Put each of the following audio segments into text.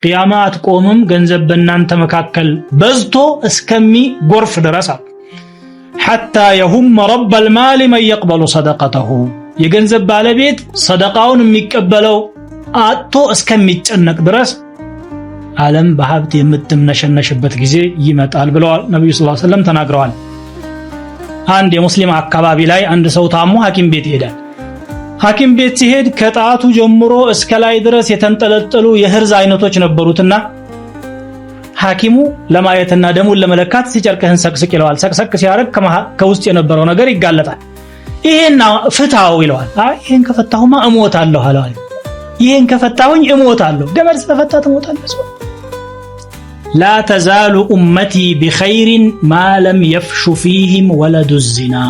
ቂያማ አትቆምም ገንዘብ በእናንተ መካከል በዝቶ እስከሚጎርፍ ድረስ حتى يهم رب المال من يقبل صدقته የገንዘብ ባለቤት ሰደቃውን የሚቀበለው አጥቶ እስከሚጨነቅ ድረስ ዓለም በሀብት የምትምነሸነሽበት ጊዜ ይመጣል ብለዋል ነብዩ ሰለላሁ ዐለይሂ ወሰለም ተናግረዋል። አንድ የሙስሊም አካባቢ ላይ አንድ ሰው ታሞ ሐኪም ቤት ይሄዳል። ሐኪም ቤት ሲሄድ ከጣቱ ጀምሮ እስከ ላይ ድረስ የተንጠለጠሉ የህርዝ አይነቶች ነበሩትና ሐኪሙ ለማየትና ደሙን ለመለካት ሲጨርቅህን ሰቅስቅ ይለዋል። ሰቅሰቅ ሲያረግ ከውስጥ የነበረው ነገር ይጋለጣል። ይሄን ፍታው ይለዋል። አይ ይሄን ከፈታሁማ እሞታለሁ አለዋል። ይሄን ከፈታሁኝ እሞታለሁ። ገመድ ስለፈታ ትሞታለህ። لا تزال أمتي بخير ما لم يفش فيهم ولد الزنا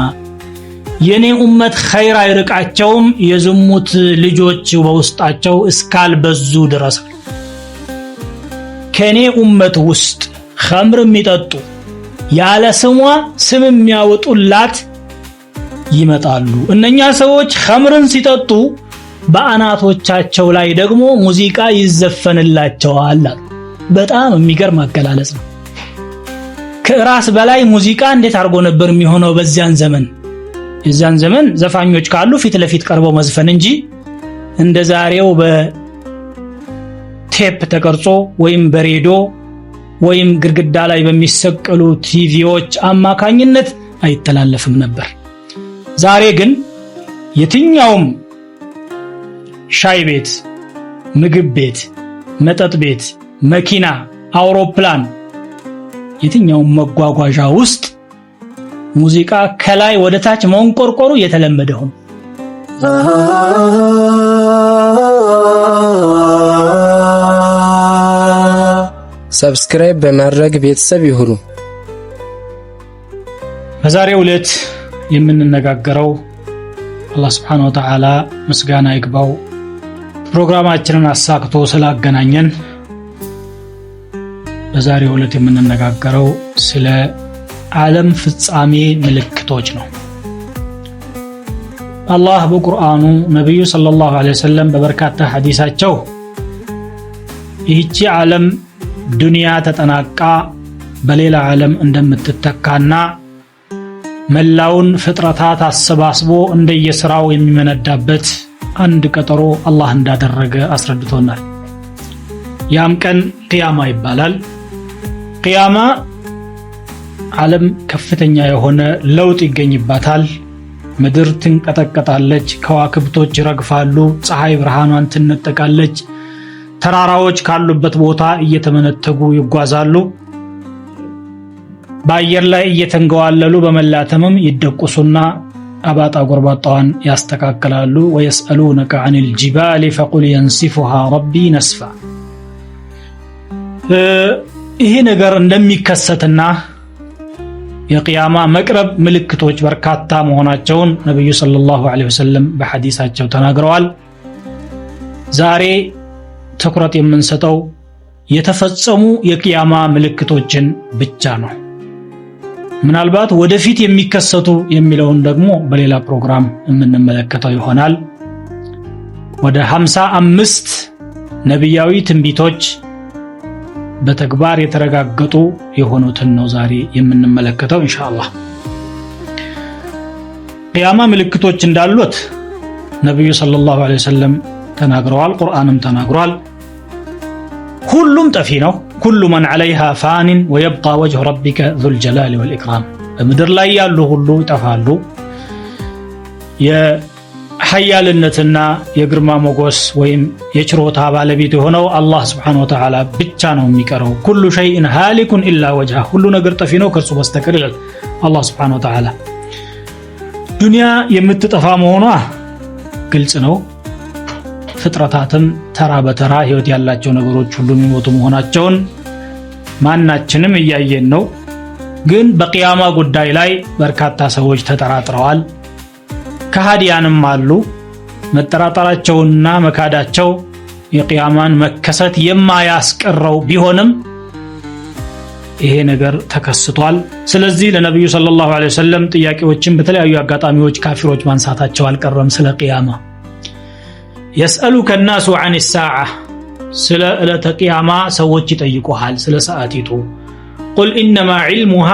የኔ ኡመት ኸይር አይርቃቸውም የዝሙት ልጆች በውስጣቸው እስካል በዙ ድረስ። ከኔ ኡመት ውስጥ ኸምር የሚጠጡ ያለ ስሟ ስም የሚያወጡላት ይመጣሉ። እነኛ ሰዎች ኸምርን ሲጠጡ በአናቶቻቸው ላይ ደግሞ ሙዚቃ ይዘፈንላቸዋል። በጣም የሚገርም አገላለጽ ነው። ከራስ በላይ ሙዚቃ እንዴት አርጎ ነበር የሚሆነው በዚያን ዘመን? የዛን ዘመን ዘፋኞች ካሉ ፊት ለፊት ቀርበው መዝፈን እንጂ እንደዛሬው በቴፕ ተቀርጾ ወይም በሬዲዮ ወይም ግድግዳ ላይ በሚሰቀሉ ቲቪዎች አማካኝነት አይተላለፍም ነበር። ዛሬ ግን የትኛውም ሻይ ቤት፣ ምግብ ቤት፣ መጠጥ ቤት፣ መኪና፣ አውሮፕላን የትኛውም መጓጓዣ ውስጥ ሙዚቃ ከላይ ወደ ታች መንቆርቆሩ የተለመደ ሆኖ ሰብስክራይብ በማድረግ ቤተሰብ ይሁኑ። በዛሬው ዕለት የምንነጋገረው አላህ Subhanahu Wa Ta'ala ምስጋና ይግባው ፕሮግራማችንን አሳክቶ ስላገናኘን በዛሬው ዕለት የምንነጋገረው ስለ ዓለም ፍጻሜ ምልክቶች ነው። አላህ በቁርአኑ ነብዩ ሰለላሁ ዐለይሂ ወሰለም በበርካታ ሐዲሳቸው ይህች ዓለም ዱንያ ተጠናቃ በሌላ ዓለም እንደምትተካና መላውን ፍጥረታት አሰባስቦ እንደየሥራው የሚመነዳበት አንድ ቀጠሮ አላህ እንዳደረገ አስረድቶናል። ያም ቀን ቂያማ ይባላል። ቂያማ ዓለም ከፍተኛ የሆነ ለውጥ ይገኝባታል። ምድር ትንቀጠቀጣለች፣ ከዋክብቶች ይረግፋሉ፣ ፀሐይ ብርሃኗን ትነጠቃለች፣ ተራራዎች ካሉበት ቦታ እየተመነተጉ ይጓዛሉ፣ በአየር ላይ እየተንገዋለሉ በመላተምም ይደቁሱና አባጣ ጎርባጣዋን ያስተካክላሉ። ወየስአሉነከ ዐኒል ጂባሊ ፈቁል የንሲፉሃ ረቢ ነስፋ። ይሄ ነገር እንደሚከሰትና የቂያማ መቅረብ ምልክቶች በርካታ መሆናቸውን ነብዩ ሰለላሁ ዐለይሂ ወሰለም በሐዲሳቸው ተናግረዋል። ዛሬ ትኩረት የምንሰጠው የተፈጸሙ የቂያማ ምልክቶችን ብቻ ነው። ምናልባት ወደፊት የሚከሰቱ የሚለውን ደግሞ በሌላ ፕሮግራም የምንመለከተው ይሆናል። ወደ 55 ነብያዊ ትንቢቶች በተግባር የተረጋገጡ የሆኑትን ነው ዛሬ የምንመለከተው ኢንሻአላህ። ቂያማ ምልክቶች እንዳሉት ነብዩ ሰለላሁ ዐለይሂ ወሰለም ተናግረዋል፣ ቁርአንም ተናግሯል። ሁሉም ጠፊ ነው። ኩሉ መን ዐለይሃ ፋኒን ወየብቃ ወጅሁ ረቢከ ዙል ጀላሊ ወል ኢክራም። በምድር ላይ ያሉ ሁሉ ይጠፋሉ። የሐያልነትና የግርማ ሞገስ ወይም የችሮታ ባለቤት የሆነው አላህ Subhanahu Wa Ta'ala ብቻ ነው የሚቀረው። ኩሉ ሸይእን ሃሊኩን ኢላ ወጅሃ። ሁሉ ነገር ጠፊ ነው ከእርሱ በስተቀር ይላል አላህ Subhanahu Wa Ta'ala። ዱንያ የምትጠፋ መሆኗ ግልጽ ነው። ፍጥረታትም ተራ በተራ ህይወት ያላቸው ነገሮች ሁሉ የሚሞቱ መሆናቸውን ማናችንም እያየን ነው። ግን በቂያማ ጉዳይ ላይ በርካታ ሰዎች ተጠራጥረዋል። ከሃዲያንም አሉ። መጠራጠራቸውና መካዳቸው የቂያማን መከሰት የማያስቀረው ቢሆንም ይሄ ነገር ተከስቷል። ስለዚህ ለነብዩ ሰለላሁ ዐለይሂ ወሰለም ጥያቄዎችን በተለያዩ አጋጣሚዎች ካፊሮች ማንሳታቸው አልቀረም። ስለ ቂያማ يسألك الناس عن الساعة ስለ ዕለተ ቂያማ ሰዎች ይጠይቁሃል ስለ ሰዓቲቱ ቁል ኢነማ ዒልሙሃ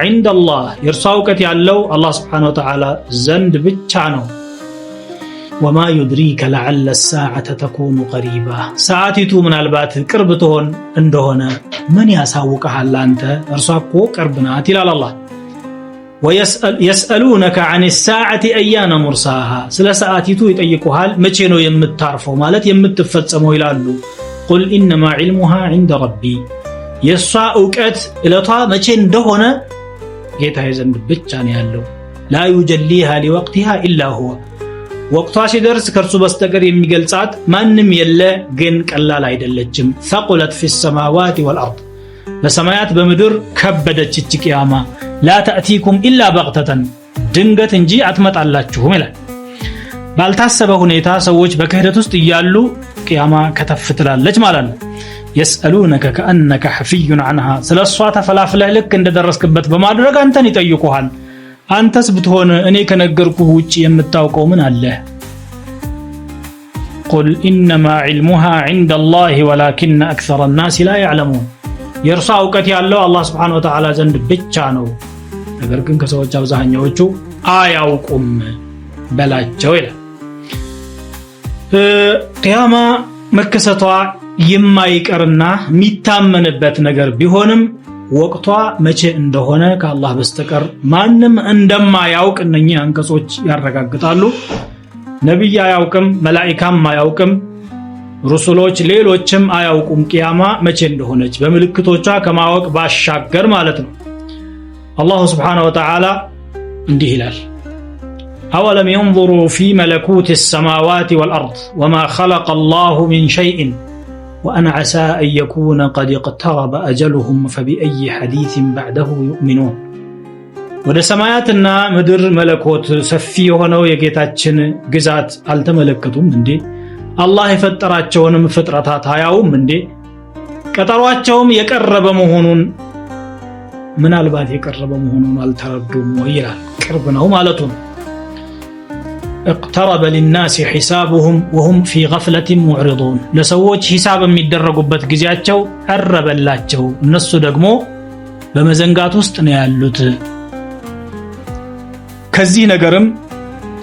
ዒንደላህ የእርሷ እውቀት ያለው አላህ ስብሓነሁ ወተዓላ ዘንድ ብቻ ነው ወማ ዩድሪከ ለዐለ ሰዓተ ተኩኑ ቀሪባ ሰዓቲቱ ምናልባት ቅርብ ትሆን እንደሆነ ምን ያሳውቅሃል አንተ እርሷ እኮ ቅርብ ናት ይላል አላህ ወየስአሉነከ ዐን ሰዓቲ አያነ ሙርሳሃ ስለ ሰዓቲቱ ይጠይቁሃል መቼ ነው የምታርፈው ማለት የምትፈጸመው ይላሉ ቁል ኢነማ ዒልሙሃ ዒንደ ረቢ የሷ ዕውቀት ዕለቷ መቼ እንደሆነ ጌታዬ ዘንድ ብቻ ነው ያለው ላ ዩጀሊሃ ሊወቅቲሃ ኢላ ሁወ ወቅቷ ሲደርስ ከርሱ በስተቀር የሚገልጻት ማንም የለ ግን ቀላል አይደለችም ثقلت في السماوات والارض በሰማያት በምድር ከበደች እቺ ቂያማ لا تأتيكم إلا بغتة ድንገት እንጂ አትመጣላችሁም ይላል ባልታሰበ ሁኔታ ሰዎች በክህደት ውስጥ እያሉ ቂያማ ከተፍ ትላለች ማለት ነው يسألونك كأنك حفي عنها ስለሷ ተፈላፍለህ ልክ እንደደረስክበት በማድረግ አንተን ይጠይቁሃል አንተስ ብትሆን እኔ ከነገርኩህ ውጪ የምታውቀው ምን አለ قل إنما علمها عند الله ولكن أكثر الناس لا يعلمون የእርሷ ዕውቀት ያለው አላህ Subhanahu Wa Ta'ala ዘንድ ብቻ ነው ነገር ግን ከሰዎች አብዛኛዎቹ አያውቁም በላቸው ይላል ቂያማ መከሰቷ የማይቀርና የሚታመንበት ነገር ቢሆንም ወቅቷ መቼ እንደሆነ ከአላህ በስተቀር ማንም እንደማያውቅ እነኚህ አንቀጾች ያረጋግጣሉ ነብይ አያውቅም መላእክታም አያውቅም ሩሱሎች ሌሎችም አያውቁም ቂያማ መቼ እንደሆነች በምልክቶቿ ከማወቅ ባሻገር ማለት ነው አላህ Subhanahu Wa Ta'ala እንዲህ ይላል أولم ينظروا في ملكوت السماوات والأرض وما خلق الله من شيء وأن عسى أن يكون قد اقترب أجلهم فبأي حديث بعده يؤمنون ወደ ሰማያትና ምድር መለኮት ሰፊ ሆነው የጌታችን ግዛት አልተመለከቱም እንዴ አላህ የፈጠራቸውንም ፍጥረታት አያውም እንዴ ቀጠሯቸውም የቀረበ መሆኑን ምናልባት የቀረበ መሆኑን አልተረዱም ይላል ቅርብ ነው ማለቱ اقترب للناس حسابهم وهم في غفلة معرضون ለሰዎች ሂሳብ የሚደረጉበት ጊዜያቸው ቀረበላቸው እነሱ ደግሞ በመዘንጋት ውስጥ ነው ያሉት ከዚህ ነገርም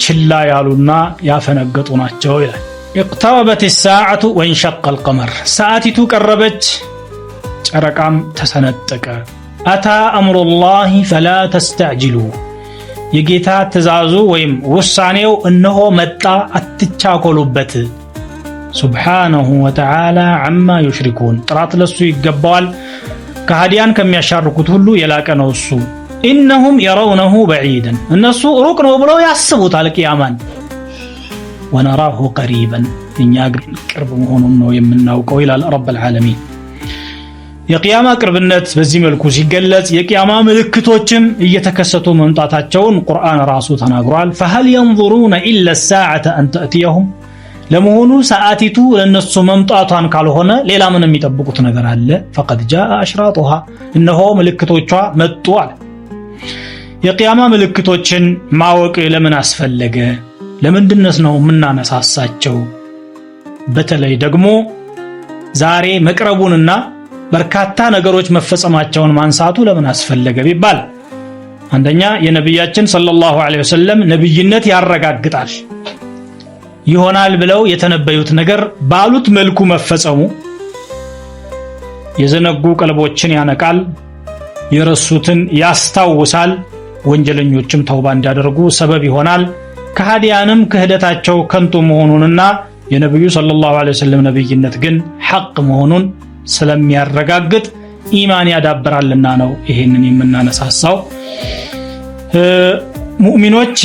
ችላ ያሉና ያፈነገጡ ናቸው ይላል اقتربت الساعة وانشق القمر ሰዓቲቱ ቀረበች ጨረቃም ተሰነጠቀ أتى أمر الله فلا تستعجلوا የጌታ ትእዛዙ ወይም ውሳኔው እነሆ መጣ አትቻኮሉበት ሱብሃነሁ ወተዓላ عما يشركون ጥራት ለሱ ይገባዋል ከሃዲያን ከሚያሻርኩት ሁሉ የላቀ ነው እሱ إنهم يرونه بعيدا እነሱ ሩቅ ነው ብለው ያስቡታል ቂያማን ونراه قريبا እኛ ቅርብ መሆኑን ነው የምናውቀው ይላል رب العالمين የቂያማ ቅርብነት በዚህ መልኩ ሲገለጽ የቂያማ ምልክቶችም እየተከሰቱ መምጣታቸውን ቁርአን ራሱ ተናግሯል فهل ينظرون إلا الساعة أن تأتيهم ለመሆኑ ሰዓቲቱ ለነሱ መምጣቷን ካልሆነ ሌላ ምን የሚጠብቁት ነገር አለ فقد جاء أشراطها እነሆ ምልክቶቿ መጡ አለ የቂያማ ምልክቶችን ማወቅ ለምን አስፈለገ ለምንድነስ ነው ምናነሳሳቸው በተለይ ደግሞ ዛሬ መቅረቡንና በርካታ ነገሮች መፈጸማቸውን ማንሳቱ ለምን አስፈለገ ቢባል አንደኛ የነብያችን ሰለላሁ ዐለይሂ ወሰለም ነብይነት ያረጋግጣል ይሆናል ብለው የተነበዩት ነገር ባሉት መልኩ መፈጸሙ የዘነጉ ቀልቦችን ያነቃል የረሱትን ያስታውሳል ወንጀለኞችም ተውባ እንዲያደርጉ ሰበብ ይሆናል ከሃዲያንም ክህደታቸው ከንቱ መሆኑንና የነብዩ ሰለላሁ ዐለይሂ ወሰለም ነብይነት ግን ሐቅ መሆኑን ስለሚያረጋግጥ ኢማን ያዳብራልና ነው ይሄንን የምናነሳሳው ሙእሚኖች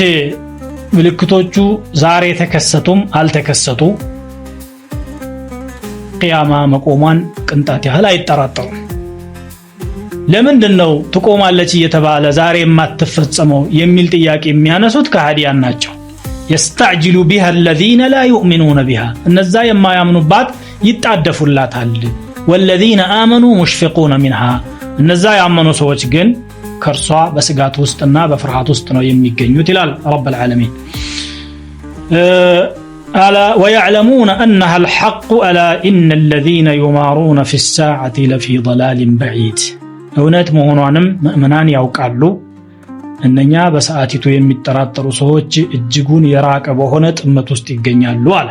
ምልክቶቹ ዛሬ ተከሰቱም አልተከሰቱ ቂያማ መቆሟን ቅንጣት ያህል አይጠራጠሩም ለምንድነው ትቆማለች እየተባለ ዛሬ የማትፈጸመው የሚል ጥያቄ የሚያነሱት ከሃዲያን ናቸው يستعجل بها الذين لا يؤمنون بها እነዛ የማያምኑባት ይጣደፉላታል والذين آمنوا مشفقون منها እነዛ ያመኑ ሰዎች ግን ከርሷ በስጋት ውስጥና በፍርሃት ውስጥ ነው የሚገኙት ይላል رب العالمين ألا ويعلمون أنها الحق ألا إن الذين يمارون في الساعة لفي ضلال بعيد እውነት መሆኗንም ምእመናን ያውቃሉ እነኛ በሰዓቲቱ የሚጠራጠሩ ሰዎች እጅጉን የራቀ በሆነ ጥመት ውስጥ ይገኛሉ አለ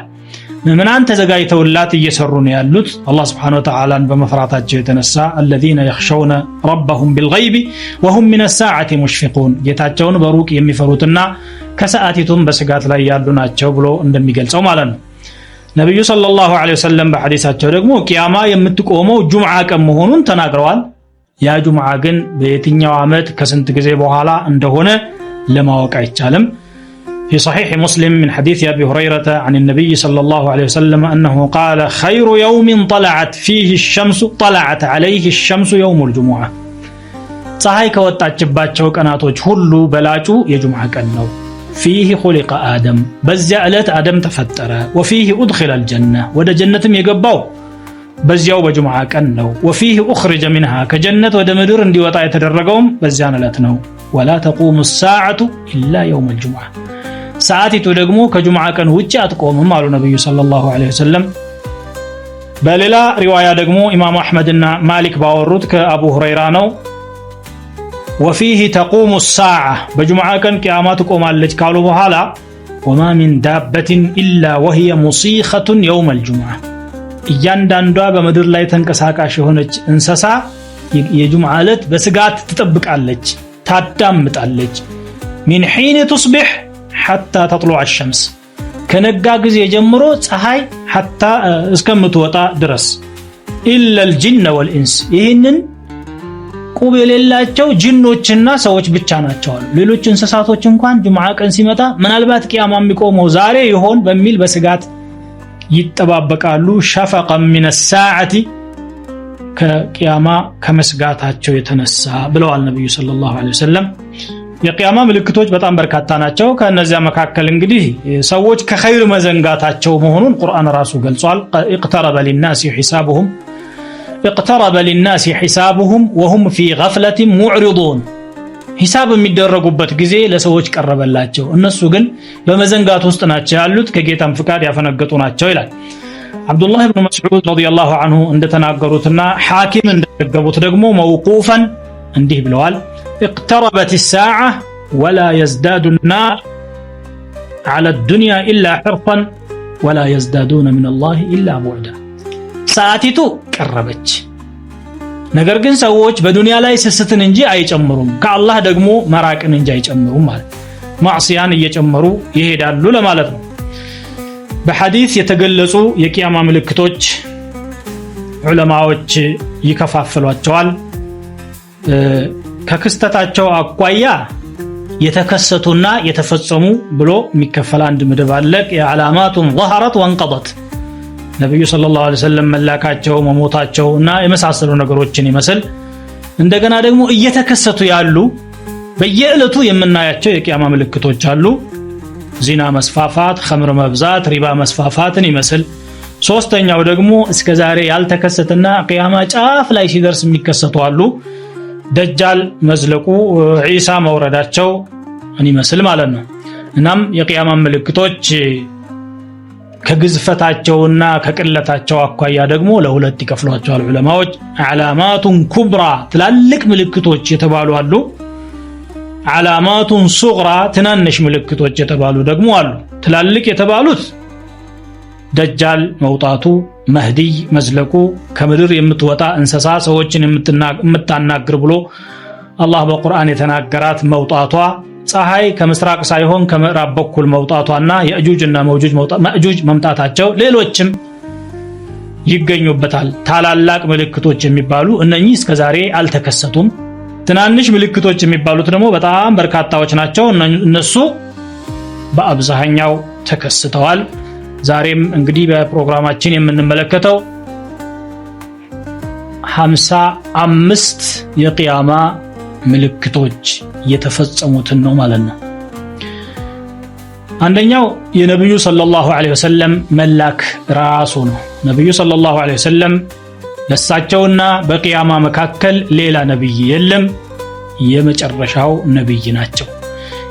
ምእመናን ተዘጋጅተውላት እየሰሩ ነው ያሉት አላህ Subhanahu Wa Ta'ala በመፍራታቸው የተነሳ الذين يخشون ربهم بالغيب وهم من الساعة مشفقون ጌታቸውን በሩቅ የሚፈሩትና ከሰዓቲቱም በስጋት ላይ ያሉ ናቸው ብሎ እንደሚገልጸው ማለት ነው ነብዩ ሰለላሁ ዐለይሂ ወሰለም በሐዲሳቸው ደግሞ ቂያማ የምትቆመው ጁምዓ ቀን መሆኑን ተናግረዋል ያ ጁምዓ ግን በየትኛው አመት ከስንት ጊዜ በኋላ እንደሆነ ለማወቅ አይቻልም في صحيح مسلم من حديث أبي هريرة عن النبي صلى الله عليه وسلم أنه قال خير يوم طلعت عليه الشمس يوم الجمعة ፀሐይ ከወጣችባቸው ቀናቶች ሁሉ በላጩ የጁምዓ ቀን ነው فيه خلق آدم በዚያ ዕለት አደም ተፈጠረ وفيه أدخل الجنة ወደ ጀነትም የገባው በዚያው በጁምዓ ቀን ነው وفيه أخرج منها ከጀነት ወደ ምድር እንዲወጣ የተደረገውም በዚያ ዕለት ነው ولا تقوم الساعة إلا يوم الجمعة ሰዓቲቱ ደግሞ ከጁምዓ ቀን ውጪ አትቆምም አሉ ነብዩ ሰለላሁ ዐለይሂ ወሰለም በሌላ ሪዋያ ደግሞ ኢማሙ አህመድና ማሊክ ባወሩት ከአቡ ሁረይራ ነው وفيه تقوم الساعة በጁምዓ ቀን ቂያማ ትቆማለች ካሉ በኋላ وما من دابة إلا وهي مصيخة يوم الجمعة እያንዳንዷ በመድር ላይ ተንቀሳቃሽ የሆነች እንስሳ የጁምዓ ዕለት በስጋት ትጠብቃለች ታዳምጣለች من حين تصبح حتى تطلع الشمس ከነጋ ጊዜ ጀምሮ ፀሐይ حتى እስከምትወጣ ድረስ إلا الجن والإنس ይህንን ቁብ የሌላቸው ጂኖችና ሰዎች ብቻ ናቸው ሌሎች እንስሳቶች እንኳን ጁምዓ ቀን ሲመጣ ምናልባት ቂያማ የሚቆመው ዛሬ ይሆን በሚል በስጋት ይተባበቃሉ شفقا من الساعة ከቂያማ ከመስጋታቸው የተነሳ ብለዋል ነብዩ ሰለላሁ ዐለይሂ ወሰለም የቂያማ ምልክቶች በጣም በርካታ ናቸው ከነዚያ መካከል እንግዲህ ሰዎች ከኸይር መዘንጋታቸው መሆኑን ቁርአን ራሱ ገልጿል اقترب للناس حسابهم وهم في غفلة معرضون ሂሳብ የሚደረጉበት ጊዜ ለሰዎች ቀረበላቸው እነሱ ግን በመዘንጋት ውስጥ ናቸው ያሉት ከጌታም ፍቃድ ያፈነገጡ ናቸው ይላል አብዱላህ ኢብኑ መስዑድ ረዲየላሁ ዐንሁ እንደተናገሩትና ሐኪም እንደዘገቡት ደግሞ መውቁፈን እንዲህ ብለዋል اقتربت الساعة ولا يزداد الناس على الدنيا إلا حرصا ولا يزدادون من الله إلا بعدا ሰዓቲቱ ቀረበች ነገር ግን ሰዎች በዱንያ ላይ ስስትን እንጂ አይጨምሩም ከአላህ ደግሞ መራቅን እንጂ አይጨምሩም ማለት ማዕሲያን እየጨመሩ ይሄዳሉ ለማለት ነው በሐዲስ የተገለጹ የቂያማ ምልክቶች ዑለማዎች ይከፋፈሏቸዋል ከክስተታቸው አቋያ የተከሰቱና የተፈጸሙ ብሎ የሚከፈል አንድ ምድብ አለ የዓላማቱን ظهرت وانقضت ነብዩ ሰለላሁ ዐለይሂ ወሰለም መላካቸው መሞታቸውና የመሳሰሉ ነገሮችን ይመስል እንደገና ደግሞ እየተከሰቱ ያሉ በየዕለቱ የምናያቸው የቂያማ ምልክቶች አሉ ዚና መስፋፋት ኸምር መብዛት ሪባ መስፋፋትን ይመስል ሶስተኛው ደግሞ እስከዛሬ ያልተከሰተና ቂያማ ጫፍ ላይ ሲደርስ የሚከሰቱ አሉ ደጃል መዝለቁ ዒሳ መውረዳቸው ይመስል ማለት ነው እናም የቂያማ ምልክቶች ከግዝፈታቸውና ከቅለታቸው አኳያ ደግሞ ለሁለት ይከፍሏቸዋል ዑለማዎች ዓላማቱን ኩብራ ትላልቅ ምልክቶች የተባሉ አሉ ዓላማቱን ሱግራ ትናንሽ ምልክቶች የተባሉ ደግሞ አሉ ትላልቅ የተባሉት ደጃል መውጣቱ መህዲ መዝለቁ ከምድር የምትወጣ እንስሳ ሰዎችን የምታናግር ብሎ አላህ በቁርአን የተናገራት መውጣቷ ፀሐይ ከምስራቅ ሳይሆን ከምዕራብ በኩል መውጣቷና የእጁጅና መእጁጅ መምጣታቸው ሌሎችም ይገኙበታል ታላላቅ ምልክቶች የሚባሉ እነኚህ እስከዛሬ አልተከሰቱም ትናንሽ ምልክቶች የሚባሉት ደግሞ በጣም በርካታዎች ናቸው እነሱ በአብዛኛው ተከስተዋል ዛሬም እንግዲህ በፕሮግራማችን የምንመለከተው 55 የቂያማ ምልክቶች የተፈጸሙትን ነው ማለት ነው አንደኛው የነብዩ ሰለላሁ ዐለይሂ ወሰለም መላክ ራሱ ነው ነብዩ ሰለላሁ ዐለይሂ ወሰለም ለሳቸውና በቂያማ መካከል ሌላ ነብይ የለም የመጨረሻው ነብይ ናቸው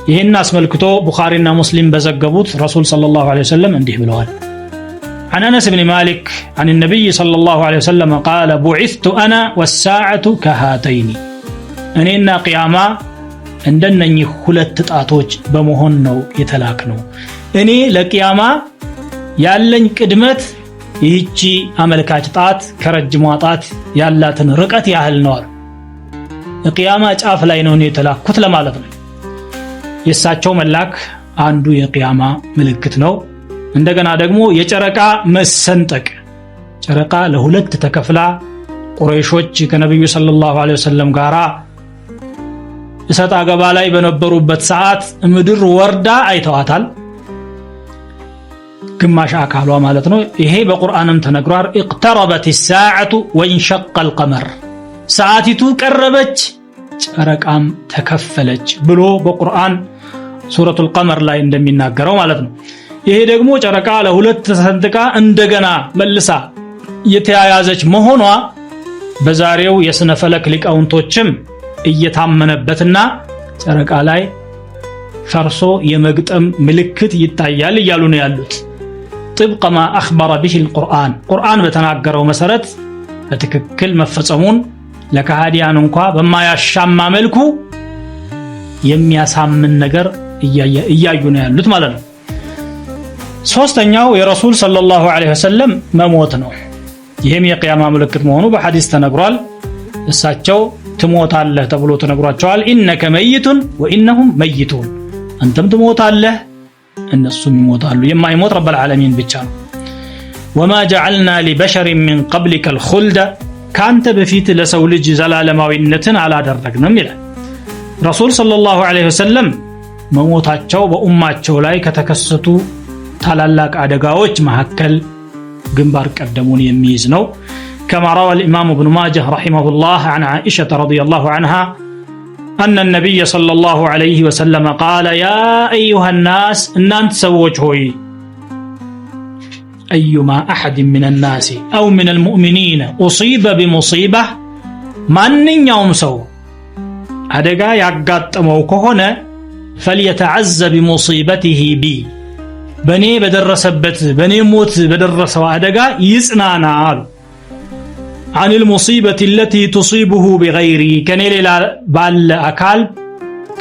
ይህን አስመልክቶ ቡኻሪና ሙስሊም በዘገቡት ረሱል ሰለላሁ ዐለይሂ ወሰለም እንዲህ ብለዋል። عن أنس بن مالك عن النبي صلى الله عليه وسلم قال بعثت أنا والساعة كهاتين أنينا قياما عندنا ሁለት ጣቶች በመሆን ነው የተላክነው እኔ ለቂያማ ያለኝ ቅድመት ይህቺ አመልካች ጣት ከረጅሟ ጣት ያላትን ርቀት ያህል ነው ለቂያማ ጫፍ ላይ ነው የተላኩት ለማለት ነው የሳቸው መላክ አንዱ የቂያማ ምልክት ነው እንደገና ደግሞ የጨረቃ መሰንጠቅ ጨረቃ ለሁለት ተከፍላ ቁረይሾች ከነብዩ ሰለላሁ ዐለይሂ ወሰለም ጋራ እሳት አገባ ላይ በነበሩበት ሰዓት ምድር ወርዳ አይተዋታል ግማሽ አካሏ ማለት ነው ይሄ በቁርአንም ተነግሯል اقتربت الساعه وانشق القمر ሰዓቲቱ ቀረበች ጨረቃም ተከፈለች ብሎ በቁርአን ሱረቱል ቀመር ላይ እንደሚናገረው ማለት ነው ይሄ ደግሞ ጨረቃ ለሁለት ተሰንጥቃ እንደገና መልሳ የተያያዘች መሆኗ በዛሬው የስነ ፈለክ ሊቃውንቶችም እየታመነበትና ጨረቃ ላይ ፈርሶ የመግጠም ምልክት ይታያል እያሉ ነው ያሉት طبق ما اخبر به القرآن ቁርአን በተናገረው መሰረት በትክክል መፈጸሙን ለካሃዲያን እንኳን በማያሻማ መልኩ የሚያሳምን ነገር እያዩ ነው ያሉት ማለት ነው ሶስተኛው የረሱል ሰለላሁ ዐለይሂ ወሰለም መሞት ነው ይሄም የቂያማ ምልክት መሆኑ በሐዲስ ተነግሯል እሳቸው ትሞታለህ ተብሎ ተነግሯቸዋል ኢነከ መይቱን ወኢነሁም መይቱን አንተም ትሞታለህ እነሱም ይሞታሉ የማይሞት ረብ العالمين ብቻ ነው وما جعلنا لبشر من قبلك الخلد ካንተ በፊት ለሰው ልጅ ዘላለማዊነትን አላደረግንም ይላል ረሱል ሰለላሁ ዐለይሂ ወሰለም መሞታቸው በኡማቸው ላይ ከተከሰቱ ታላላቅ አደጋዎች መካከል ግንባር ቀደሙን የሚይዝ ነው كما روى الإمام ابن ماجه رحمه الله عن عائشة رضي الله عنها أن النبي صلى الله عليه وسلم قال يا أيها الناس أنت سووج هوي أيما أحد من الناس أو من المؤمنين أصيب بمصيبة من يوم سو أدقى يقات موكهنا فليتعز بمصيبته بي بني بدرسبت بني موت بدرس وأدقى يسنانا عن المصيبة التي تصيبه بغيري كان لا بال أكال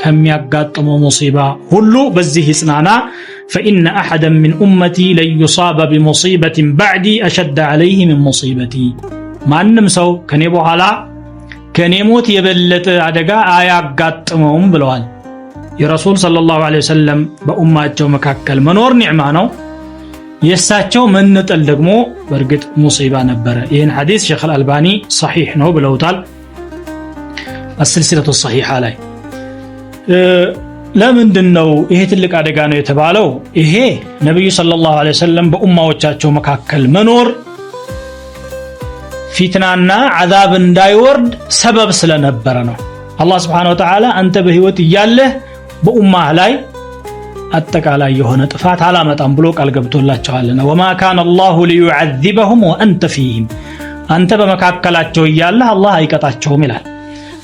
كم يقطم مصيبة هلو بزه سنانا فإن أحدا من أمتي لن يصاب بمصيبة بعدي أشد عليه من مصيبتي ما نمسو كان يبو على كان يموت يبلت عدقاء آيات قطمهم بلوال يا رسول صلى الله عليه وسلم بأماتهم مكاكل منور نعمانو የሳቸው መነጠል ደግሞ በርግጥ ሙሲባ ነበር ይሄን ሐዲስ ሼኽ አልአልባኒ صحيح ነው ብለውታል السلسلة الصحيحة ላይ ለምንድነው ይሄ ትልቅ አደጋ ነው የተባለው ይሄ ነብዩ ሰለላሁ ዐለይሂ ወሰለም በኡማዎቻቸው መካከል መኖር ፊትናና አዛብ እንዳይወርድ ሰበብ ስለነበረ ነው አላህ Subhanahu Wa Ta'ala አንተ በህይወት እያለህ በኡማህ ላይ አጠቃላይ የሆነ ጥፋት አላመጣም ብሎ ቃል ገብቶላቸዋልና وما كان الله ليعذبهم وانت فيهم አንተ በመካከላቸው እያለህ አላህ አይቀጣቸውም ይላል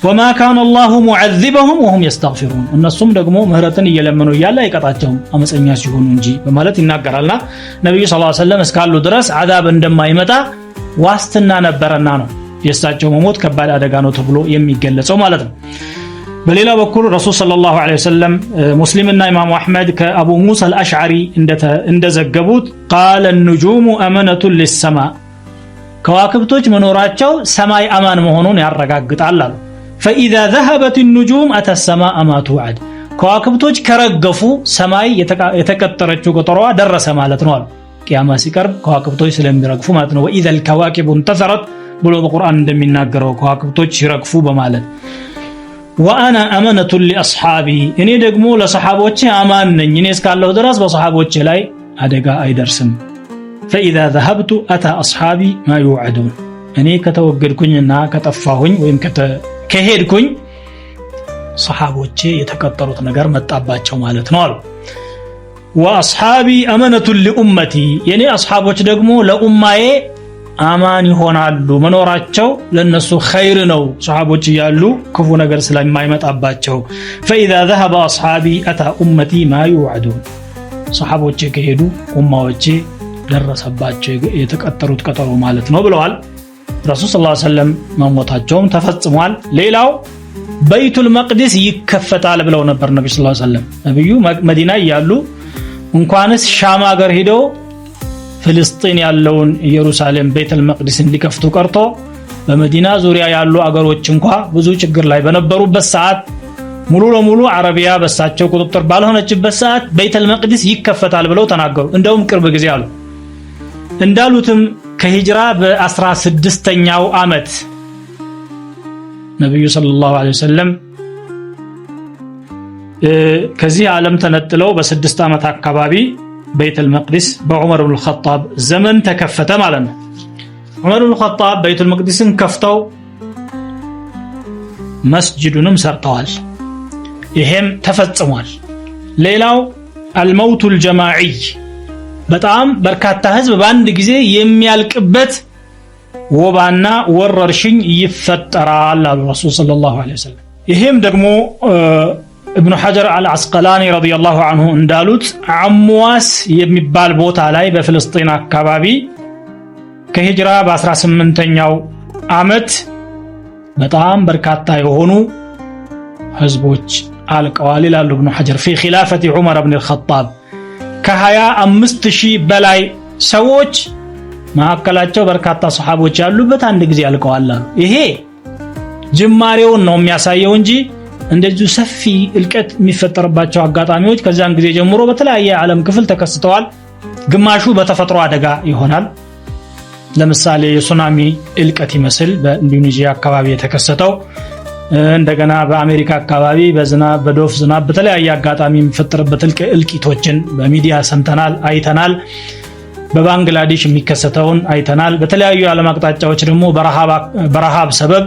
وما كان الله معذبهم وهم يستغفرون እነሱም ደግሞ ምህረትን እየለመኑ እያለ አይቀጣቸውም አመፀኛ ሲሆኑ እንጂ በማለት ይናገራልና ነብዩ ሰለላሁ ዐለይሂ ወሰለም እስካሉ ድረስ አዛብ እንደማይመጣ ዋስትና ነበርና ነው የሳቸው መሞት ከባድ አደጋ ነው ተብሎ የሚገለጸው ማለት ነው በሌላ በኩል ረሱል ሰለላሁ ዐለይሂ ወሰለም ሙስሊምና ኢማሙ አህመድ ከአቡ ሙሳ አልአሽዓሪ እንደዘገቡት قال النجوم امنه للسماء ከዋክብቶች መኖራቸው ሰማይ አማን መሆኑን ያረጋግጣል አሉ فاذا ذهبت النجوم اتى السماء ما توعد ከዋክብቶች ከረገፉ ሰማይ የተቀጠረችው ቀጠሮዋ ደረሰ ማለት ነው ቂያማ ሲቀርብ ከዋክብቶች ስለሚረግፉ ማለት ነው واذا الكواكب انتثرت ብሎ በቁርአን እንደሚናገረው ከዋክብቶች ሲረግፉ በማለት وانا امنه لاصحابي እኔ ደግሞ ለሰሃቦቼ አማን ነኝ እኔ እስካለሁ ድረስ በሰሃቦቼ ላይ አደጋ አይደርስም فاذا ذهبت اتى اصحابي ما يوعدون እኔ ከተወገድኩኝና ከጠፋሁኝ ወይም ከሄድኩኝ ሰሃቦቼ የተቀጠሩት ነገር መጣባቸው ማለት ነው አሉ واصحابي امنه لامتي የኔ አስሐቦች ደግሞ ለኡማዬ አማን ይሆናሉ መኖራቸው ለነሱ ኸይር ነው ሱሐቦች ይያሉ ክፉ ነገር ስለማይመጣባቸው فاذا ذهب اصحابي اتى امتي ما يوعدون ሱሐቦች ከሄዱ ኡማዎቼ ደረሰባቸው የተቀጠሩት ቀጠሮ ማለት ነው ብለዋል ረሱል ሰለላሁ ዐለይሂ ወሰለም መሞታቸውም ተፈጽሟል ሌላው በይቱል መቅደስ ይከፈታል ብለው ነበር ነብዩ ሰለላሁ ዐለይሂ ወሰለም ነብዩ መዲና ያሉ እንኳንስ ሻም ሀገር ሄደው ፍልስጤም ያለውን ኢየሩሳሌም ቤተል መቅደስ እንዲከፍቱ ቀርቶ በመዲና ዙሪያ ያሉ አገሮች እንኳን ብዙ ችግር ላይ በነበሩበት ሰዓት ሙሉ ለሙሉ አረቢያ በሳቸው ቁጥጥር ባልሆነችበት ሰዓት ቤተል መቅደስ ይከፈታል ብለው ተናገሩ እንደውም ቅርብ ጊዜ አሉ እንዳሉትም ከሂጅራ በ16ኛው አመት ነብዩ ሰለላሁ ዐለይሂ ወሰለም ከዚህ ዓለም ተነጥለው በ6 አመት አካባቢ ቤተል መቅደስ በዑመር ኢብኑ ኸጣብ ዘመን ተከፈተ ማለት ነው ዑመር ኢብኑ ኸጣብ ቤተል መቅደስን ከፍተው መስጂዱንም ሰርተዋል ይሄም ተፈጽሟል ሌላው الموت الجماعي በጣም በርካታ ህዝብ በአንድ ጊዜ የሚያልቅበት ወባና ወረርሽኝ ይፈጠራል አሉ ረሱል ሰለላሁ ዐለይሂ ወሰለም ይሄም ደግሞ ابن حجر العسقلاني رضي الله عنه እንዳሉት አምዋስ የሚባል ቦታ ላይ በፍልስጤም አካባቢ ከሂጅራ በ18ኛው አመት በጣም በርካታ የሆኑ ህዝቦች አልቀዋል ይላሉ ابن حجر في خلافة عمر بن الخطاب ከ25000 በላይ ሰዎች ማከላቸው በርካታ ሱሐቦች ያሉበት አንድ ጊዜ አልቀዋል ይሄ ጅማሬውን ነው የሚያሳየው እንጂ እንደዚህ ሰፊ እልቀት የሚፈጠርባቸው አጋጣሚዎች ከዛን ጊዜ ጀምሮ በተለያየ ዓለም ክፍል ተከስተዋል ግማሹ በተፈጥሮ አደጋ ይሆናል ለምሳሌ የሱናሚ እልቀት ይመስል በኢንዶኔዥያ አካባቢ የተከሰተው እንደገና በአሜሪካ አካባቢ በዝናብ በዶፍ ዝናብ በተለያየ አጋጣሚ የሚፈጠርበት እልቂቶችን በሚዲያ ሰምተናል አይተናል በባንግላዴሽ የሚከሰተውን አይተናል በተለያዩ ዓለም አቅጣጫዎች ደግሞ በረሃብ ሰበብ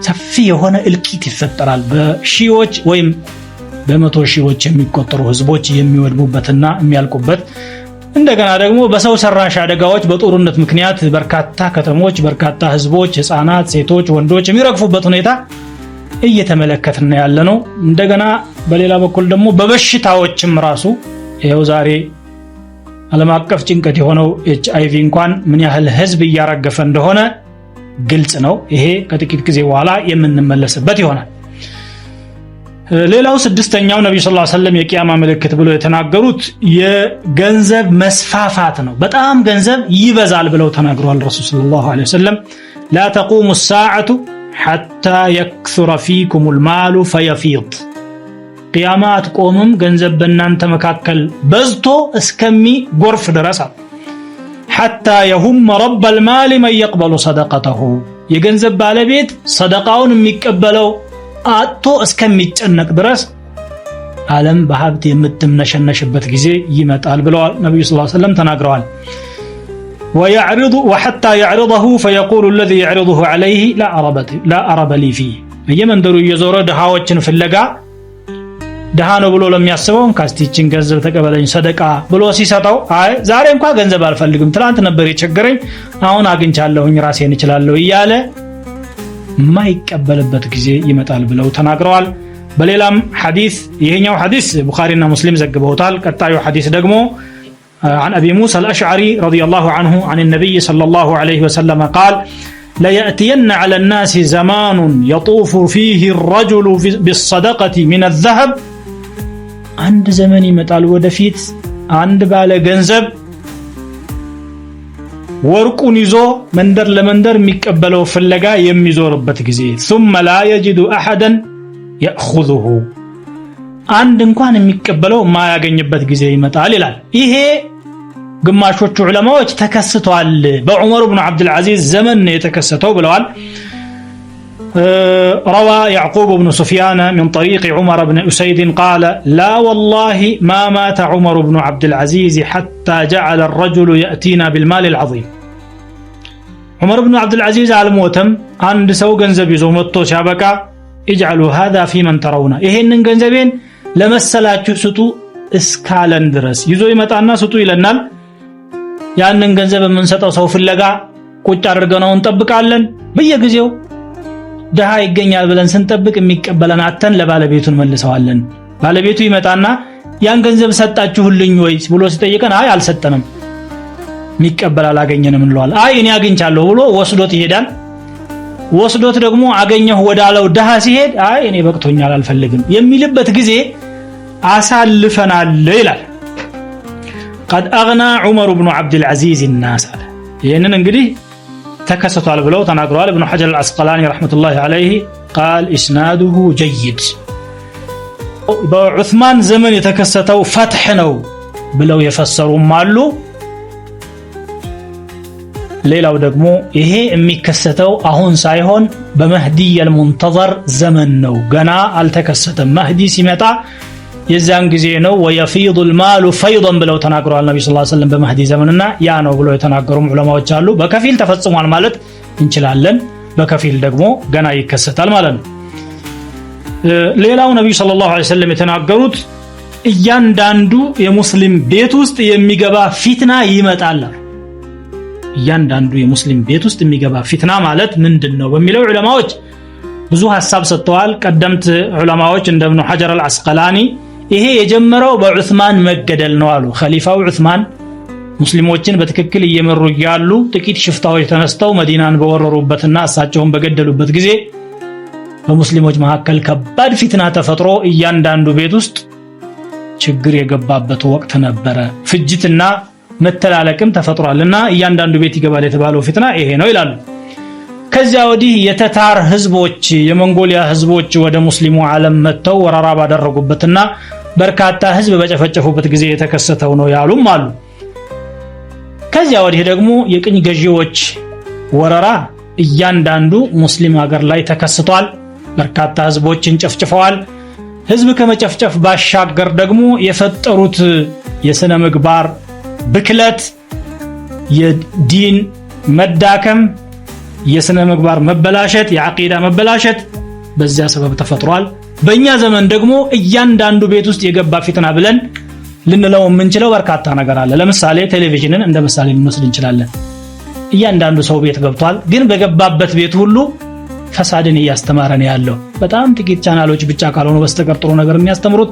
ሰፊ የሆነ እልቂት ይፈጠራል በሺዎች ወይም በመቶ ሺዎች የሚቆጠሩ ህዝቦች የሚወድሙበትና የሚያልቁበት እንደገና ደግሞ በሰው ሰራሽ አደጋዎች በጦርነት ምክንያት በርካታ ከተሞች በርካታ ህዝቦች ህፃናት ሴቶች ወንዶች የሚረግፉበት ሁኔታ እየተመለከትን ያለነው እንደገና በሌላ በኩል ደግሞ በበሽታዎችም ራሱ ይሄው ዛሬ ዓለም አቀፍ ጭንቀት የሆነው HIV እንኳን ምን ያህል ህዝብ እያረገፈ እንደሆነ ግልጽ ነው ይሄ ከጥቂት ጊዜ በኋላ የምንመለስበት ይሆናል ሌላው ስድስተኛው ነብዩ ሰለላሁ ዐለይሂ ወሰለም የቂያማ ምልክት ብለው የተናገሩት የገንዘብ መስፋፋት ነው በጣም ገንዘብ ይበዛል ብለው ተናግረዋል ረሱል ሰለላሁ ዐለይሂ ወሰለም لا تقوم الساعة حتى يكثر فيكم المال فيفيض ቂያማት ቆምም ገንዘብ በእናንተ መካከል በዝቶ እስከሚ ጎርፍ ድረስ حتى يهم رب المال من يقبل صدقته የገንዘብ ባለቤት ሰደቃውን የሚቀበለው አጥቶ እስከሚጨነቅ ድረስ ዓለም በሀብት የምትምነሸነሽበት ጊዜ ይመጣል ብለዋል ነብዩ ሰለላሁ ዐለይሂ ወሰለም ተናግረዋል ويعرض وحتى يعرضه فيقول الذي يعرضه عليه لا أرب لي فيه በየመንደሩ እየዞረ ድሃዎችን ፍለጋ ድሃ ነው ብሎ ለሚያስበው ካስቲችን ገንዘብ ተቀበለኝ ሰደቃ ብሎ ሲሰጠው አይ ዛሬ እንኳን ገንዘብ አልፈልግም ትላንት ነበር የቸገረኝ አሁን አግኝቻለሁኝ ራሴን እችላለሁ እያለ ማይቀበልበት ጊዜ ይመጣል ብለው ተናግረዋል በሌላም ሐዲስ ይሄኛው ሐዲስ ቡኻሪና ሙስሊም ዘግበውታል ቀጣዩ ሐዲስ ደግሞ عن أبي موسى الأشعري رضي الله عنه عن النبي صلى الله عليه وسلم قال لا يأتين على الناس زمان يطوف فيه الرجل بالصدقة من الذهب عند زمن يمطال ወደፊት አንድ ባለ ገንዘብ ወርቁን ይዞ መንደር ለመንደር የሚቀበለው ፍለጋ የሚዞርበት ጊዜ ثم لا يجد احدا ياخذه አንድ እንኳን የሚቀበለው ማያገኝበት ጊዜ ይመጣል ይላል ይሄ ግማሾቹ ዑለማዎች ተከስቷል በዑመር ኢብኑ አብዱል አዚዝ ዘመን የተከሰተው ብለዋል روى يعقوب بن سفيان من طريق عمر بن أسيد قال لا والله ما مات عمر بن عبد العزيز حتى جعل الرجل يأتينا بالمال العظيم عمر بن عبد العزيز على موتم عند سو ገንዘብ ይዞ መጥቶ ሲያበቃ اجعلوا هذا في من ترون ይሄንን ገንዘቤን ለመሰላችሁ ስጡ እስካለን ድረስ ይዞ ይመጣና ስጡ ይለናል ያንን ገንዘብ የምንሰጠው ሰው ፍለጋ ቁጭ አድርገነው እንጠብቃለን በየጊዜው ደሃ ይገኛል ብለን ስንጠብቅ የሚቀበለን አተን ለባለቤቱ እንመልሰዋለን ባለቤቱ ይመጣና ያን ገንዘብ ሰጣችሁልኝ ወይ ብሎ ሲጠይቀን አይ አልሰጠንም የሚቀበል አላገኘንም እንለዋለን አይ እኔ አግኝቻለሁ ብሎ ወስዶት ይሄዳል ወስዶት ደግሞ አገኘሁ ወዳለው ደሃ ሲሄድ አይ እኔ በቅቶኛል አልፈልግም የሚልበት ጊዜ አሳልፈናል ይላል قد اغنى عمر بن عبد العزيز الناس ይሄንን እንግዲህ ተከሰቷል ብለው ተናግረዋል ابن حجر العسقلاني رحمه الله عليه قال اسناده جيد በዑስማን ዘመን የተከሰተው ፈትህ ነው ብለው የፈሰሩም አሉ ሌላው ደግሞ ይሄ የሚከሰተው አሁን ሳይሆን በመህዲ المنتظر ዘመን ነው ገና አልተከሰተም መህዲ ሲመጣ የዛን ጊዜ ነው ويفيض المال فيضا ብለው ተናግረዋል ነብዩ ሰለላሁ ዐለይሂ ወሰለም በመህዲ ዘመንና ያ ነው ብለው የተናገሩ ዑለማዎች አሉ በከፊል ተፈጽሟል ማለት እንችላለን በከፊል ደግሞ ገና ይከሰታል ማለት ነው ሌላው ነብዩ ሰለላሁ ዐለይሂ ወሰለም የተናገሩት እያንዳንዱ የሙስሊም ቤት ውስጥ የሚገባ ፊትና ይመጣል እያንዳንዱ የሙስሊም ቤት ውስጥ የሚገባ ፊትና ማለት ምንድነው በሚለው ዑለማዎች ብዙ ሐሳብ ሰጥተዋል ቀደምት ዑለማዎች እንደ ኢብኑ ሐጀር አልአስቀላኒ ይሄ የጀመረው በዑስማን መገደል ነው አሉ ኸሊፋው ዑስማን ሙስሊሞችን በትክክል እየመሩ ያሉ ጥቂት ሽፍታዎች ተነስተው መዲናን በወረሩበትና እሳቸውን በገደሉበት ጊዜ በሙስሊሞች መካከል ከባድ ፊትና ተፈጥሮ እያንዳንዱ ቤት ውስጥ ችግር የገባበት ወቅት ነበረ ፍጅትና መተላለቅም ተፈጥሯልና እያንዳንዱ ቤት ይገባል የተባለው ፊትና ይሄ ነው ይላሉ ከዚያ ወዲህ የተታር ህዝቦች የሞንጎሊያ ህዝቦች ወደ ሙስሊሙ ዓለም መተው ወራራ ባደረጉበትና በርካታ ህዝብ በጨፈጨፉበት ጊዜ የተከሰተው ነው ያሉም አሉ ከዚያ ወዲህ ደግሞ የቅኝ ገዢዎች ወራራ እያንዳንዱ ሙስሊም ሀገር ላይ ተከስቷል በርካታ ህዝቦችን ጨፍጭፈዋል ህዝብ ከመጨፍጨፍ ባሻገር ደግሞ የፈጠሩት የስነ ምግባር ብክለት የዲን መዳከም የስነ ምግባር መበላሸት የአቂዳ መበላሸት በዚያ ሰበብ ተፈጥሯል በእኛ ዘመን ደግሞ እያንዳንዱ ቤት ውስጥ የገባ ፊትና ብለን ልንለው የምንችለው በርካታ ነገር አለ ለምሳሌ ቴሌቪዥንን እንደ ምሳሌ ልንወስድ እንችላለን እያንዳንዱ ሰው ቤት ገብቷል ግን በገባበት ቤት ሁሉ ፈሳድን እያስተማረ ነው ያለው በጣም ጥቂት ቻናሎች ብቻ ካልሆነ በስተቀር ጥሩ ነገር የሚያስተምሩት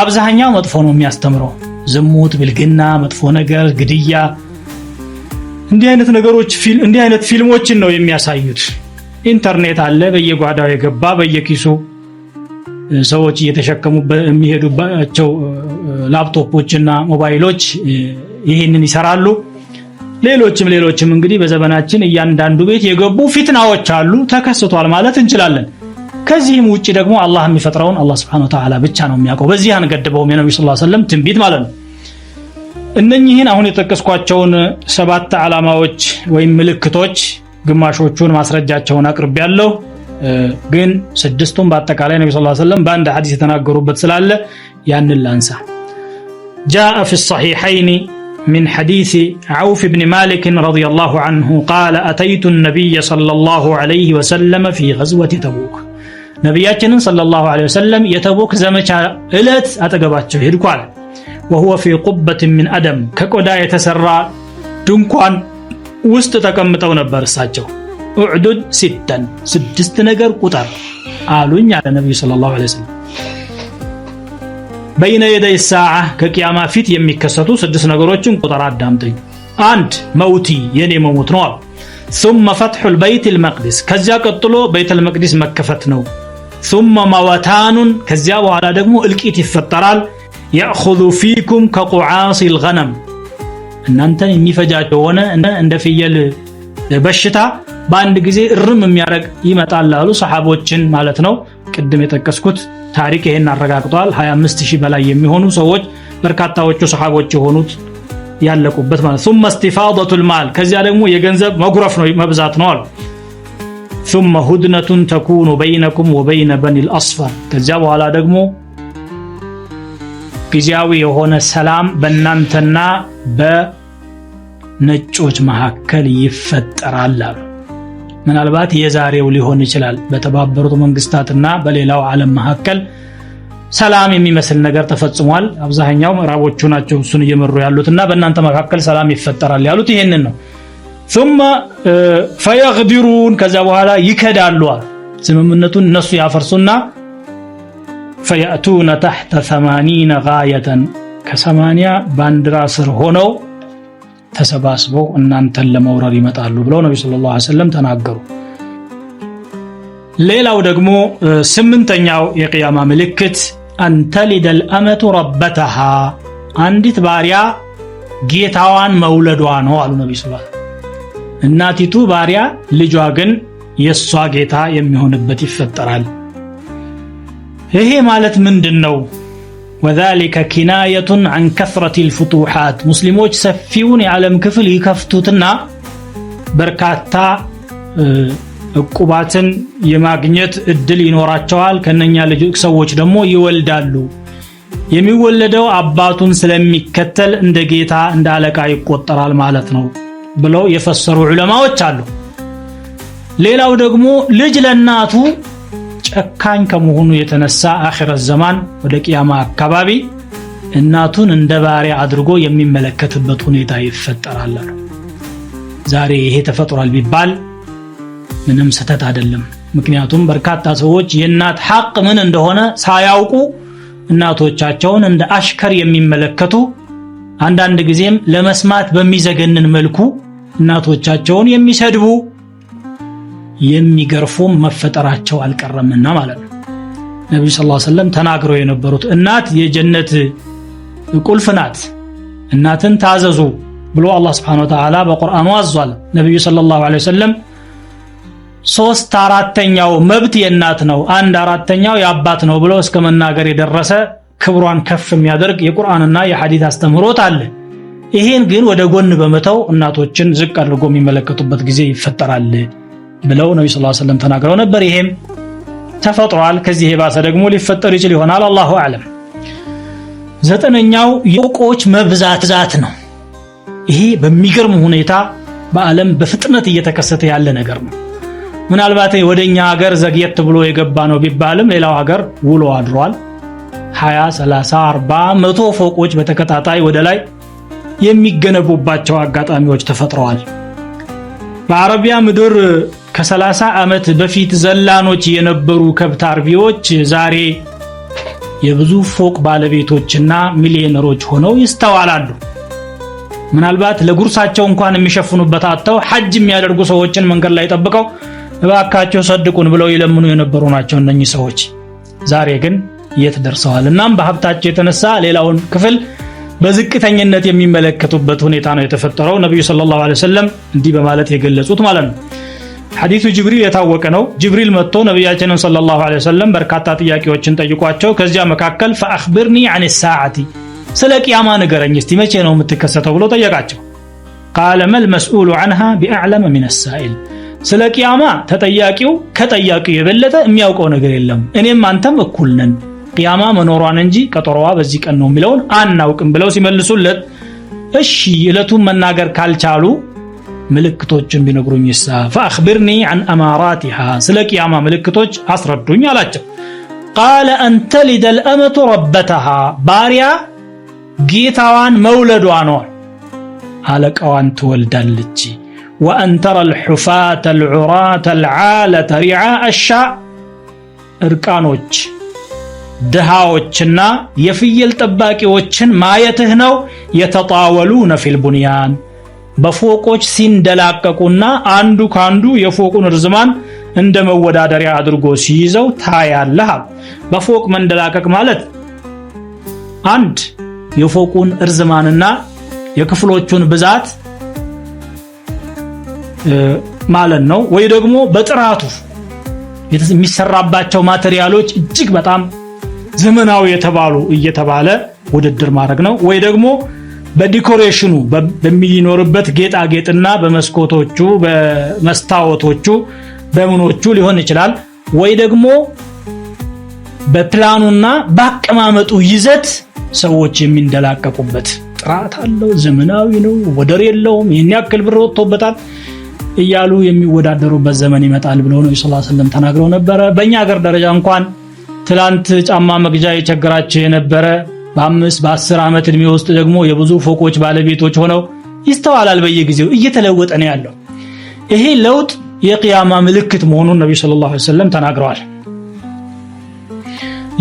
አብዛኛው መጥፎ ነው የሚያስተምረው ዝሙት ብልግና መጥፎ ነገር ግድያ እንዲህ አይነት ነገሮች እንዲህ አይነት ፊልሞችን ነው የሚያሳዩት ኢንተርኔት አለ በየጓዳው የገባ በየኪሱ ሰዎች እየተሸከሙ የሚሄዱባቸው ላፕቶፖችና ሞባይሎች ይሄንን ይሰራሉ ሌሎችም እንግዲህ በዘመናችን እያንዳንዱ ቤት የገቡ ፊትናዎች አሉ ተከስቷል ማለት እንችላለን ከዚህም ውጪ ደግሞ አላህ የሚፈጥረውን አላህ Subhanahu Wa Ta'ala ብቻ ነው የሚያውቀው በዚህ አንገድበውም የነብዩ ሰለላሁ ዐለይሂ ወሰለም ትንቢት ማለት ነው እነኚህን አሁን የተጠቀስኳቸውን 7 ዓላማዎች ወይም ምልክቶች ግማሾቹን ማስረጃቸውን አቅርቤያለሁ ግን ስድስቱን በአጠቃላይ ነብዩ ሰለላሁ ዐለይሂ ወሰለም በአንድ ሐዲስ የተናገሩበት ስላለ ያንን ላንሳ جاء في الصحيحين من حديث عوف بن مالك رضي الله عنه قال أتيت النبي صلى الله عليه وسلم في غزوة تبوك نبياتنا صلى الله عليه وسلم يتبوك زمچا እለት አጠገባቸው ሄድኳል وهو في قبة من أدم كقدا يتسرى ድንኳን ውስጥ ተቀምጠው ነበር እሳቸው اعدد 6 ነገር ቁጥር አሉኝ አለ ነብዩ ሰለላሁ ዐለይሂ ወሰለም بين يدي الساعة كقيامة فيت የሚከሰቱ 6 ነገሮችን ቁጥር አዳምጠኝ 1 موتي የኔ መሞት ነው ثم فتح البيت المقدس ከዚያ ቀጥሎ ቤተ المقدس መከፈት ነው ثم موتان ከዚያ በኋላ ደግሞ እልቂት ይፈጠራል ياخذ فيكم كقعاص الغنم እናንተን የሚፈጃቸው ሆነ እንደ ፍየል በሽታ በአንድ ጊዜ እርም የሚያረግ ይመጣል አሉ ሰሃቦችን ማለት ነው ቅድም የጠቀስኩት ታሪክ ይሄን አረጋግጧል 25000 በላይ የሚሆኑ ሰዎች በርካታዎቹ ሰሃቦች የሆኑት ያለቁበት ማለት ثم استفاضه المال ከዚያ ደግሞ የገንዘብ መጉረፍ ነው መብዛት ነው አሉ ثم هدنه تكون بينكم وبين بني الاصفر ከዚያ በኋላ ደግሞ ጊዜያዊ የሆነ ሰላም በእናንተና በነጮች መካከል ይፈጠራል አሉ ምናልባት የዛሬው ሊሆን ይችላል በተባበሩት መንግስታትና በሌላው ዓለም መካከል ሰላም የሚመስል ነገር ተፈጽሟል አብዛኛው ምዕራቦቹ ናቸው እሱን እየመሩ ያሉትና በእናንተ መካከል ሰላም ይፈጠራል ያሉት ይሄንን ነው ثم فيغدرون ከዛ በኋላ ይከዳሉ ስምምነቱን እነሱ ያፈርሱና فيأتون تحت 80 غاية ከ80 ባንዲራ ስር ሆነው ተሰባስበው እናንተን ለመውረር ይመጣሉ ብለው ነብዩ ሰለላሁ ዐለይሂ ወሰለም ተናገሩ። ሌላው ደግሞ ስምንተኛው የቂያማ ምልክት አንተሊደ الأمة ربتها አንዲት ባሪያ ጌታዋን መውለዷ ነው አሉ ነብዩ ሰለላሁ ዐለይሂ ወሰለም። እናቲቱ ባሪያ ልጇ ግን የሷ ጌታ የሚሆንበት ይፈጠራል። ይሄ ማለት ምንድነው? وذلك كناية عن كثرة الفتوحات ሙስሊሞች ሰፊውን የዓለም ክፍል ይከፍቱትና በርካታ ዕቁባትን የማግኘት እድል ይኖራቸዋል። ከነኛ ልጆች ሰዎች ደግሞ ይወልዳሉ። የሚወለደው አባቱን ስለሚከተል እንደ ጌታ እንደ አለቃ ይቆጠራል ማለት ነው ብለው የፈሰሩ ዑለማዎች አሉ። ሌላው ደግሞ ልጅ ለናቱ ጨካኝ ከመሆኑ የተነሳ አኺረት ዘማን ወደ ቂያማ አካባቢ እናቱን እንደ ባሪያ አድርጎ የሚመለከትበት ሁኔታ ይፈጠራል። ዛሬ ይሄ ተፈጥሯል ቢባል ምንም ስህተት አይደለም። ምክንያቱም በርካታ ሰዎች የእናት ሐቅ ምን እንደሆነ ሳያውቁ እናቶቻቸውን እንደ አሽከር የሚመለከቱ፣ አንዳንድ ጊዜም ለመስማት በሚዘገንን መልኩ እናቶቻቸውን የሚሰድቡ የሚገርፉም መፈጠራቸው አልቀረምና ማለት ነው። ነብዩ ሰለላሁ ዐለይሂ ወሰለም ተናግረው የነበሩት እናት የጀነት ቁልፍ ናት፣ እናትን ታዘዙ ብሎ አላህ Subhanahu Wa Ta'ala በቁርአኑ አዟል። ነብዩ ሰለላሁ ዐለይሂ ወሰለም 3/4 መብት የእናት ነው፣ 1/4 የአባት ነው ብሎ እስከ መናገር የደረሰ ክብሯን ከፍ የሚያደርግ የቁርአንና የሐዲስ አስተምህሮት አለ። ይሄን ግን ወደ ጎን በመተው እናቶችን ዝቅ አድርጎ የሚመለከቱበት ጊዜ ይፈጠራል ብለው ነብዩ ሰለላሁ ዐለይሂ ወሰለም ተናግረው ነበር። ይሄም ተፈጥሯል። ከዚህ የባሰ ደግሞ ሊፈጠር ይችል ይሆናል፣ አላሁ አዕለም። ዘጠነኛው የፎቆች መብዛት ነው። ይሄ በሚገርም ሁኔታ በዓለም በፍጥነት እየተከሰተ ያለ ነገር ነው። ምናልባት ወደኛ ሀገር ዘግየት ብሎ የገባ ነው ቢባልም ሌላው ሀገር ውሎ አድሯል። 20 30 40 100 ፎቆች በተከታታይ ወደ ላይ የሚገነቡባቸው አጋጣሚዎች ተፈጥረዋል። በአረቢያ ምድር ከ30 ዓመት በፊት ዘላኖች የነበሩ ከብት አርቢዎች ዛሬ የብዙ ፎቅ ባለቤቶችና ሚሊዮነሮች ሆነው ይስተዋላሉ። ምናልባት ለጉርሳቸው እንኳን የሚሸፍኑበት አጥተው ሐጅ የሚያደርጉ ሰዎችን መንገድ ላይ ጠብቀው እባካቸው ሰድቁን ብለው ይለምኑ የነበሩ ናቸው እነኚህ ሰዎች። ዛሬ ግን የት ደርሰዋል? እናም በሀብታቸው የተነሳ ሌላውን ክፍል በዝቅተኝነት የሚመለከቱበት ሁኔታ ነው የተፈጠረው። ነብዩ ሰለላሁ ዐለይሂ ወሰለም እንዲህ በማለት የገለጹት ማለት ነው። ሐዲሱ ጅብሪል የታወቀ ነው። ጅብሪል መጥቶ ነብያችንን ሰለላሁ ዐለይሂ ወሰለም በርካታ ጥያቄዎችን ጠይቋቸው ከዚያ መካከል ፈአኽብርኒ ዐን الساعة ስለ ቂያማ ንገረኝ እስቲ መቼ ነው የምትከሰተው ብሎ ጠየቃቸው። قال ما المسؤول عنها بأعلم من السائل ስለ ቂያማ ተጠያቂው ከጠያቂው የበለጠ የሚያውቀው ነገር የለም፣ እኔም አንተም እኩል ነን፣ ቂያማ መኖሯን እንጂ ቀጠሮዋ በዚህ ቀን ነው የሚለውን አናውቅም ብለው ሲመልሱለት እሺ እለቱን መናገር ካልቻሉ ምልክቶችን ቢነግሩኝ ይሳ فأخبرني عن أماراتها ስለ ቂያማ ምልክቶች አስረዱኝ አላቸው። قال أن تلد الأمة ربتها ባሪያ ጌታዋን መውለዷ ነው፣ አለቃዋን ትወልዳለች። وأن ترى الحفاة العراة العالة رعاء الشاء እርቃኖች ድሃዎችና የፍየል ጠባቂዎችን ማየትህ ነው። የተጣወሉነ ፊል ቡንያን በፎቆች ሲንደላቀቁና አንዱ ካንዱ የፎቁን ርዝማን እንደ መወዳደሪያ አድርጎ ሲይዘው ታያለህ። በፎቅ መንደላቀቅ ማለት አንድ የፎቁን ርዝማንና የክፍሎቹን ብዛት ማለት ነው፣ ወይ ደግሞ በጥራቱ የሚሰራባቸው ማቴሪያሎች እጅግ በጣም ዘመናዊ የተባሉ እየተባለ ውድድር ማድረግ ነው። ወይ ደግሞ በዲኮሬሽኑ በሚኖርበት ጌጣጌጥና በመስኮቶቹ በመስታወቶቹ በምኖቹ ሊሆን ይችላል። ወይ ደግሞ በፕላኑና በአቀማመጡ ይዘት ሰዎች የሚንደላቀቁበት ጥራት አለው፣ ዘመናዊ ነው፣ ወደር የለውም፣ ይሄን ያክል ብር ወጥቶበታል እያሉ የሚወዳደሩበት ዘመን ይመጣል ብለው ነው ሰለላሁ ዐለይሂ ወሰለም ተናግረው ነበር። በእኛ ሀገር ደረጃ እንኳን ትላንት ጫማ መግዣ የቸገራቸው የነበረ በ5 በ10 ዓመት እድሜ ውስጥ ደግሞ የብዙ ፎቆች ባለቤቶች ሆነው ይስተዋላል በየጊዜው እየተለወጠ ነው ያለው። ይሄ ለውጥ የቂያማ ምልክት መሆኑን ነብዩ ሰለላሁ ዐለይሂ ወሰለም ተናግረዋል።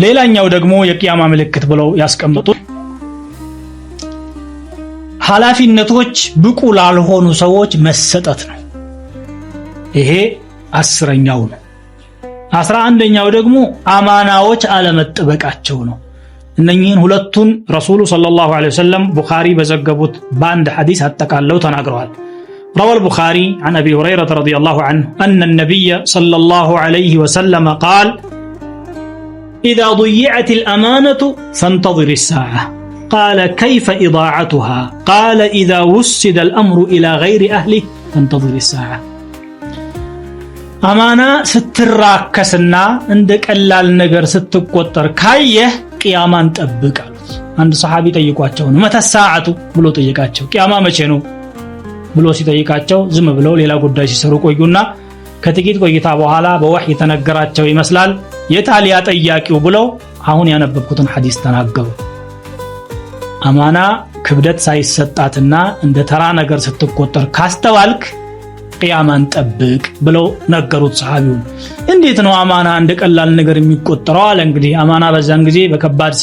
ሌላኛው ደግሞ የቂያማ ምልክት ብለው ያስቀምጡት ኃላፊነቶች ብቁ ላልሆኑ ሰዎች መሰጠት ነው። ይሄ 10ኛው ነው። 11ኛው ደግሞ አማናዎች አለመጠበቃቸው ነው። እነኚህን ሁለቱን ረሱሉ ሰለላሁ ዐለይሂ ወሰለም ቡኻሪ በዘገቡት በአንድ ሐዲስ አጠቃለው ተናግረዋል። روى البخاري عن أبي هريرة رضي الله عنه أن النبي صلى الله عليه وسلم قال إذا ضيعت الأمانة فانتظر الساعة قال كيف إضاعتها قال إذا وسد الأمر إلى غير أهله فانتظر الساعة أمانة ستراكسنا عندك ألا النجر ستقطر كايه قيامان تأبك عند صحابي تيقواتشو متى الساعة بلو تيقاتشو قياما مچنو ብሎ ሲጠይቃቸው ዝም ብለው ሌላ ጉዳይ ሲሰሩ ቆዩና ከጥቂት ቆይታ በኋላ በወህይ ተነገራቸው ይመስላል የታሊያ ጠያቂው ብለው አሁን ያነበብኩትን ሐዲስ ተናገሩ። አማና ክብደት ሳይሰጣትና እንደ ተራ ነገር ስትቆጠር ካስተዋልክ ቂያማን ጠብቅ ብለው ነገሩት ሰሃቢው። እንዴት ነው አማና እንደ ቀላል ነገር የሚቆጠረው አለ። እንግዲህ አማና በዛን ጊዜ በከባድ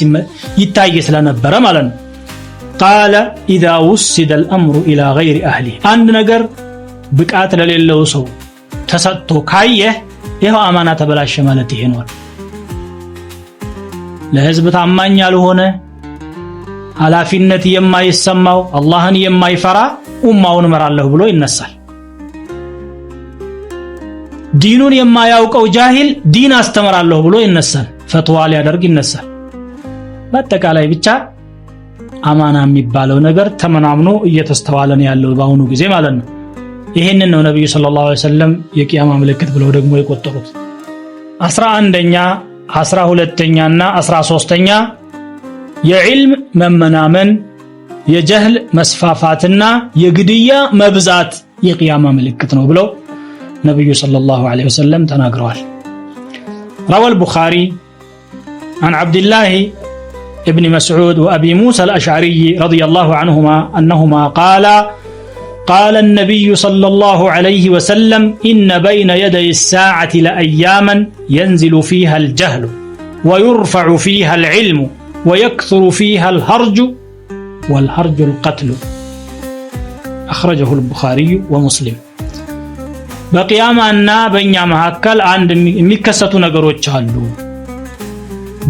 ይታይ ስለነበረ ማለት ነው። قال إذا وسد الأمر إلى غير أهله عند نجر بقات لليلو سو تسطو كايه ይሄው አማና ተበላሸ ማለት ይሄ ነው። ለህዝብ ታማኝ ያልሆነ ኃላፊነት የማይሰማው አላህን የማይፈራ ኡማውን መራለሁ ብሎ ይነሳል። ዲኑን የማያውቀው ጃሂል ዲን አስተምራለሁ ብሎ ይነሳል። ፈትዋ ሊያደርግ ይነሳል። በአጠቃላይ ብቻ አማና የሚባለው ነገር ተመናምኖ እየተስተዋለ ነው ያለው ባሁኑ ጊዜ ማለት ነው። ይሄንን ነው ነብዩ ሰለላሁ ዐለይሂ ወሰለም የቂያማ ምልክት ብለው ደግሞ የቆጠሩት። 11ኛ 12ኛና 13ኛ የዕልም መመናመን፣ የጀህል መስፋፋትና የግድያ መብዛት የቂያማ ምልክት ነው ብለው ነብዩ ሰለላሁ ዐለይሂ ወሰለም ተናግረዋል። روى البخاري عن عبد الله ابن مسعود وأبي موسى الأشعري رضي الله عنهما أنهما قال النبي صلى الله عليه وسلم إن بين يدي الساعة لأياما ينزل فيها الجهل ويرفع فيها العلم ويكثر فيها الهرج والهرج القتل أخرجه البخاري ومسلم بقيامنا بين مهكل عند مكسة نقروች አሉ።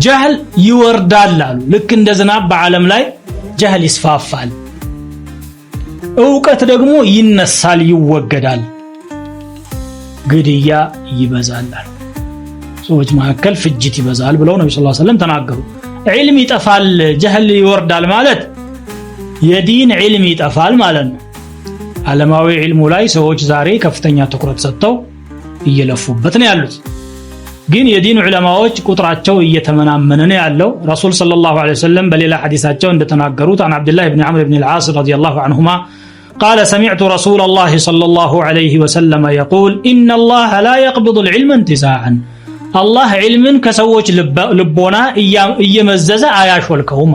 ጀህል ይወርዳል አሉ። ልክ እንደ ዝናብ በዓለም ላይ ጀህል ይስፋፋል። ዕውቀት ደግሞ ይነሳል፣ ይወገዳል። ግድያ ይበዛል። ሰዎች መካከል ፍጅት ይበዛል ብለው ነብዩ ሰለላሁ ዐለይሂ ወሰለም ተናገሩ። ዒልም ይጠፋል፣ ጀህል ይወርዳል ማለት የዲን ዒልም ይጠፋል ማለት ነው። ዓለማዊ ዒልሙ ላይ ሰዎች ዛሬ ከፍተኛ ትኩረት ሰጥተው እየለፉበት ነው ያሉት። ግን የዲን ዑለማዎች ቁጥራቸው እየተመናመነ ነው ያለው። ረሱል ሰለላሁ ዐለይሂ ወሰለም በሌላ ሐዲሳቸው እንደተናገሩት عن عبد الله بن عمرو بن العاص رضي الله عنهما قال سمعت رسول الله صلى الله عليه وسلم يقول إن الله لا يقبض العلم انتزاعا الله علم كسوች ልቦና እየመዘዘ አያሾልከውም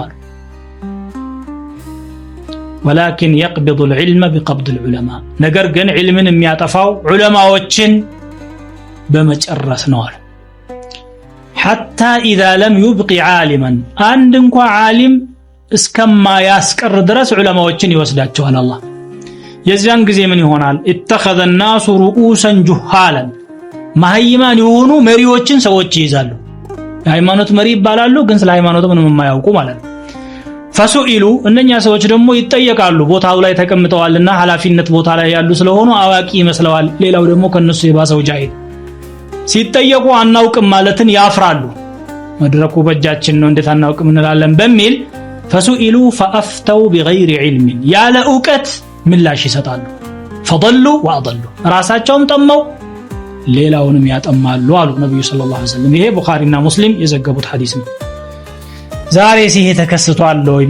ولكن يقبض العلم بقبض العلماء ነገር ግን ዒልምን የሚያጠፋው ዑለማዎችን በመጨረስ ነው። حتى إذا لم يبق عالما عند እንኳ ዓሊም እስከማ ያስቀር ድረስ ዑለማዎችን ይወስዳቸዋል አላህ። የዚያን ጊዜ ምን ይሆናል? اتخذ الناس رؤوسا جهالا ማህይማን የሆኑ መሪዎችን ሰዎች ይይዛሉ። የሃይማኖት መሪ ይባላሉ፣ ግን ስለ ሃይማኖት ምንም የማያውቁ ማለት ነው። ፈሱኢሉ እነኛ ሰዎች ደግሞ ይጠየቃሉ። ቦታው ላይ ተቀምጠዋልና ኃላፊነት ቦታ ላይ ያሉ ስለሆኑ አዋቂ ይመስለዋል። ሌላው ደግሞ ከነሱ የባሰው ጃሂል ሲጠየቁ አናውቅም ማለትን ያፍራሉ። መድረኩ በእጃችን ነው እንዴት አናውቅም እንላለን በሚል ፈሱኢሉ ፈአፍተው بغير علم ያለ ዕውቀት ምላሽ ይሰጣሉ። فضلوا واضلوا ራሳቸውም ጠመው ሌላውንም ያጠማሉ አሉ ነብዩ ሰለላሁ ዐለይሂ ወሰለም። ይሄ ቡኻሪና ሙስሊም የዘገቡት ሐዲስ ነው። ዛሬ ሲሄ ተከስቷል ወይ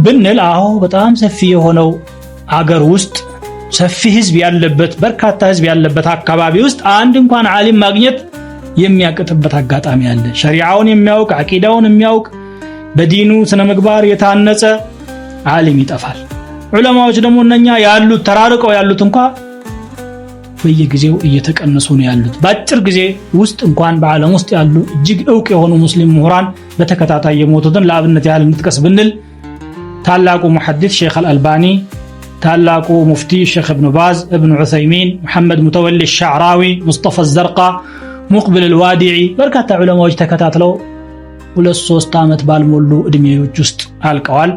ብንል አዎ በጣም ሰፊ የሆነው አገር ውስጥ ሰፊ ህዝብ ያለበት በርካታ ህዝብ ያለበት አካባቢ ውስጥ አንድ እንኳን ዓሊም ማግኘት የሚያቀጥበት አጋጣሚ አለ። ሸሪዓውን የሚያውቅ አቂዳውን የሚያውቅ በዲኑ ስነ ምግባር የታነጸ ዓሊም ይጠፋል። ዑለማዎች ደግሞ እነኛ ያሉት ተራርቀው ያሉት እንኳን በየጊዜው እየተቀነሱ ነው ያሉት። በአጭር ጊዜ ውስጥ እንኳን በዓለም ውስጥ ያሉ እጅግ ዕውቅ የሆኑ ሙስሊም ምሁራን በተከታታይ የሞቱትን ለአብነት ያህል እንጥቀስ ብንል ታላቁ ሙሐዲስ ሼኽ አልአልባኒ፣ ታላቁ ሙፍቲ ሼኽ ኢብኑ ባዝ፣ ኢብኑ ዑሰይሚን፣ መሐመድ ሙተወሊ ሻዕራዊ፣ ሙስጠፋ ዘርቃ፣ ሙቅብል አልዋዲዒ በርካታ ዑለማዎች ተከታትለው 2-3 ዓመት ባልሞሉ እድሜዎች ውስጥ አልቀዋል።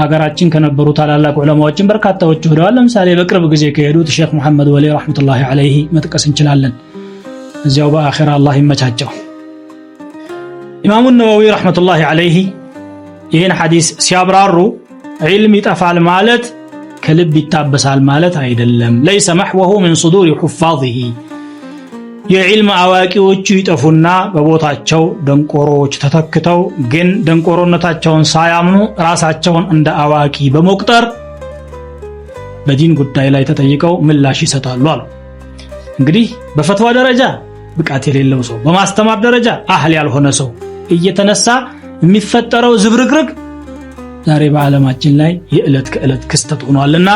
ሀገራችን ከነበሩ ታላላቅ ዑለማዎችን በርካታዎች ሆነዋል። ለምሳሌ በቅርብ ጊዜ ከሄዱት ሼኽ መሐመድ ወሊ ረህመቱላሂ ዐለይሂ መጥቀስ እንችላለን። እዚያው በአኺራ አላህ ይመቻቸው። ኢማሙ ነወዊ ረህመቱላሂ ዐለይሂ ይህን ሐዲስ ሲያብራሩ ዒልም ይጠፋል ማለት ከልብ ይታበሳል ማለት አይደለም። ለይሰ መሕወሁ ምን ሱዱሪ ሑፋዚሂ የዕልም አዋቂዎቹ ይጠፉና በቦታቸው ደንቆሮዎች ተተክተው ግን ደንቆሮነታቸውን ሳያምኑ ራሳቸውን እንደ አዋቂ በመቁጠር በዲን ጉዳይ ላይ ተጠይቀው ምላሽ ይሰጣሉ አሉ። እንግዲህ በፈትዋ ደረጃ ብቃት የሌለው ሰው፣ በማስተማር ደረጃ አህል ያልሆነ ሰው እየተነሳ የሚፈጠረው ዝብርቅርቅ ዛሬ በዓለማችን ላይ የዕለት ከዕለት ክስተት ሆኗልና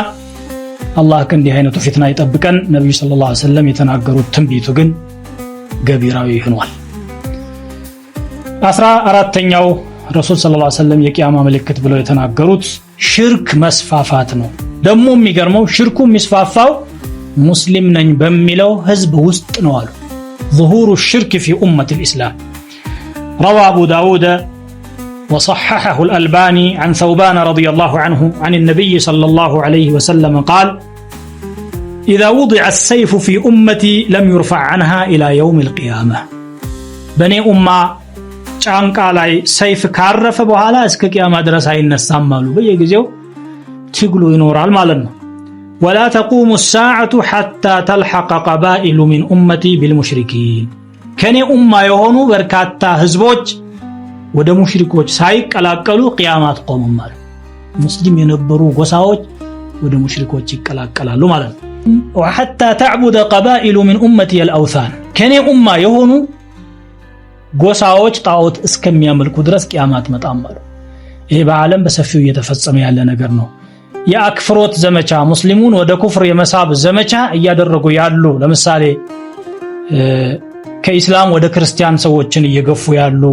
አላህ ከእንዲህ አይነቱ ፊትና ይጠብቀን። ነብዩ ሰለላሁ ዐለይሂ ወሰለም የተናገሩት ትንቢቱ ግን ገቢራዊ ሆኗል። 14ኛው ረሱል ሰለላሁ ዐለይሂ ወሰለም የቂያማ ምልክት ብለው የተናገሩት ሽርክ መስፋፋት ነው። ደግሞ የሚገርመው ሽርኩ የሚስፋፋው ሙስሊም ነኝ በሚለው ህዝብ ውስጥ ነው አሉ። ظهور الشرك في أمة الإسلام روى أبو داود وصححه الألباني عن ثوبان رضي الله عنه عن النبي صلى الله عليه وسلم قال إذا وضع السيف في أمتي لم يرفع عنها إلى يوم القيامة بني أمة ጫንቃ ላይ ሰይፍ ካረፈ በኋላ እስከ ቂያማ ድረስ አይነሳማሉ። በየጊዜው ትግሉ ይኖራል ማለት ነው። ولا تقوم الساعة حتى تلحق قبائل من أمتي بالمشركين ከኔ ኡማ የሆኑ በርካታ ህዝቦች ወደ ሙሽሪኮች ሳይቀላቀሉ ቂያማ አትቆምም ማለት ሙስሊም የነበሩ ጎሳዎች ወደ ሙሽሪኮች ይቀላቀላሉ ማለት ነው። وحتى تعبد قبائل من أمتي الأوثان ከኔ ኡማ የሆኑ ጎሳዎች ጣዖት እስከሚያመልኩ ድረስ ቂያማ አትመጣም ማለት። ይሄ በዓለም በሰፊው እየተፈጸመ ያለ ነገር ነው። የአክፍሮት ዘመቻ ሙስሊሙን ወደ ኩፍር የመሳብ ዘመቻ እያደረጉ ያሉ ለምሳሌ ከኢስላም ወደ ክርስቲያን ሰዎችን እየገፉ ያሉ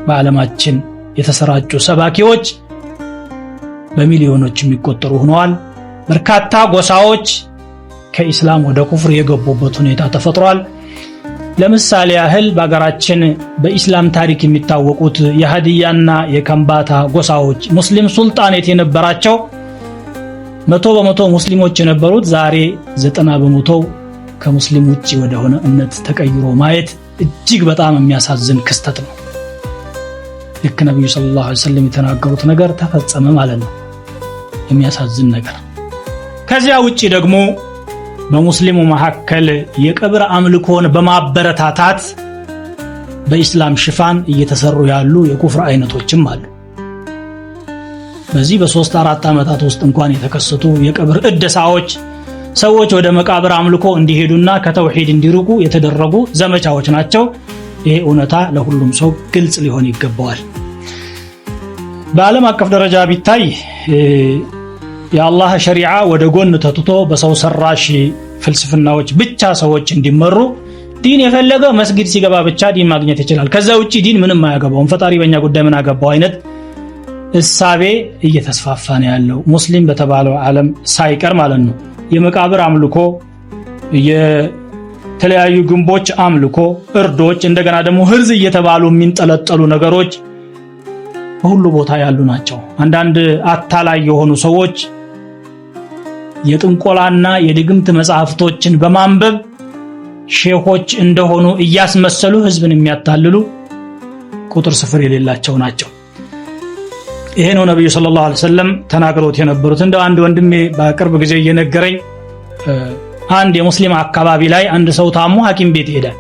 በዓለማችን የተሰራጩ ሰባኪዎች በሚሊዮኖች የሚቆጠሩ ሆነዋል። በርካታ ጎሳዎች ከኢስላም ወደ ኩፍር የገቡበት ሁኔታ ተፈጥሯል። ለምሳሌ ያህል በአገራችን በኢስላም ታሪክ የሚታወቁት የሃዲያና የከምባታ ጎሳዎች ሙስሊም ሱልጣኔት የነበራቸው 100% ሙስሊሞች የነበሩት ዛሬ 90% ከሙስሊም ውጪ ወደ ሆነ እምነት ተቀይሮ ማየት እጅግ በጣም የሚያሳዝን ክስተት ነው። ልክ ነብዩ ሰለላሁ ዐለይሂ ወሰለም የተናገሩት ነገር ተፈጸመ ማለት ነው። የሚያሳዝን ነገር። ከዚያ ውጪ ደግሞ በሙስሊሙ መሐከል የቀብር አምልኮን በማበረታታት በኢስላም ሽፋን እየተሰሩ ያሉ የኩፍር አይነቶችም አሉ። በዚህ በ3-4 ዓመታት ውስጥ እንኳን የተከሰቱ የቀብር እደሳዎች ሰዎች ወደ መቃብር አምልኮ እንዲሄዱና ከተውሂድ እንዲርቁ የተደረጉ ዘመቻዎች ናቸው። ይሄ እውነታ ለሁሉም ሰው ግልጽ ሊሆን ይገባዋል። በዓለም አቀፍ ደረጃ ቢታይ የአላህ ሸሪዓ ወደ ጎን ተትቶ በሰው ሰራሽ ፍልስፍናዎች ብቻ ሰዎች እንዲመሩ ዲን የፈለገ መስጊድ ሲገባ ብቻ ዲን ማግኘት ይችላል፣ ከዛ ውጪ ዲን ምንም አያገባውም፣ ፈጣሪ በእኛ ጉዳይ ምን አገባው አይነት እሳቤ እየተስፋፋ ነው ያለው ሙስሊም በተባለው ዓለም ሳይቀር ማለት ነው። የመቃብር አምልኮ፣ የተለያዩ ግንቦች አምልኮ፣ እርዶች፣ እንደገና ደግሞ ህርዝ እየተባሉ የሚንጠለጠሉ ነገሮች በሁሉ ቦታ ያሉ ናቸው። አንዳንድ አታላይ የሆኑ ሰዎች የጥንቆላና የድግምት መጻሕፍቶችን በማንበብ ሼኾች እንደሆኑ እያስመሰሉ ህዝብን የሚያታልሉ ቁጥር ስፍር የሌላቸው ናቸው። ይሄ ነው ነብዩ ሰለላሁ ዐለይሂ ወሰለም ተናግረውት የነበሩት። እንደ አንድ ወንድሜ በቅርብ ጊዜ እየነገረኝ አንድ የሙስሊም አካባቢ ላይ አንድ ሰው ታሞ ሐኪም ቤት ይሄዳል።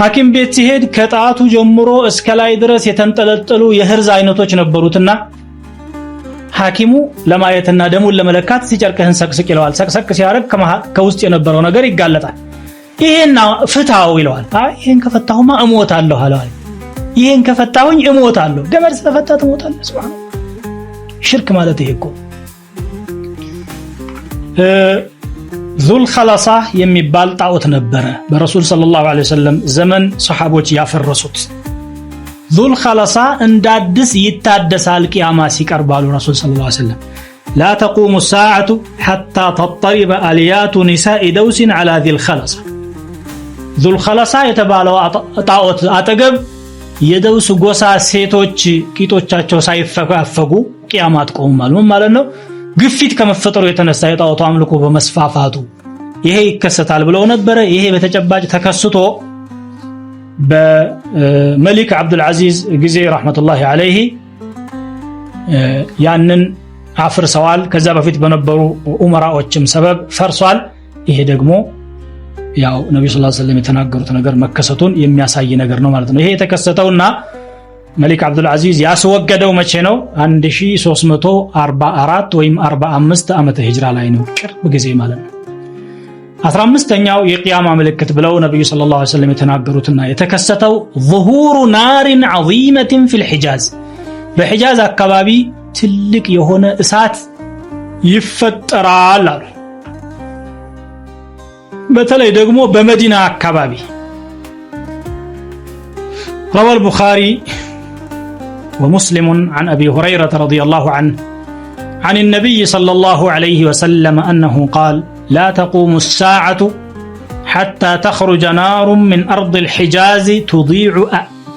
ሐኪም ቤት ሲሄድ ከጣቱ ጀምሮ እስከ ላይ ድረስ የተንጠለጠሉ የህርዝ አይነቶች ነበሩትና ሐኪሙ ለማየትና ደሙን ለመለካት ሲጨርቅህን ሰቅስቅ ይለዋል። ሰቅሰቅ ሲያረግ ከውስጥ የነበረው ነገር ይጋለጣል። ይሄን ፍታው ይለዋል። አይ ይሄን ከፈታሁማ እሞታለሁ አለዋል። ይሄን ከፈታሁኝ እሞታለሁ። ገመድ ስለፈታ ትሞታለህ። ሱብሃንአላህ። ሽርክ ማለት ይሄ እኮ ዙል ኸለሳ የሚባል ጣዖት ነበረ በረሱል ሰለላሁ ዐለይሂ ወሰለም ዘመን ሰሃቦች ያፈረሱት። ዙል ኸለሳ እንዳድስ ይታደሳል ቂያማ ሲቀርባሉ ረሱል ሰለላሁ ዐለይሂ ወሰለም ላ ተቁሙ الساعة حتى تضطرب آليات نساء دوس على ذي الخلصة ዙል ኸለሳ የተባለው ጣዖት አጠገብ የደውስ ጎሳ ሴቶች ቂጦቻቸው ሳይፈጋፈጉ ቂያማ አትቆም ማለት ነው። ግፊት ከመፈጠሩ የተነሳ የጣዖቱ አምልኮ በመስፋፋቱ ይሄ ይከሰታል ብለው ነበር። ይሄ በተጨባጭ ተከስቶ በመሊክ አብዱል አዚዝ ጊዜ ረህመቱላሂ ዐለይሂ ያንን አፍርሰዋል። ከዛ በፊት በነበሩ ኡመራዎችም ሰበብ ፈርሷል። ይሄ ደግሞ ያው ነብዩ ሰለላሁ ዐለይሂ ወሰለም የተናገሩት ነገር መከሰቱን የሚያሳይ ነገር ነው ማለት ነው። ይሄ የተከሰተውና መሊክ አብዱል አዚዝ ያስወገደው መቼ ነው? 1344 ወይም 45 ዓመተ ሂጅራ ላይ ነው፣ ቅርብ ጊዜ ማለት ነው። 15ኛው የቂያማ ምልክት ብለው ነብዩ ሰለላሁ ዐለይሂ ወሰለም የተናገሩትና የተከሰተው ظهور نار عظيمة في الحجاز በሂጃዝ አካባቢ ትልቅ የሆነ እሳት ይፈጠራል አሉ። በተለይ ደግሞ በመዲና አካባቢ روى البخاري ومسلم عن أبي هريرة رضي الله عنه عن النبي صلى الله عليه وسلم أنه قال لا تقوم الساعة حتى تخرج نار من أرض الحجاز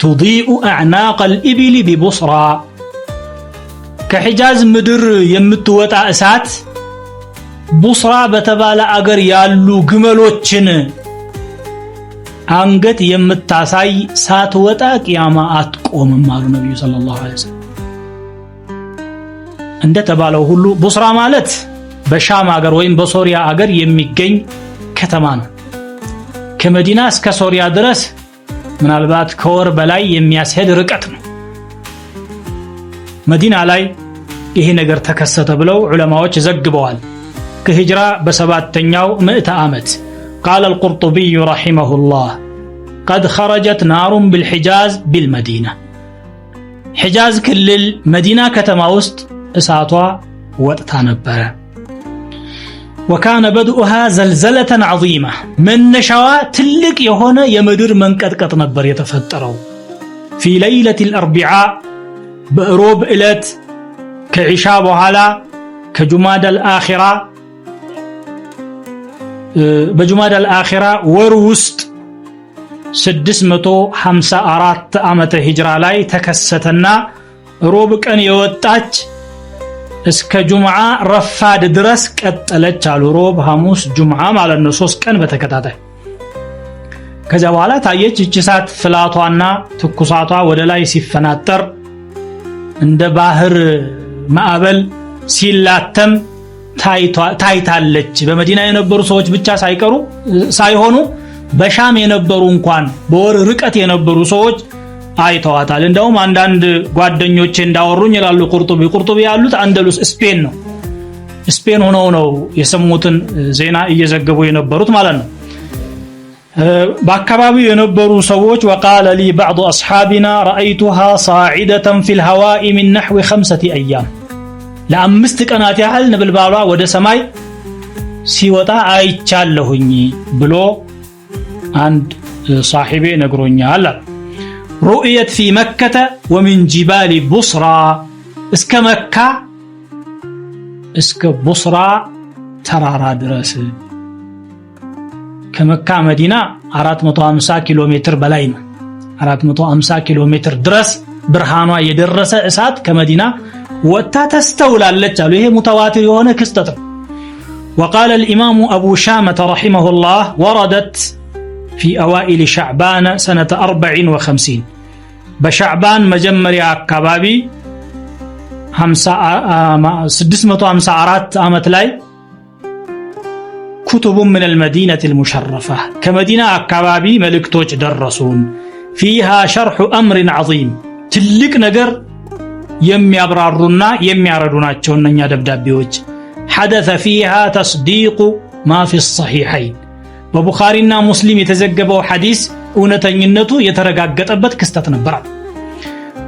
تضيء أعناق الإبل ببصرى كحجاز مدر يمتوت أسات بصرى بتبال أجر يالو جملوتشن አንገት የምታሳይ ሳትወጣ ቂያማ አትቆምም አሉ ነብዩ ሰለላሁ ዐለይሂ ወሰለም። እንደተባለው ሁሉ ቡስራ ማለት በሻም ሀገር ወይም በሶሪያ ሀገር የሚገኝ ከተማ ነው። ከመዲና እስከ ሶሪያ ድረስ ምናልባት ከወር በላይ የሚያስሄድ ርቀት ነው። መዲና ላይ ይሄ ነገር ተከሰተ ብለው ዑለማዎች ዘግበዋል። ከሂጅራ በ7ኛው ምዕተ ዓመት قال القرطبي رحمه الله قد خرجت نار بالحجاز بالمدينة حجاز كل المدينة كتما وسط اساتوا وقتا نبره وكان بدؤها زلزلة عظيمة من نشوا تلك يهونا يمدر منقطقط نبر يتفطروا في ليلة الأربعاء بروب إلت كعشاء بحالا كجماد الآخرة بجماد الآخرة وروست 654 ዓመተ ሂጅራ ላይ ተከሰተና ሮብ ቀን የወጣች እስከ ጁምዓ ረፋድ ድረስ ቀጠለች አሉ። ሮብ ሐሙስ ጁምዓ ማለት ነው፣ 3 ቀን በተከታታይ። ከዛ በኋላ ታየች እቺ እሳት ፍላቷና ትኩሳቷ ወደ ላይ ሲፈናጠር እንደ ባህር ማዕበል ሲላተም ታይታለች። በመዲና የነበሩ ሰዎች ብቻ ሳይሆኑ በሻም የነበሩ እንኳን በወር ርቀት የነበሩ ሰዎች አይተዋታል። እንደውም አንዳንድ ጓደኞቼ እንዳወሩኝ ይላሉ ቁርጡቢ ያሉት አንደሉስ ስፔን ነው። ስፔን ሆነው ነው የሰሙትን ዜና እየዘገቡ የነበሩት ማለት ነው። በአካባቢው የነበሩ ሰዎች وقال لي بعض اصحابنا رايتها صاعده في الهواء من نحو 5 ايام ለአምስት ቀናት ያህል ነበልባሏ ወደ ሰማይ ሲወጣ አይቻለሁኝ ብሎ አንድ صاحبي ነግሮኛል። رؤيت في مكة ومن جبال بصرى እስከ መካ እስከ ቡስራ ተራራ ድረስ ከመካ መዲና 450 ኪሎ ሜትር በላይ ነው። 450 ኪሎ ሜትር ድረስ ብርሃኗ የደረሰ እሳት ከመዲና ወጣ ተስተውላለች አሉ። ይሄ ሙተዋቲር የሆነ ክስተት ነው። وقال الإمام أبو شامة رحمه الله وردت في أوائل شعبان سنة 54 بشعبان مجمريا أكبابي 654 ዓመት ላይ كتب من المدينة المشرفة كمدينة أكبابي ملكتوج درسون فيها شرح أمر عظيم تلك نجر የሚያብራሩና የሚያረዱ ናቸው እነኛ ደብዳቤዎች። حدث فيها تصديق ما في الصحيحين በቡኻሪና ሙስሊም የተዘገበው ሐዲስ እውነተኝነቱ የተረጋገጠበት ክስተት ነበር።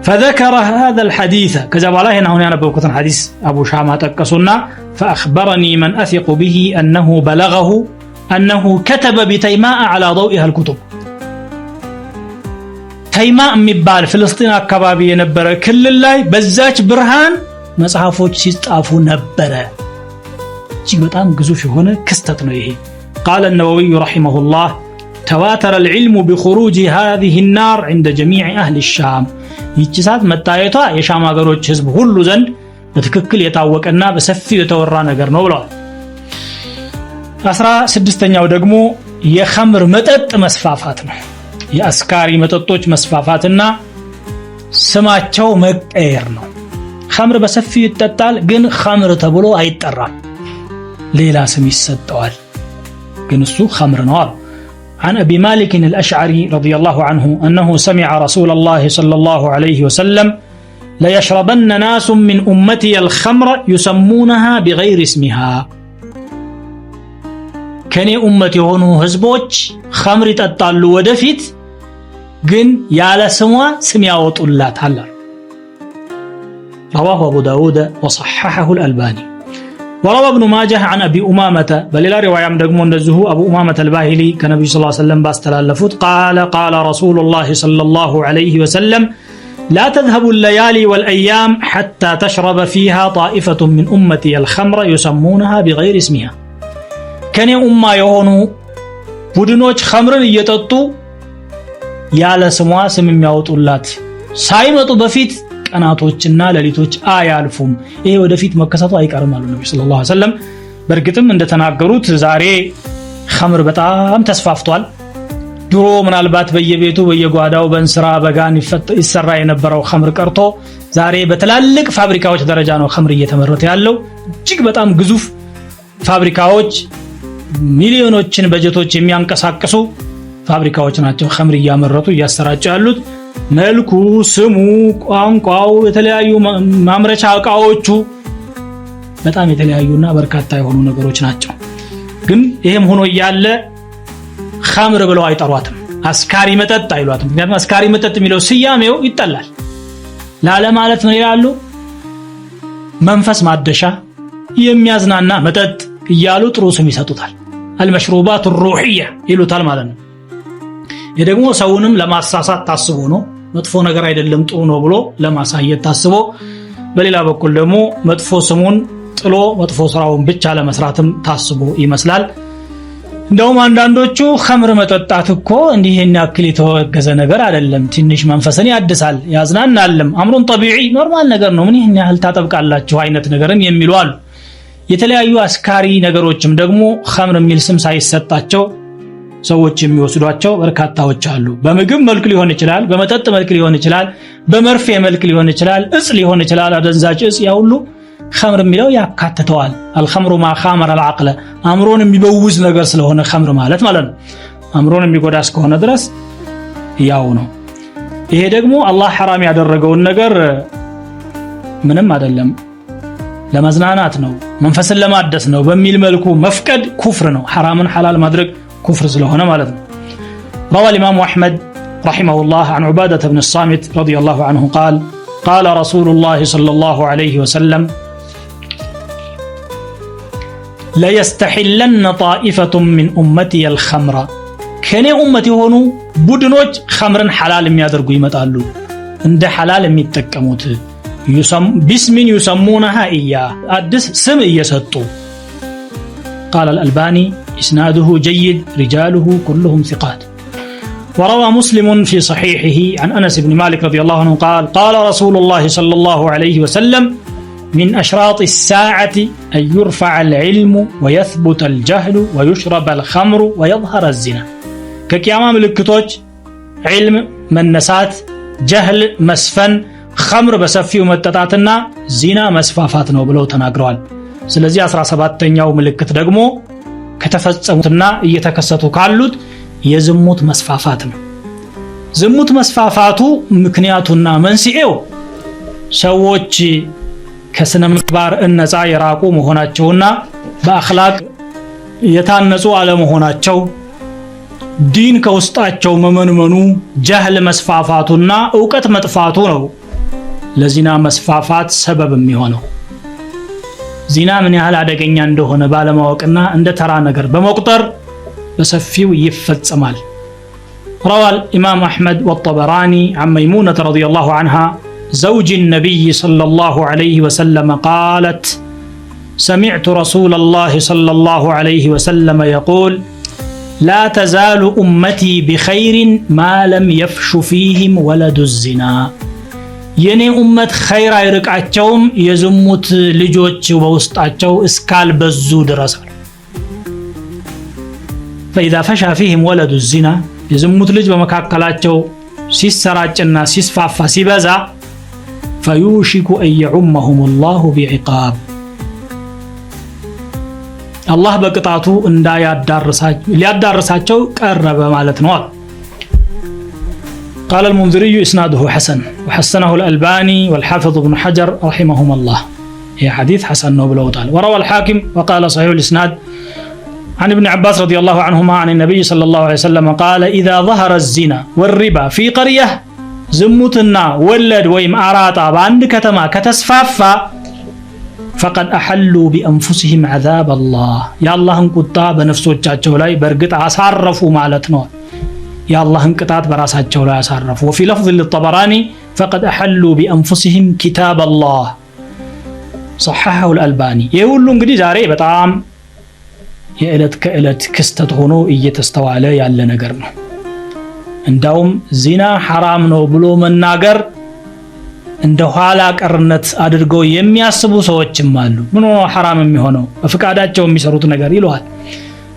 فذكر هذا الحديث كذا بالله هنا ያነበብኩትን ሐዲስ አቡ ሻማ ጠቀሱና فأخبرني من أثق به أنه بلغه أنه كتب بتيماء على ضوئها الكتب ተይማእ የሚባል ፍልስጤም አካባቢ የነበረ ክልል ላይ በዛች ብርሃን መጽሐፎች ሲጻፉ ነበረ እጅግ በጣም ግዙፍ የሆነ ክስተት ነው ይሄ قال النووي رحمه الله تواتر العلم بخروج هذه النار عند جميع أهل الشام ይችሳት መታየቷ የሻም ሀገሮች ህዝብ ሁሉ ዘንድ በትክክል የታወቀና በሰፊው የተወራ ነገር ነው ብለዋል 16ኛው ደግሞ የኸምር መጠጥ መስፋፋት ነው የአስካሪ መጠጦች መስፋፋትና ስማቸው መቀየር ነው ኸምር በሰፊው ይጠጣል ግን ኸምር ተብሎ አይጠራም ሌላ ስም ይሰጠዋል ግን እሱ ኸምር ነው عن أبي مالك الأشعري رضي الله عنه أنه سمع رسول الله صلى الله عليه وسلم ليشربن ناس من أمتي الخمر يسمونها بغير اسمها كان أمتي هونو هزبوش خمر تطالو ودفت جن يالا سموا سمياوت الله تعالى رواه أبو داود وصححه الألباني وروى ابن ماجه عن أبي أمامة بل لا رواية مدقمون نزهو أبو أمامة الباهلي كنبي صلى الله عليه وسلم باستلالفت قال رسول الله صلى الله عليه وسلم لا تذهب الليالي والأيام حتى تشرب فيها طائفة من أمتي الخمر يسمونها بغير اسمها كان أمة يهونو بدنوش خمر يتطو يالا سموا سمم يوطولات سايمتو بفيت ቀናቶችና ለሊቶች አያልፉም ይሄ ወደፊት መከሰቱ አይቀርም አሉ ነብዩ ሰለላሁ ዐለይሂ ወሰለም በርግጥም እንደተናገሩት ዛሬ ኸምር በጣም ተስፋፍቷል ድሮ ምናልባት በየቤቱ በየጓዳው በእንስራ በጋን ይሰራ የነበረው ኸምር ቀርቶ ዛሬ በትላልቅ ፋብሪካዎች ደረጃ ነው ኸምር እየተመረተ ያለው እጅግ በጣም ግዙፍ ፋብሪካዎች ሚሊዮኖችን በጀቶች የሚያንቀሳቅሱ ፋብሪካዎች ናቸው ኸምር እያመረቱ እያሰራጩ ያሉት መልኩ ስሙ ቋንቋው የተለያዩ ማምረቻ ዕቃዎቹ በጣም የተለያዩና በርካታ የሆኑ ነገሮች ናቸው ግን ይሄም ሆኖ ያለ ኸምር ብለው አይጠሯትም አስካሪ መጠጥ አይሏትም ምክንያቱም አስካሪ መጠጥ የሚለው ስያሜው ይጠላል ላለ ማለት ነው ይላሉ መንፈስ ማደሻ የሚያዝናና መጠጥ ይያሉ ጥሩ ስም ይሰጡታል المشروبات الروحيه ይሉታል ማለት ነው የደግሞ ሰውንም ለማሳሳት ታስቦ ነው መጥፎ ነገር አይደለም ጥሩ ነው ብሎ ለማሳየት ታስቦ በሌላ በኩል ደግሞ መጥፎ ስሙን ጥሎ መጥፎ ስራውን ብቻ ለመስራትም ታስቦ ይመስላል እንደውም አንዳንዶቹ ኸምር መጠጣት እኮ እንዲህን ያክል የተወገዘ ነገር አይደለም ትንሽ መንፈስን ያድሳል ያዝናናልም አምሩን ጠቢዒ ኖርማል ነገር ነው ምን ይሄን ያህል ታጠብቃላችሁ አይነት ነገርም የሚሉ አሉ የተለያዩ አስካሪ ነገሮችም ደግሞ ኸምር የሚል ስም ሳይሰጣቸው ሰዎች የሚወስዷቸው በርካታዎች አሉ በምግብ መልክ ሊሆን ይችላል በመጠጥ መልክ ሊሆን ይችላል በመርፌ መልክ ሊሆን ይችላል እጽ ሊሆን ይችላል አደንዛዥ እጽ ያ ሁሉ ኸምር የሚለው ያካትተዋል الخمر ما خامر العقل አምሮን የሚበውዝ ነገር ስለሆነ ኸምር ማለት ነው አምሮን የሚጎዳ እስከሆነ ድረስ ያው ነው ይሄ ደግሞ አላህ حرام ያደረገውን ነገር ምንም አይደለም ለመዝናናት ነው መንፈስን ለማደስ ነው በሚል መልኩ መፍቀድ ኩፍር ነው حرامን حلال ማድረግ كفر سلوهنا مالذن روى الإمام أحمد رحمه الله عن عبادة بن الصامت رضي الله عنه قال رسول الله صلى الله عليه وسلم لا يستحلن طائفة من أمتي الخمر كان أمتي هونو بدنوج خمر حلال ميادرقو يمتالو عند حلال ميتكموت باسم يسمونها إياه أدس سم يسطو قال الألباني إسناده جيد رجاله كلهم ثقات وروى مسلم في صحيحه عن أنس بن مالك رضي الله عنه قال رسول الله صلى الله عليه وسلم من أشراط الساعة أن يرفع العلم ويثبت الجهل ويشرب الخمر ويظهر الزنا كقيامة ملكتوج علم من نسات جهل مسفن خمر بسفي ومتتاتنا زنا مسفافاتنا وبلو تناقروال ስለዚህ 17ኛው ምልክት ደግሞ ከተፈጸሙትና እየተከሰቱ ካሉት የዝሙት መስፋፋት ነው ዝሙት መስፋፋቱ ምክንያቱና መንስኤው ሰዎች ከስነ ምግባር ነፃ የራቁ መሆናቸውና በአኽላቅ የታነጹ አለመሆናቸው ዲን ከውስጣቸው መመንመኑ ጀህል መስፋፋቱና ዕውቀት መጥፋቱ ነው ለዚና መስፋፋት ሰበብ የሚሆነው። ዚና ምን ያህል አደገኛ እንደሆነ ባለማወቅና እንደ ተራ ነገር በመቁጠር በሰፊው ይፈጸማል። روى الإمام أحمد والطبراني عن ميمونة رضي الله عنها زوج النبي صلى الله عليه وسلم قالت: سمعت رسول الله صلى الله عليه وسلم يقول: لا تزال أمتي بخير ما لم يفش فيهم ولد الزنا. يني أمت خير يرقعچوم يزموت ልጆች በውስጣቸው እስካል በዙ ድረስ። فإذا فشى فيهم ولد الزنا የዝሙት ልጅ በመካከላቸው ሲሰራጭና ሲስፋፋ ሲበዛ فيوشك أن يعمهم الله بعقاب الله በቅጣቱ ሊያዳርሳቸው ቀረበ ማለት ነው። قال المنذري إسناده حسن وحسنه الألباني والحافظ ابن حجر رحمهم الله. هي حديث حسن نوبل. وروى الحاكم وقال صحيح الإسناد عن ابن عباس رضي الله عنهما عن النبي صلى الله عليه وسلم قال: إذا ظهر الزنا والربا في قرية زمتنا ولد ويم أراطا باند كتما كتسفافا فقد أحلوا بأنفسهم عذاب الله. يا الله انقطع بنفسوቻቸው ላይ በርግጥ አሳረፉ ማለት ነው። يا الله انقطعت በራሳቸው ላይ አሳረፉ. وفي لفظ للطبراني فقد أحلوا بأنفسهم كتاب الله صححه الألباني. ይሄ ሁሉ እንግዲህ ዛሬ በጣም የዕለት ከዕለት ክስተት ሆኖ እየተስተዋለ ያለ ነገር ነው። እንዳውም ዚና حرام ነው ብሎ መናገር እንደ ኋላ ቀርነት አድርገው የሚያስቡ ሰዎችም አሉ። ምን ነው حرام የሚሆነው? በፍቃዳቸው የሚሰሩት ነገር ይሏል።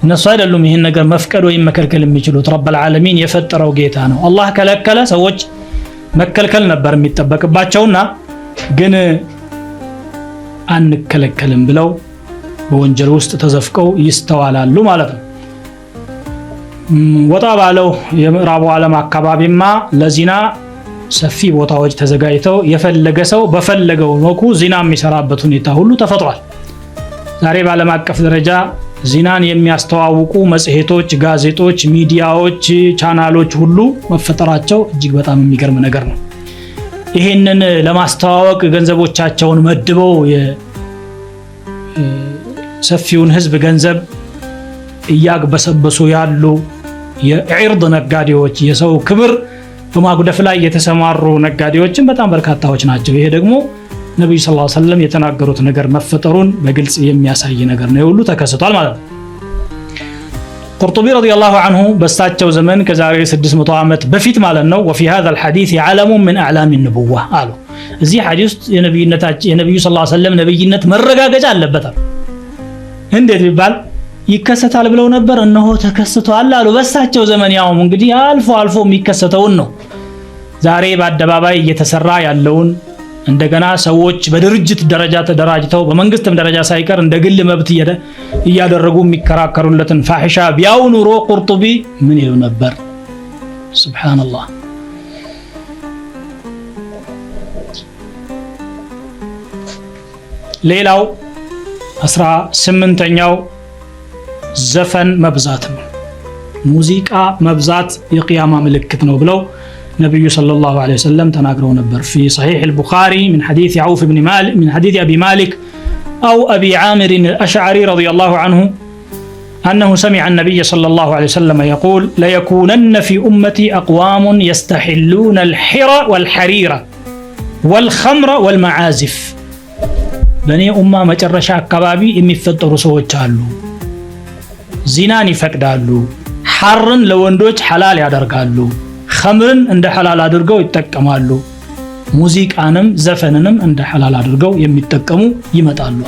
እነሱ አይደሉም ይሄን ነገር መፍቀድ ወይም መከልከል የሚችሉት። ረብ العالمين የፈጠረው ጌታ ነው። አላህ ከለከለ፣ ሰዎች መከልከል ነበር የሚጠበቅባቸውና ግን አንከለከልም ብለው በወንጀል ውስጥ ተዘፍቀው ይስተዋላሉ ማለት ነው። ወጣ ባለው የምዕራቡ ዓለም አካባቢማ ለዚና ሰፊ ቦታዎች ተዘጋጅተው የፈለገ ሰው በፈለገው መልኩ ዚና የሚሰራበት ሁኔታ ሁሉ ተፈጥሯል። ዛሬ በዓለም አቀፍ ደረጃ ዚናን የሚያስተዋውቁ መጽሔቶች፣ ጋዜጦች፣ ሚዲያዎች፣ ቻናሎች ሁሉ መፈጠራቸው እጅግ በጣም የሚገርም ነገር ነው። ይሄንን ለማስተዋወቅ ገንዘቦቻቸውን መድበው ሰፊውን ህዝብ ገንዘብ እያግበሰበሱ ያሉ የዒርድ ነጋዴዎች፣ የሰው ክብር በማጉደፍ ላይ የተሰማሩ ነጋዴዎችን በጣም በርካታዎች ናቸው። ይሄ ደግሞ ነብዩ ሰለላሁ ዐለይሂ ወሰለም የተናገሩት ነገር መፈጠሩን በግልጽ የሚያሳይ ነገር ነው። ሁሉ ተከስቷል ማለት ነው። ቁርጡቢ ረዲየላሁ ዐንሁ በሳቸው ዘመን ከዛሬ 600 ዓመት በፊት ማለት ነው وفي هذا الحديث علم من اعلام النبوة አሉ። እዚህ ሐዲስ የነብዩ ሰለላሁ ዐለይሂ ወሰለም ነብይነት መረጋገጫ አለበት። እንዴት ቢባል ይከሰታል ብለው ነበር፣ እነሆ ተከስቷል አሉ በሳቸው ዘመን። ያው እንግዲህ አልፎ የሚከሰተውን ነው ዛሬ በአደባባይ እየተሰራ ያለውን እንደገና ሰዎች በድርጅት ደረጃ ተደራጅተው በመንግስትም ደረጃ ሳይቀር እንደ ግል መብት እያደረጉ የሚከራከሩለትን ፋሂሻ ቢያው ኑሮ ቁርጡቢ ምን ይሉ ነበር? ሱብሃንአላህ። ሌላው 18ኛው ዘፈን መብዛት ነው። ሙዚቃ መብዛት የቂያማ ምልክት ነው ብለው نبي صلى الله عليه وسلم تناقروا نبر في صحيح البخاري من حديث عوف بن مالك من حديث أبي مالك أو أبي عامر الأشعري رضي الله عنه أنه سمع النبي صلى الله عليه وسلم يقول: ليكونن في أمتي أقوام يستحلون الحر والحرير والخمر والمعازف. بني أمة مجرشا كبابي يمفتروا سوچ አሉ፣ ዚናን ይፈቅዳሉ፣ ሐርን ለወንዶች ሐላል ያደርጋሉ፣ ኸምርን እንደ ሐላል አድርገው ይተቀማሉ፣ ሙዚቃንም ዘፈንንም እንደ ሐላል አድርገው የሚተቀሙ ይመጣሉ።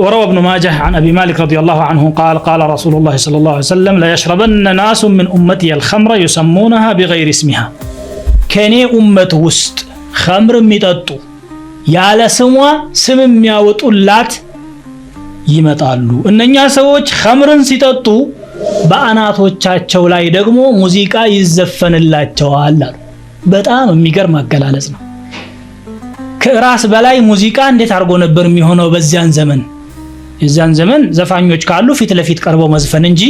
وروى ابن ماجه عن أبي مالك رضي الله عنه قال: قال رسول الله صلى الله عليه وسلم: لا يشربن ناس من أمتي الخمر يسمونها بغير اسمها. كني أمة وسط خمر ميططو ያለ ስሟ ስም የሚያወጡላት ይመጣሉ። እነኛ ሰዎች ኸምርን ሲጠጡ በአናቶቻቸው ላይ ደግሞ ሙዚቃ ይዘፈንላቸዋል አሉ። በጣም የሚገርም አገላለጽ ነው። ከራስ በላይ ሙዚቃ እንዴት አድርጎ ነበር የሚሆነው በዚያን ዘመን? የዛን ዘመን ዘፋኞች ካሉ ፊት ለፊት ቀርበው መዝፈን እንጂ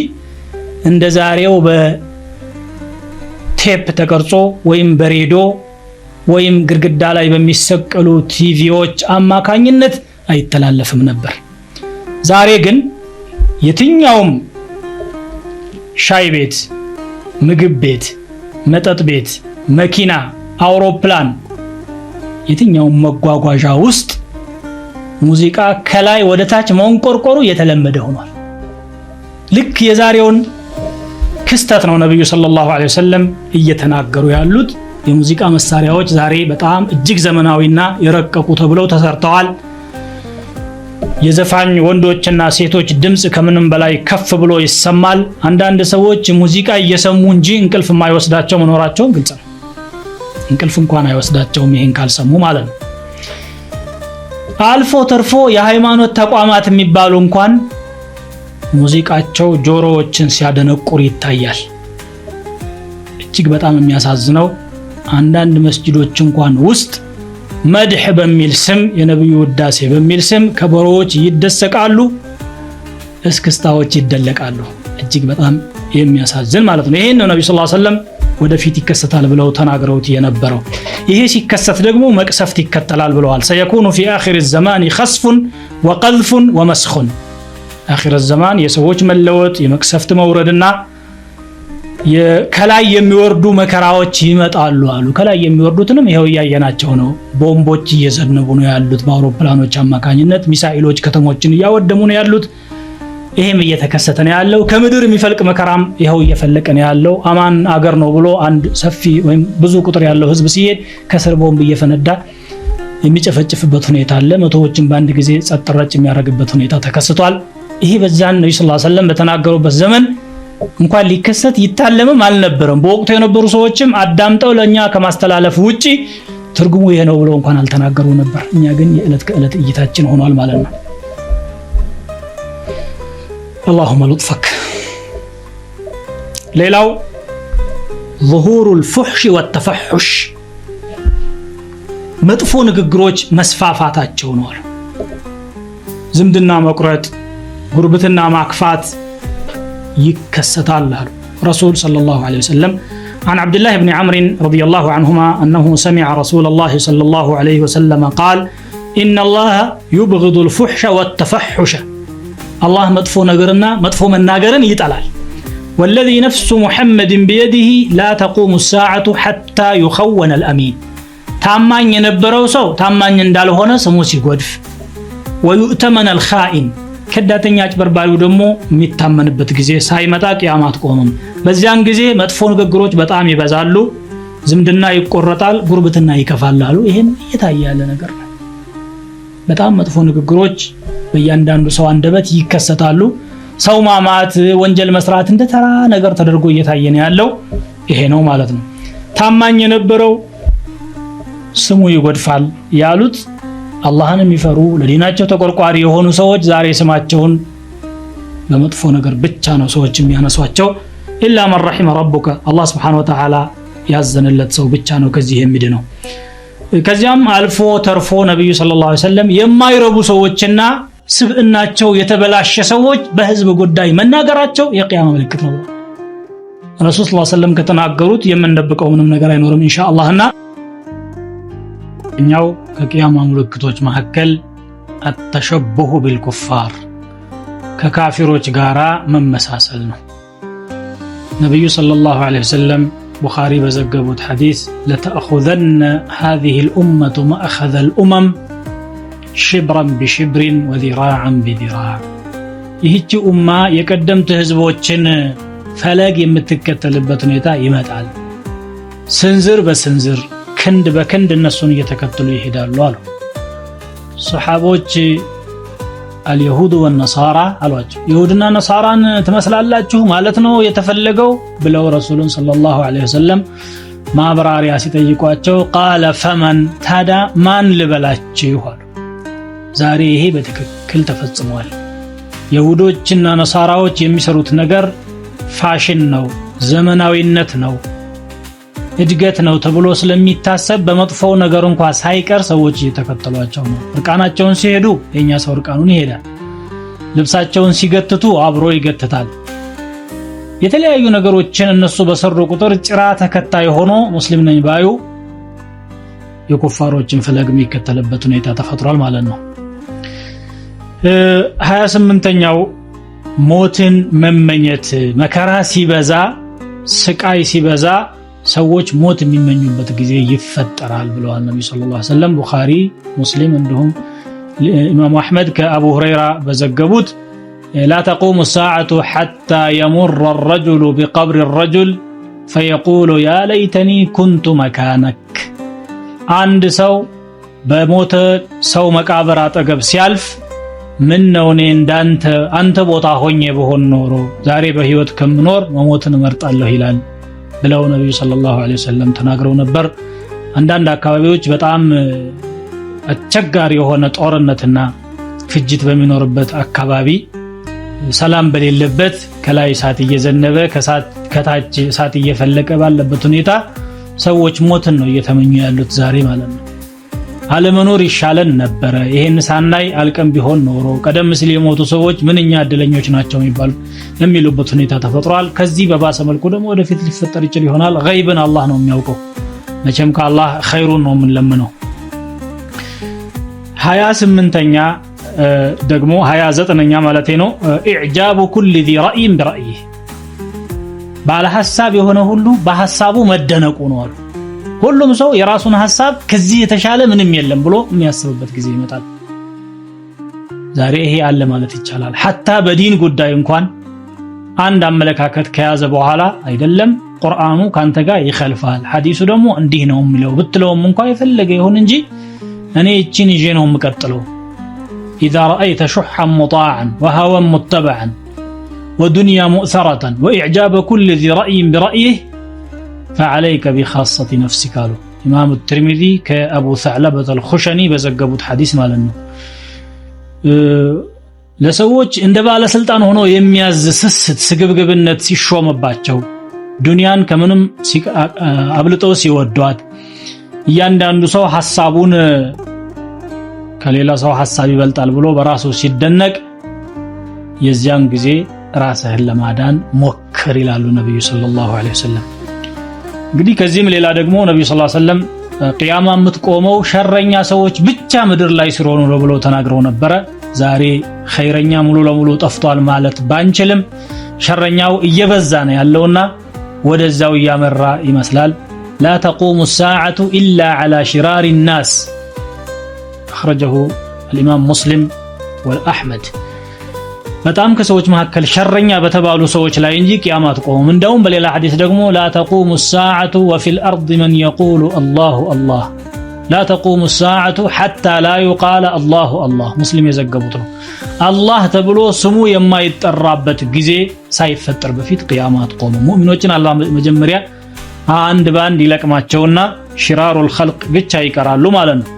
እንደዛሬው ቴፕ ተቀርጾ ወይም በሬዲዮ ወይም ግድግዳ ላይ በሚሰቀሉ ቲቪዎች አማካኝነት አይተላለፍም ነበር። ዛሬ ግን የትኛውም ሻይ ቤት፣ ምግብ ቤት፣ መጠጥ ቤት፣ መኪና፣ አውሮፕላን፣ የትኛውም መጓጓዣ ውስጥ ሙዚቃ ከላይ ወደ ታች መንቆርቆሩ የተለመደ ሆኗል። ልክ የዛሬውን ክስተት ነው ነብዩ ሰለላሁ ዐለይሂ ወሰለም እየተናገሩ ያሉት። የሙዚቃ መሳሪያዎች ዛሬ በጣም እጅግ ዘመናዊና የረቀቁ ተብለው ተሰርተዋል። የዘፋኝ ወንዶችና ሴቶች ድምጽ ከምንም በላይ ከፍ ብሎ ይሰማል። አንዳንድ ሰዎች ሙዚቃ እየሰሙ እንጂ እንቅልፍ የማይወስዳቸው መኖራቸው ግልጽ ነው። እንቅልፍ እንኳን አይወስዳቸውም ይሄን ካልሰሙ ማለት ነው። አልፎ ተርፎ የሃይማኖት ተቋማት የሚባሉ እንኳን ሙዚቃቸው ጆሮዎችን ሲያደነቁር ይታያል። እጅግ በጣም የሚያሳዝነው አንዳንድ መስጂዶች እንኳን ውስጥ መድህ በሚል ስም የነብዩ ውዳሴ በሚል ስም ከበሮዎች ይደሰቃሉ፣ እስክስታዎች ይደለቃሉ። እጅግ በጣም የሚያሳዝን ማለት ነው። ይሄን ነው ነብዩ ሰለላሁ ዐለይሂ ወሰለም ወደፊት ይከሰታል ብለው ተናግረውት የነበረው። ይሄ ሲከሰት ደግሞ መቅሰፍት ይከተላል ብለዋል። ሰየኩኑ ፊ አኺር الزمان خسف وقذف ومسخ። አኺር الزمان የሰዎች መለወጥ፣ የመቅሰፍት መውረድና ከላይ የሚወርዱ መከራዎች ይመጣሉ አሉ። ከላይ የሚወርዱትንም ይሄው ያያናቸው ነው። ቦምቦች እየዘነቡ ነው ያሉት በአውሮፕላኖች አማካኝነት። ሚሳኤሎች ከተሞችን እያወደሙ ነው ያሉት። ይሄም እየተከሰተ ነው ያለው። ከምድር የሚፈልቅ መከራም ይሄው እየፈለቀ ነው ያለው። አማን አገር ነው ብሎ አንድ ሰፊ ወይም ብዙ ቁጥር ያለው ህዝብ ሲሄድ ከስር ቦምብ እየፈነዳ የሚጨፈጭፍበት ሁኔታ አለ። መቶዎችን በአንድ ጊዜ ጸጥ ረጭ የሚያደርግበት ሁኔታ ተከስቷል። ይሄ በዛን ነብዩ ሰለላሁ ዐለይሂ ወሰለም በተናገሩበት ዘመን እንኳን ሊከሰት ይታለምም አልነበረም። በወቅቱ የነበሩ ሰዎችም አዳምጠው ለኛ ከማስተላለፍ ውጪ ትርጉሙ ይሄ ነው ብለው እንኳን አልተናገሩ ነበር። እኛ ግን የዕለት ከዕለት እይታችን ሆኗል ማለት ነው። اللهم لطفك። ሌላው ظهور الفحش والتفحش መጥፎ ንግግሮች መስፋፋታቸው ነው። ዝምድና መቁረጥ፣ ጉርብትና ማክፋት ይከሰታል አሉ ረሱል ሰለላሁ ዐለይሂ ወሰለም። عن عبد الله بن عمرو رضي الله عنهما أنه سمع رسول الله صلى الله عليه وسلم قال إن الله يبغض الفحش والتفحش. الله مدفو نغرنا مدفو من ناغرن يطلال. والذي نفس محمد بيده لا تقوم الساعة حتى يخون الأمين. ታማኝ የነበረው ሰው ታማኝ እንዳልሆነ ስሙ ሲጎድፍ ويؤتمن الخائن ከዳተኛ አጭበርባሪው ደግሞ የሚታመንበት ጊዜ ሳይመጣ ቂያማ አትቆምም። በዚያን ጊዜ መጥፎ ንግግሮች በጣም ይበዛሉ፣ ዝምድና ይቆረጣል፣ ጉርብትና ይከፋላሉ። ይሄም እየታየ ያለ ነገር ነው። በጣም መጥፎ ንግግሮች በእያንዳንዱ ሰው አንደበት ይከሰታሉ። ሰው ማማት፣ ወንጀል መስራት እንደ ተራ ነገር ተደርጎ እየታየ ነው ያለው። ይሄ ነው ማለት ነው። ታማኝ የነበረው ስሙ ይጎድፋል ያሉት አላህን የሚፈሩ ለዲናቸው ተቆርቋሪ የሆኑ ሰዎች ዛሬ ስማቸውን በመጥፎ ነገር ብቻ ነው ሰዎች የሚያነሷቸው። ኢላ መን ረሒመ ረቡከ አላህ ሱብሓነሁ ወተዓላ ያዘነለት ሰው ብቻ ነው ከዚህ የሚድነው። ከዚያም አልፎ ተርፎ ነብዩ ሰለላሁ ዐለይሂ ወሰለም የማይረቡ ሰዎችና ስብዕናቸው የተበላሸ ሰዎች በህዝብ ጉዳይ መናገራቸው የቂያማ ምልክት ነው። ረሱል ሰለላሁ ዐለይሂ ወሰለም ከተናገሩት የምንደብቀው ምንም ነገር አይኖርም ኢንሻአላህና እኛው ከቂያማ ምልክቶች መካከል አተሸበሁ ቢልኩፋር ከካፊሮች ጋራ መመሳሰል ነው። ነብዩ ሰለላሁ ዐለይሂ ወሰለም ቡኻሪ በዘገቡት ሐዲስ ለተأخذن هذه الأمة مأخذ الأمم شبرا بشبر وذراعا بذراع። ይህች ኡማ የቀደምት ህዝቦችን ፈለግ የምትከተልበት ሁኔታ ይመጣል። ስንዝር በስንዝር ክንድ በክንድ እነሱን እየተከተሉ ይሄዳሉ አሉ። ሱሐቦች አልይሁድ ወነሳራ አሏቸው። ይሁድና ነሳራን ትመስላላችሁ ማለት ነው የተፈለገው ብለው ረሱሉን ሰለላሁ ዐለይሂ ወሰለም ማብራሪያ ሲጠይቋቸው ቃለ ፈመን ታዳ ማን ልበላችሁ አሉ። ዛሬ ይሄ በትክክል ተፈጽሟል። ይሁዶችና ነሳራዎች የሚሰሩት ነገር ፋሽን ነው፣ ዘመናዊነት ነው፣ እድገት ነው ተብሎ ስለሚታሰብ በመጥፎው ነገር እንኳን ሳይቀር ሰዎች እየተከተሏቸው ነው። እርቃናቸውን ሲሄዱ የኛ ሰው እርቃኑን ይሄዳል። ልብሳቸውን ሲገትቱ አብሮ ይገትታል። የተለያዩ ነገሮችን እነሱ በሰሩ ቁጥር ጭራ ተከታይ ሆኖ ሙስሊም ነኝ ባዩ የኩፋሮችን ፈለግ የሚከተልበት ሁኔታ ተፈጥሯል ማለት ነው። 28ኛው ሞትን መመኘት። መከራ ሲበዛ ስቃይ ሲበዛ ሰዎች ሞት የሚመኙበት ጊዜ ይፈጠራል ብለዋል ነብዩ ሰለላሁ ዐለይሂ ወሰለም። ቡኻሪ፣ ሙስሊም እንዲሁም ኢማም አህመድ ከአቡ ሁረይራ በዘገቡት لا تقوم الساعة حتى يمر الرجل بقبر الرجل فيقول يا ليتني كنت مكانك عند سو بموت سو مقابر አጠገብ ሲያልፍ ምን ነው እኔ እንዳንተ አንተ ቦታ ሆኜ በሆን ኖሮ ዛሬ በህይወት ከምኖር መሞትን እመርጣለሁ ይላል ብለው ነብዩ ሰለላሁ ዐለይሂ ወሰለም ተናግረው ነበር። አንዳንድ አካባቢዎች በጣም አስቸጋሪ የሆነ ጦርነትና ፍጅት በሚኖርበት አካባቢ ሰላም በሌለበት ከላይ እሳት እየዘነበ ከታች እሳት እየፈለቀ ባለበት ሁኔታ ሰዎች ሞትን ነው እየተመኙ ያሉት ዛሬ ማለት ነው። አለመኖር ይሻለን ነበር ይሄን ሳናይ አልቀም ቢሆን ኖሮ ቀደም ሲል የሞቱ ሰዎች ምንኛ እድለኞች ናቸው የሚሉበት ሁኔታ ተፈጥሯል። ከዚህ በባሰ መልኩ ደግሞ ወደፊት ሊፈጠር ይችላል ይሆናል። ገይብን አላህ ነው የሚያውቀው። መቼም ከአላህ ኸይሩን ነው የምንለምነው። 28ኛ ደግሞ 29ኛ ማለት ነው ኢዕጃቡ ኩል ذي رأي برأيه ባለ ሐሳብ የሆነ ሁሉ በሐሳቡ መደነቁ ነው አሉ። ሁሉም ሰው የራሱን ሐሳብ ከዚህ የተሻለ ምንም የለም ብሎ የሚያስብበት ጊዜ ይመጣል። ዛሬ ይሄ አለ ማለት ይቻላል። حتى በዲን ጉዳይ እንኳን አንድ አመለካከት ከያዘ በኋላ አይደለም ቁርአኑ ካንተ ጋር ይخالፋል ሐዲሱ ደግሞ እንዲህ ነው የሚለው ብትለውም እንኳን የፈለገ ይሁን እንጂ እኔ እቺን ይዤ ነው የምቀጥለው። إذا رأيت شحا مطاعا وهوى متبعا ودنيا مؤثرة وإعجاب كل ذي رأي برأيه فعليك بخاصة نفسك قالوا إمام الترمذي كأبو ثعلبة الخشني بزقبوت حديث مالنا لسووች እንደ ባለ ስልጣን ሆኖ የሚያዝ ስስት ስግብግብነት ሲሾምባቸው ዱንያን ከምንም አብልጠው ሲወዷት እያንዳንዱ ሰው ሐሳቡን ከሌላ ሰው ሐሳብ ይበልጣል ብሎ በራሱ ሲደነቅ የዚያን ጊዜ ራስህን ለማዳን ሞክር ይላሉ ነብዩ ሰለላሁ ዐለይሂ ወሰለም። እንግዲህ ከዚህም ሌላ ደግሞ ነብዩ ሰለላሁ ዐለይሂ ወሰለም ቂያማ የምትቆመው ሸረኛ ሰዎች ብቻ ምድር ላይ ሲሮኑ ነው ብለው ተናግረው ነበር። ዛሬ ኸይረኛ ሙሉ ለሙሉ ጠፍቷል ማለት ባንችልም ሸረኛው እየበዛ ነው ያለውና ወደዛው ያመራ ይመስላል። لا تقوم الساعة إلا على شرار الناس أخرجه الإمام مسلم والأحمد በጣም ከሰዎች መካከል ሸረኛ በተባሉ ሰዎች ላይ እንጂ ቂያማ አትቆምም። እንደውም በሌላ ሐዲስ ደግሞ لا تقوم الساعة وفي الأرض من يقول الله الله لا تقوم الساعة حتى لا يقال الله الله ሙስሊም የዘገቡት ነው። አላህ ተብሎ ስሙ የማይጠራበት ጊዜ ሳይፈጠር በፊት ቂያማ አትቆምም። ሙእሚኖችን አላህ መጀመሪያ አንድ ባንድ ይለቅማቸውና ሽራሩል ኸልቅ ብቻ ይቀራሉ ማለት ነው።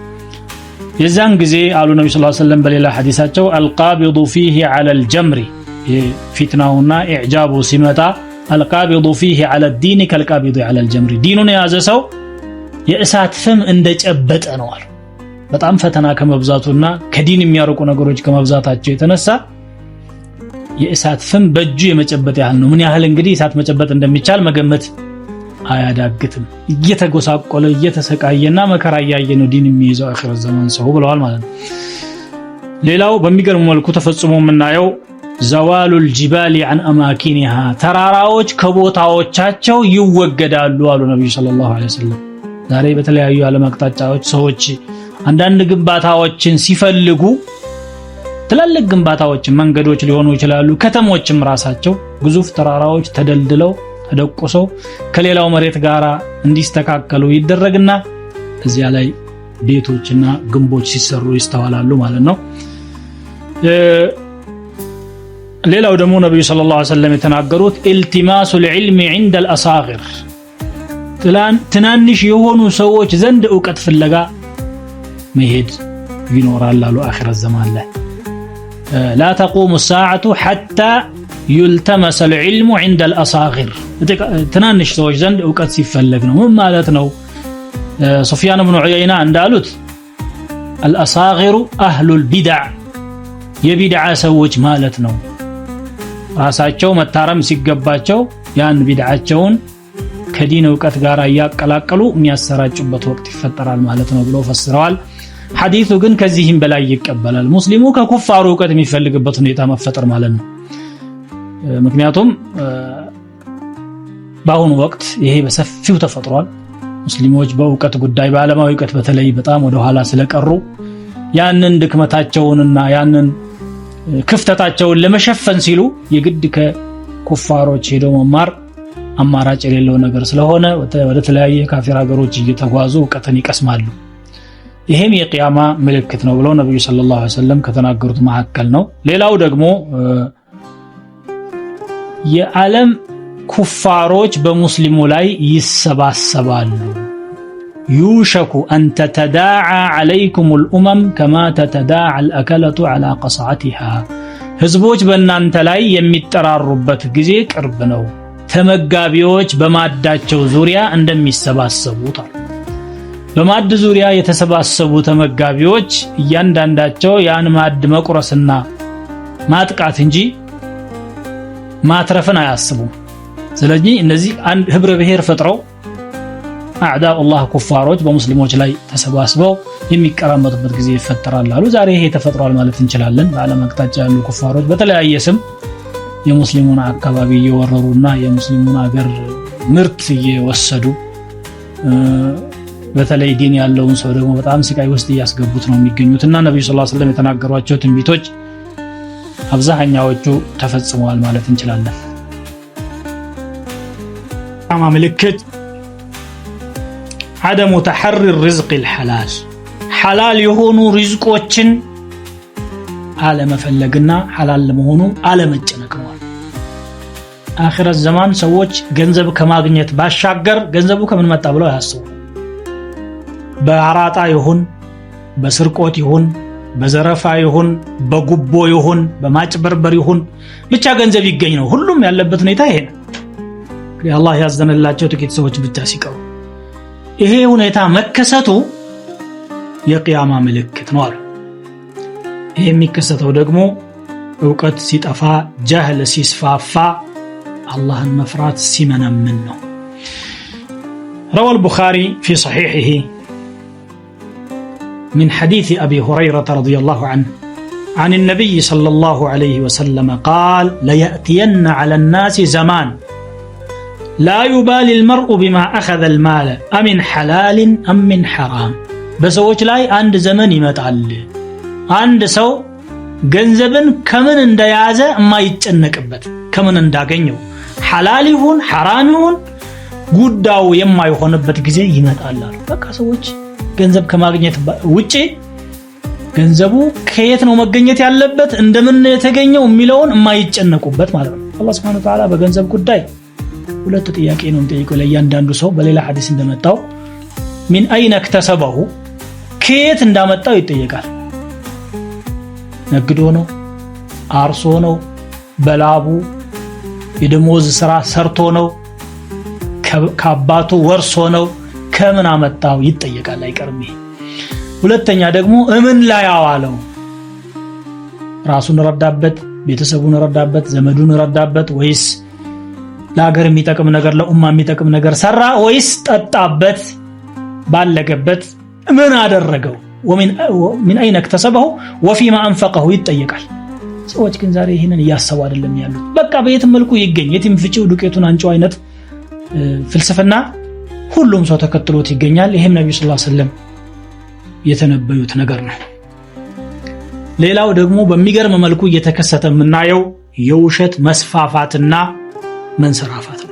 የዛን ጊዜ አሉ ነብዩ ሰለላሁ ዐለይሂ ወሰለም በሌላ ሐዲሳቸው አልቃቢዱ فيه على الجمر ፊትናውና ኢዕጃቡ ሲመጣ አልቃቢዱ فيه على الدين كالقابض على الجمر ዲኑን የያዘ ሰው የእሳት ፍም እንደጨበጠ ነው አሉ። በጣም ፈተና ከመብዛቱና ከዲን የሚያርቁ ነገሮች ከመብዛታቸው የተነሳ የእሳት ፍም በእጁ የመጨበጥ ያህል ነው። ምን ያህል እንግዲህ እሳት መጨበጥ እንደሚቻል መገመት አያዳግትም። እየተጎሳቆለ እየተሰቃየና መከራ ያየ ነው ዲን የሚይዘው አኺር ዘመን ሰው ብለዋል ማለት ነው። ሌላው በሚገርም መልኩ ተፈጽሞ የምናየው ዘዋሉል ጂባሊ عن اماكنها ተራራዎች ከቦታዎቻቸው ይወገዳሉ አሉ ነብዩ ሰለላሁ ዐለይሂ ወሰለም። ዛሬ በተለያዩ ዓለም አቅጣጫዎች ሰዎች አንዳንድ ግንባታዎችን ሲፈልጉ ትላልቅ ግንባታዎችን መንገዶች ሊሆኑ ይችላሉ ከተሞችም ራሳቸው ግዙፍ ተራራዎች ተደልድለው ተደቆሰው ከሌላው መሬት ጋራ እንዲስተካከሉ ይደረግና እዚያ ላይ ቤቶችና ግንቦች ሲሰሩ ይስተዋላሉ ማለት ነው። ሌላው ደግሞ ነብዩ ሰለላሁ ዐለይሂ ወሰለም የተናገሩት ኢልቲማሱል ዒልሚ عند الأصاغر ትናንሽ የሆኑ ሰዎች ዘንድ ዕውቀት ፍለጋ መሄድ ይኖራል አሉ አኺር ዘማን ላይ لا تقوم الساعة حتى يلتمس العلم عند الأصاغر ትናንሽ ሰዎች ዘንድ ዕውቀት ሲፈለግ ነው ማለት ነው። ሱፊያን ኢብኑ ዑየይና እንዳሉት الأصاغر أهل البدع የቢድዓ ሰዎች ማለት ነው። ራሳቸው መታረም ሲገባቸው ያን ቢድዓቸውን ከዲን ዕውቀት ጋር ያቀላቀሉ የሚያሰራጩበት ወቅት ይፈጠራል ማለት ነው ብለው ፈስረዋል። ሐዲሱ ግን ከዚህም በላይ ይቀበላል። ሙስሊሙ ከኩፋሩ ዕውቀት የሚፈልግበት ሁኔታ መፈጠር ማለት ነው። ምክንያቱም በአሁኑ ወቅት ይሄ በሰፊው ተፈጥሯል። ሙስሊሞች በዕውቀት ጉዳይ በዓለማዊ ዕውቀት በተለይ በጣም ወደ ኋላ ስለቀሩ ያንን ድክመታቸውንና ያንን ክፍተታቸውን ለመሸፈን ሲሉ የግድ ከኩፋሮች ሄደው መማር አማራጭ የሌለው ነገር ስለሆነ ወደ ተለያየ ካፊር ሀገሮች እየተጓዙ ዕውቀትን ይቀስማሉ። ይሄም የቂያማ ምልክት ነው ብለው ነብዩ ሰለላሁ ዐለይሂ ወሰለም ከተናገሩት መካከል ነው። ሌላው ደግሞ የዓለም ኩፋሮች በሙስሊሙ ላይ ይሰባሰባሉ። ዩሸኩ አን ተተዳዓ ዐለይኩም አልኡመም ከማ ተተዳዓ አልአከለቱ ዐላ ቀስዓቲሃ ህዝቦች በእናንተ ላይ የሚጠራሩበት ጊዜ ቅርብ ነው፣ ተመጋቢዎች በማዳቸው ዙሪያ እንደሚሰባሰቡት አሉ። በማድ ዙሪያ የተሰባሰቡ ተመጋቢዎች እያንዳንዳቸው ያን ማድ መቁረስና ማጥቃት እንጂ ማትረፍን አያስቡም። ስለዚህ እነዚህ አንድ ህብረ ብሔር ፈጥረው አዕዳኡላህ ኩፋሮች በሙስሊሞች ላይ ተሰባስበው የሚቀራመጡበት ጊዜ ይፈጠራል አሉ። ዛሬ ይሄ ተፈጥሯል ማለት እንችላለን። በዓለም አቅጣጫ ያሉ ኩፋሮች በተለያየ ስም የሙስሊሙን አካባቢ እየወረሩና የሙስሊሙን ሀገር ምርት እየወሰዱ በተለይ ዲን ያለውን ሰው ደግሞ በጣም ስቃይ ውስጥ እያስገቡት ነው የሚገኙትና ነብዩ ሰለላሁ ዐለይሂ ወሰለም የተናገሯቸው ትንቢቶች አብዛኛዎቹ ተፈጽመዋል ማለት እንችላለን። አማ ምልክት عدم تحري الرزق الحلال حلال የሆኑ ሪዝቆችን አለመፈለግና حلال ለመሆኑ አለመጨነቅ ነው። አኺረት ዘማን ሰዎች ገንዘብ ከማግኘት ባሻገር ገንዘቡ ከምን መጣ ብለው ያስቡ። በአራጣ ይሁን በስርቆት ይሁን በዘረፋ ይሁን በጉቦ ይሁን በማጭበርበር ይሁን ብቻ ገንዘብ ይገኝ ነው ሁሉም ያለበት ሁኔታ ይሄ ነው። አላህ ያዘነላቸው ጥቂት ሰዎች ብቻ ሲቀሩ ይሄ ሁኔታ መከሰቱ የቂያማ ምልክት ነው አሉ። ይሄ የሚከሰተው ደግሞ ዕውቀት ሲጠፋ ጃህል ሲስፋፋ አላህን መፍራት ሲመነምን ነው። روى البخاري في صحيحه من حديث أبي هريرة رضي الله عنه عن النبي صلى الله عليه وسلم قال ليأتين على الناس زمان لا يبالي المرء بما أخذ المال أمن حلال أم من حرام بسوچ لاي عند زمن ይመጣል አንድ ሰው ገንዘብን ከምን እንደያዘ የማይጨነቅበት ከምን እንዳገኘው ሐላል ይሁን ሐራም ይሁን ጉዳዩ የማይሆንበት ጊዜ ይመጣል። በቃ ሰዎች ገንዘብ ከማግኘት ውጪ ገንዘቡ ከየት ነው መገኘት ያለበት እንደምን የተገኘው የሚለውን የማይጨነቁበት ማለት ነው። አላህ Subhanahu Wa Ta'ala በገንዘብ ጉዳይ ሁለት ጥያቄ ነው የሚጠይቀው ለእያንዳንዱ ሰው። በሌላ ሐዲስ እንደመጣው من أين اكتسبه ከየት እንዳመጣው ይጠየቃል። ነግዶ ነው አርሶ ነው በላቡ የደሞዝ ስራ ሰርቶ ነው ከአባቱ ወርሶ ነው ከምን አመጣው ይጠየቃል አይቀርም። ሁለተኛ ደግሞ እምን ላይ አዋለው ራሱን ረዳበት ቤተሰቡን ረዳበት ዘመዱን ረዳበት ወይስ ለሀገር የሚጠቅም ነገር ለኡማ የሚጠቅም ነገር ሰራ ወይስ ጠጣበት ባለገበት ምን አደረገው ومن أين اكتسبه وفيما أنفقه ይጠየቃል። ሰዎች ግን ዛሬ ይሄንን ያያሰቡ አይደለም ያሉት። በቃ በየትም መልኩ ይገኝ የትም ፍጪው ዱቄቱን አንጫው አይነት ፍልስፍና ሁሉም ሰው ተከትሎት ይገኛል። ይሄም ነብዩ ሰለላሁ ዐለይሂ ወሰለም የተነበዩት ነገር ነው። ሌላው ደግሞ በሚገርም መልኩ እየተከሰተ የምናየው የውሸት መስፋፋትና መንሰራፋት ነው።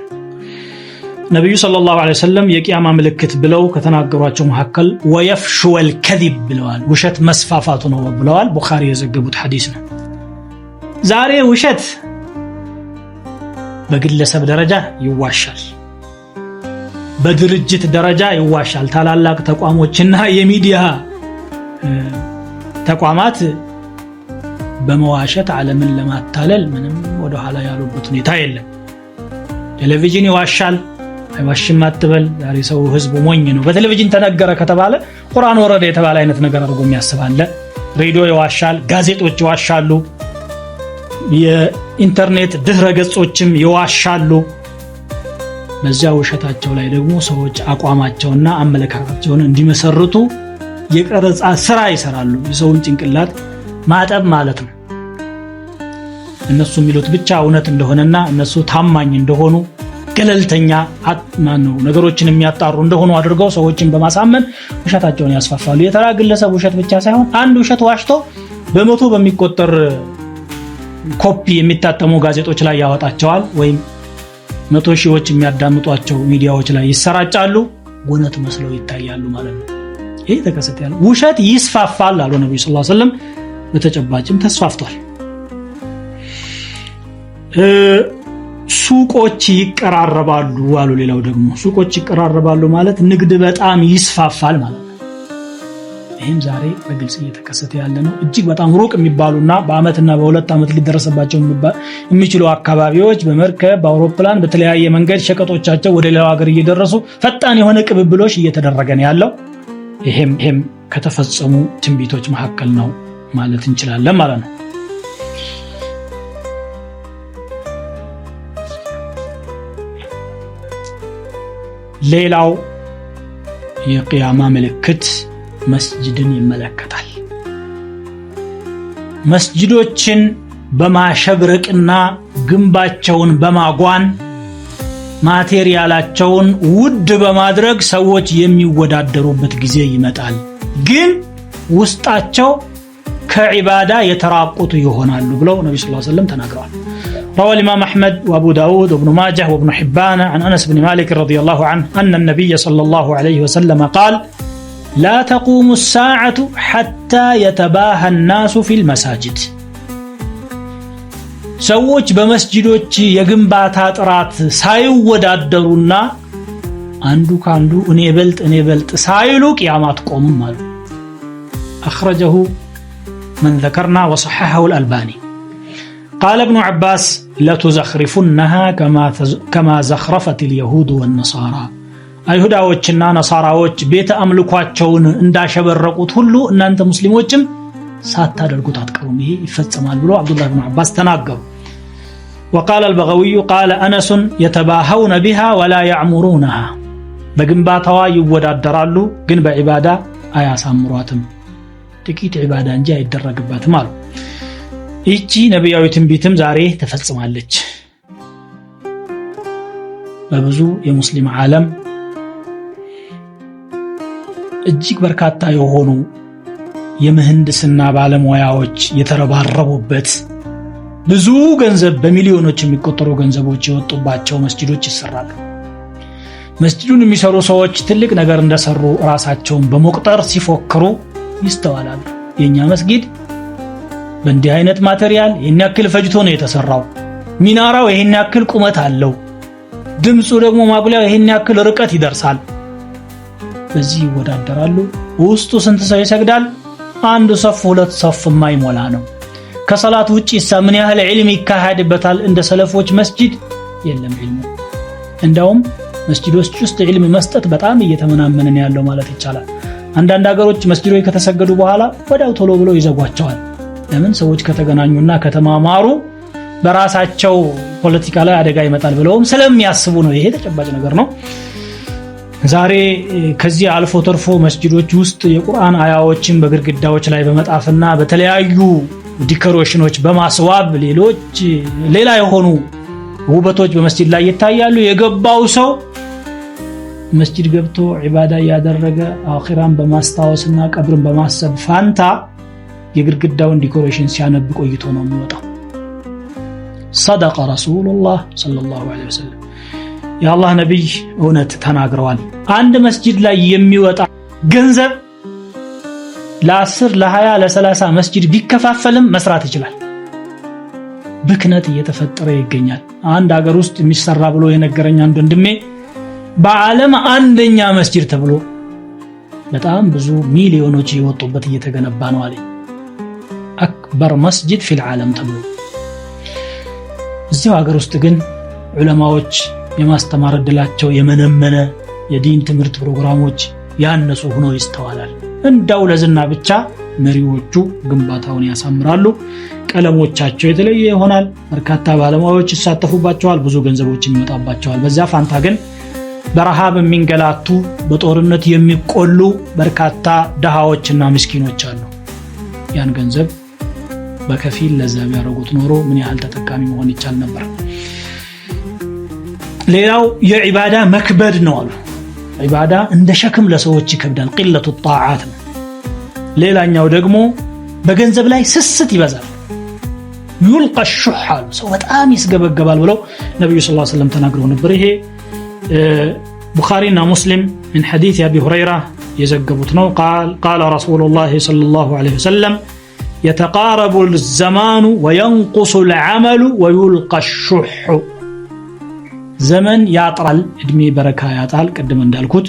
ነብዩ ሰለላሁ ዐለይሂ ወሰለም የቂያማ ምልክት ብለው ከተናገሯቸው መካከል ወየፍሹ ወልከذብ ብለዋል። ውሸት መስፋፋቱ ነው ብለዋል። ቡኻሪ የዘገቡት ሐዲስ ነው። ዛሬ ውሸት በግለሰብ ደረጃ ይዋሻል፣ በድርጅት ደረጃ ይዋሻል። ታላላቅ ተቋሞችና የሚዲያ ተቋማት በመዋሸት ዓለምን ለማታለል ምንም ወደ ኋላ ያሉበት ሁኔታ የለም። ቴሌቪዥን ይዋሻል፣ አይዋሽም አትበል። ዛሬ ሰው ህዝቡ ሞኝ ነው። በቴሌቪዥን ተነገረ ከተባለ ቁርአን ወረደ የተባለ አይነት ነገር አድርጎ የሚያስባለ። ሬዲዮ ይዋሻል፣ ጋዜጦች ይዋሻሉ። የኢንተርኔት ድህረ ገጾችም ይዋሻሉ። በዚያ ውሸታቸው ላይ ደግሞ ሰዎች አቋማቸውና አመለካከታቸውን እንዲመሰርቱ የቀረጻ ስራ ይሰራሉ። የሰውን ጭንቅላት ማጠብ ማለት ነው። እነሱ የሚሉት ብቻ እውነት እንደሆነና እነሱ ታማኝ እንደሆኑ ገለልተኛ ነው ነገሮችን የሚያጣሩ እንደሆኑ አድርገው ሰዎችን በማሳመን ውሸታቸውን ያስፋፋሉ። የተራ ግለሰብ ውሸት ብቻ ሳይሆን አንድ ውሸት ዋሽቶ በመቶ በሚቆጠር ኮፒ የሚታተሙ ጋዜጦች ላይ ያወጣቸዋል ወይም 100 ሺዎች የሚያዳምጧቸው ሚዲያዎች ላይ ይሰራጫሉ። እውነት መስለው ይታያሉ ማለት ነው። ይሄ ተከሰተ። ውሸት ይስፋፋል አሉ ነብዩ ሰለላሁ ዐለይሂ ወሰለም። በተጨባጭም ተስፋፍቷል። ሱቆች ይቀራረባሉ አሉ። ሌላው ደግሞ ሱቆች ይቀራረባሉ ማለት ንግድ በጣም ይስፋፋል ማለት ነው። ይሄም ዛሬ በግልጽ እየተከሰተ ያለ ነው። እጅግ በጣም ሩቅ የሚባሉና በአመትና በሁለት አመት ሊደረሰባቸው የሚችሉ አካባቢዎች በመርከብ በአውሮፕላን በተለያየ መንገድ ሸቀጦቻቸው ወደ ሌላው ሀገር እየደረሱ ፈጣን የሆነ ቅብብሎሽ እየተደረገ ነው ያለው። ይሄም ከተፈጸሙ ትንቢቶች መካከል ነው ማለት እንችላለን ማለት ነው። ሌላው የቂያማ ምልክት መስጂድን ይመለከታል። መስጂዶችን በማሸብረቅና ግንባቸውን በማጓን ማቴሪያላቸውን ውድ በማድረግ ሰዎች የሚወዳደሩበት ጊዜ ይመጣል። ግን ውስጣቸው ከዒባዳ የተራቆቱ ይሆናሉ ብለው ነብዩ ሰለላሁ ዐለይሂ ወሰለም ተናግረዋል። روى الإمام أحمد وأبو داود وابن ماجه وابن حبان عن أنس بن مالك رضي الله عنه أن النبي صلى الله عليه وسلم قال لا تقوم الساعة حتى يتباهى الناس في المساجد ሰዎች በመስጂዶች የግንባታ ጥራት ሳይወዳደሩና አንዱ ካንዱ እኔ በልጥ ሳይሉ ቂያማ አትቆምም አሉ። أخرجه من ذكرنا وصححه الألباني. قال ابن عباس لتزخرفنها كما زخرفت اليهود والنصارى አይሁዳዎችና ነሳራዎች ቤተ አምልኳቸውን እንዳሸበረቁት ሁሉ እናንተ ሙስሊሞችም ሳታደርጉት አትቀሩም፣ ይሄ ይፈጸማል ብሎ አብዱላህ ኢብኑ አባስ ተናገሩ። وقال البغوي قال أنس يتباهون بها ولا يعمرونها በግንባታዋ ይወዳደራሉ ግን በዒባዳ አያሳምሯትም፣ ጥቂት ዒባዳ እንጂ አይደረግባትም አሉ። ይቺ ነብያዊ ትንቢትም ዛሬ ተፈጽማለች። በብዙ የሙስሊም ዓለም እጅግ በርካታ የሆኑ የምህንድስና ባለሙያዎች የተረባረቡበት ብዙ ገንዘብ በሚሊዮኖች የሚቆጠሩ ገንዘቦች የወጡባቸው መስጂዶች ይሰራሉ። መስጂዱን የሚሰሩ ሰዎች ትልቅ ነገር እንደሰሩ ራሳቸውን በመቁጠር ሲፎክሩ ይስተዋላሉ። የኛ መስጊድ በእንዲህ አይነት ማቴሪያል ይሄን ያክል ፈጅቶ ነው የተሰራው፣ ሚናራው ይሄን ያክል ቁመት አለው፣ ድምጹ ደግሞ ማጉሊያው ይሄን ያክል ርቀት ይደርሳል። በዚህ ይወዳደራሉ። ውስጡ ስንት ሰው ይሰግዳል? አንድ ሰፍ ሁለት ሰፍ የማይሞላ ነው። ከሰላት ውጪ ምን ያህል ዒልም ይካሄድበታል? እንደ ሰለፎች መስጂድ የለም ዒልሙ። እንደውም መስጂዶች ውስጥ ዒልም መስጠት በጣም እየተመናመነ ያለው ማለት ይቻላል። አንዳንድ ሀገሮች መስጂዶች ከተሰገዱ በኋላ ወዲያው ቶሎ ብለው ይዘጓቸዋል። ለምን? ሰዎች ከተገናኙና ከተማማሩ በራሳቸው ፖለቲካ ላይ አደጋ ይመጣል ብለውም ስለሚያስቡ ነው። ይሄ ተጨባጭ ነገር ነው። ዛሬ ከዚህ አልፎ ተርፎ መስጂዶች ውስጥ የቁርአን አያዎችን በግድግዳዎች ላይ በመጣፍና በተለያዩ ዲኮሬሽኖች በማስዋብ ሌላ የሆኑ ውበቶች በመስጂድ ላይ ይታያሉ። የገባው ሰው መስጂድ ገብቶ ዒባዳ ያደረገ አኺራን በማስታወስና ቀብርን በማሰብ ፋንታ የግድግዳውን ዲኮሬሽን ሲያነብ ቆይቶ ነው የሚወጣው። صدق رسول الله صلى الله عليه وسلم የአላህ ነብይ እውነት ተናግረዋል። አንድ መስጂድ ላይ የሚወጣ ገንዘብ ለ10 ለ20 ለ30 መስጂድ ቢከፋፈልም መስራት ይችላል። ብክነት እየተፈጠረ ይገኛል። አንድ ሀገር ውስጥ የሚሰራ ብሎ የነገረኝ አንድ ወንድሜ በዓለም አንደኛ መስጂድ ተብሎ በጣም ብዙ ሚሊዮኖች እየወጡበት እየተገነባ ነው አለ። አክበር መስጂድ ፊል ዓለም ተብሎ እዚሁ ሀገር ውስጥ ግን ዑለማዎች የማስተማር እድላቸው የመነመነ የዲን ትምህርት ፕሮግራሞች ያነሱ ሆኖ ይስተዋላል። እንዳው ለዝና ብቻ መሪዎቹ ግንባታውን ያሳምራሉ። ቀለሞቻቸው የተለየ ይሆናል። በርካታ ባለሙያዎች ይሳተፉባቸዋል። ብዙ ገንዘቦች ይመጣባቸዋል። በዛ ፋንታ ግን በረሃብ የሚንገላቱ በጦርነት የሚቆሉ በርካታ ደሃዎችና ምስኪኖች አሉ። ያን ገንዘብ በከፊል ለዛ ቢያደርጉት ኖሮ ምን ያህል ተጠቃሚ መሆን ይቻል ነበር። ሌላው የዒባዳ መክበድ ነው አሉ። ዒባዳ እንደ ሸክም ለሰዎች ይከብዳል። ቂለቱ ጣዓት ነው። ሌላኛው ደግሞ በገንዘብ ላይ ስስት ይበዛል። ዩልቀ ሹሕ አሉ። ሰው በጣም ይስገበገባል ብለው ነብዩ ሰለላሁ ዐለይሂ ወሰለም ተናግረው ነበር። ይሄ ቡኻሪና ሙስሊም من حديث أبي هريرة يزقبت نو قال رسول الله صلى الله عليه وسلم يتقارب الزمان وينقص العمل ويلقى الشح زمن يعطل ادمي بركة يعطل قدم እንዳልኩት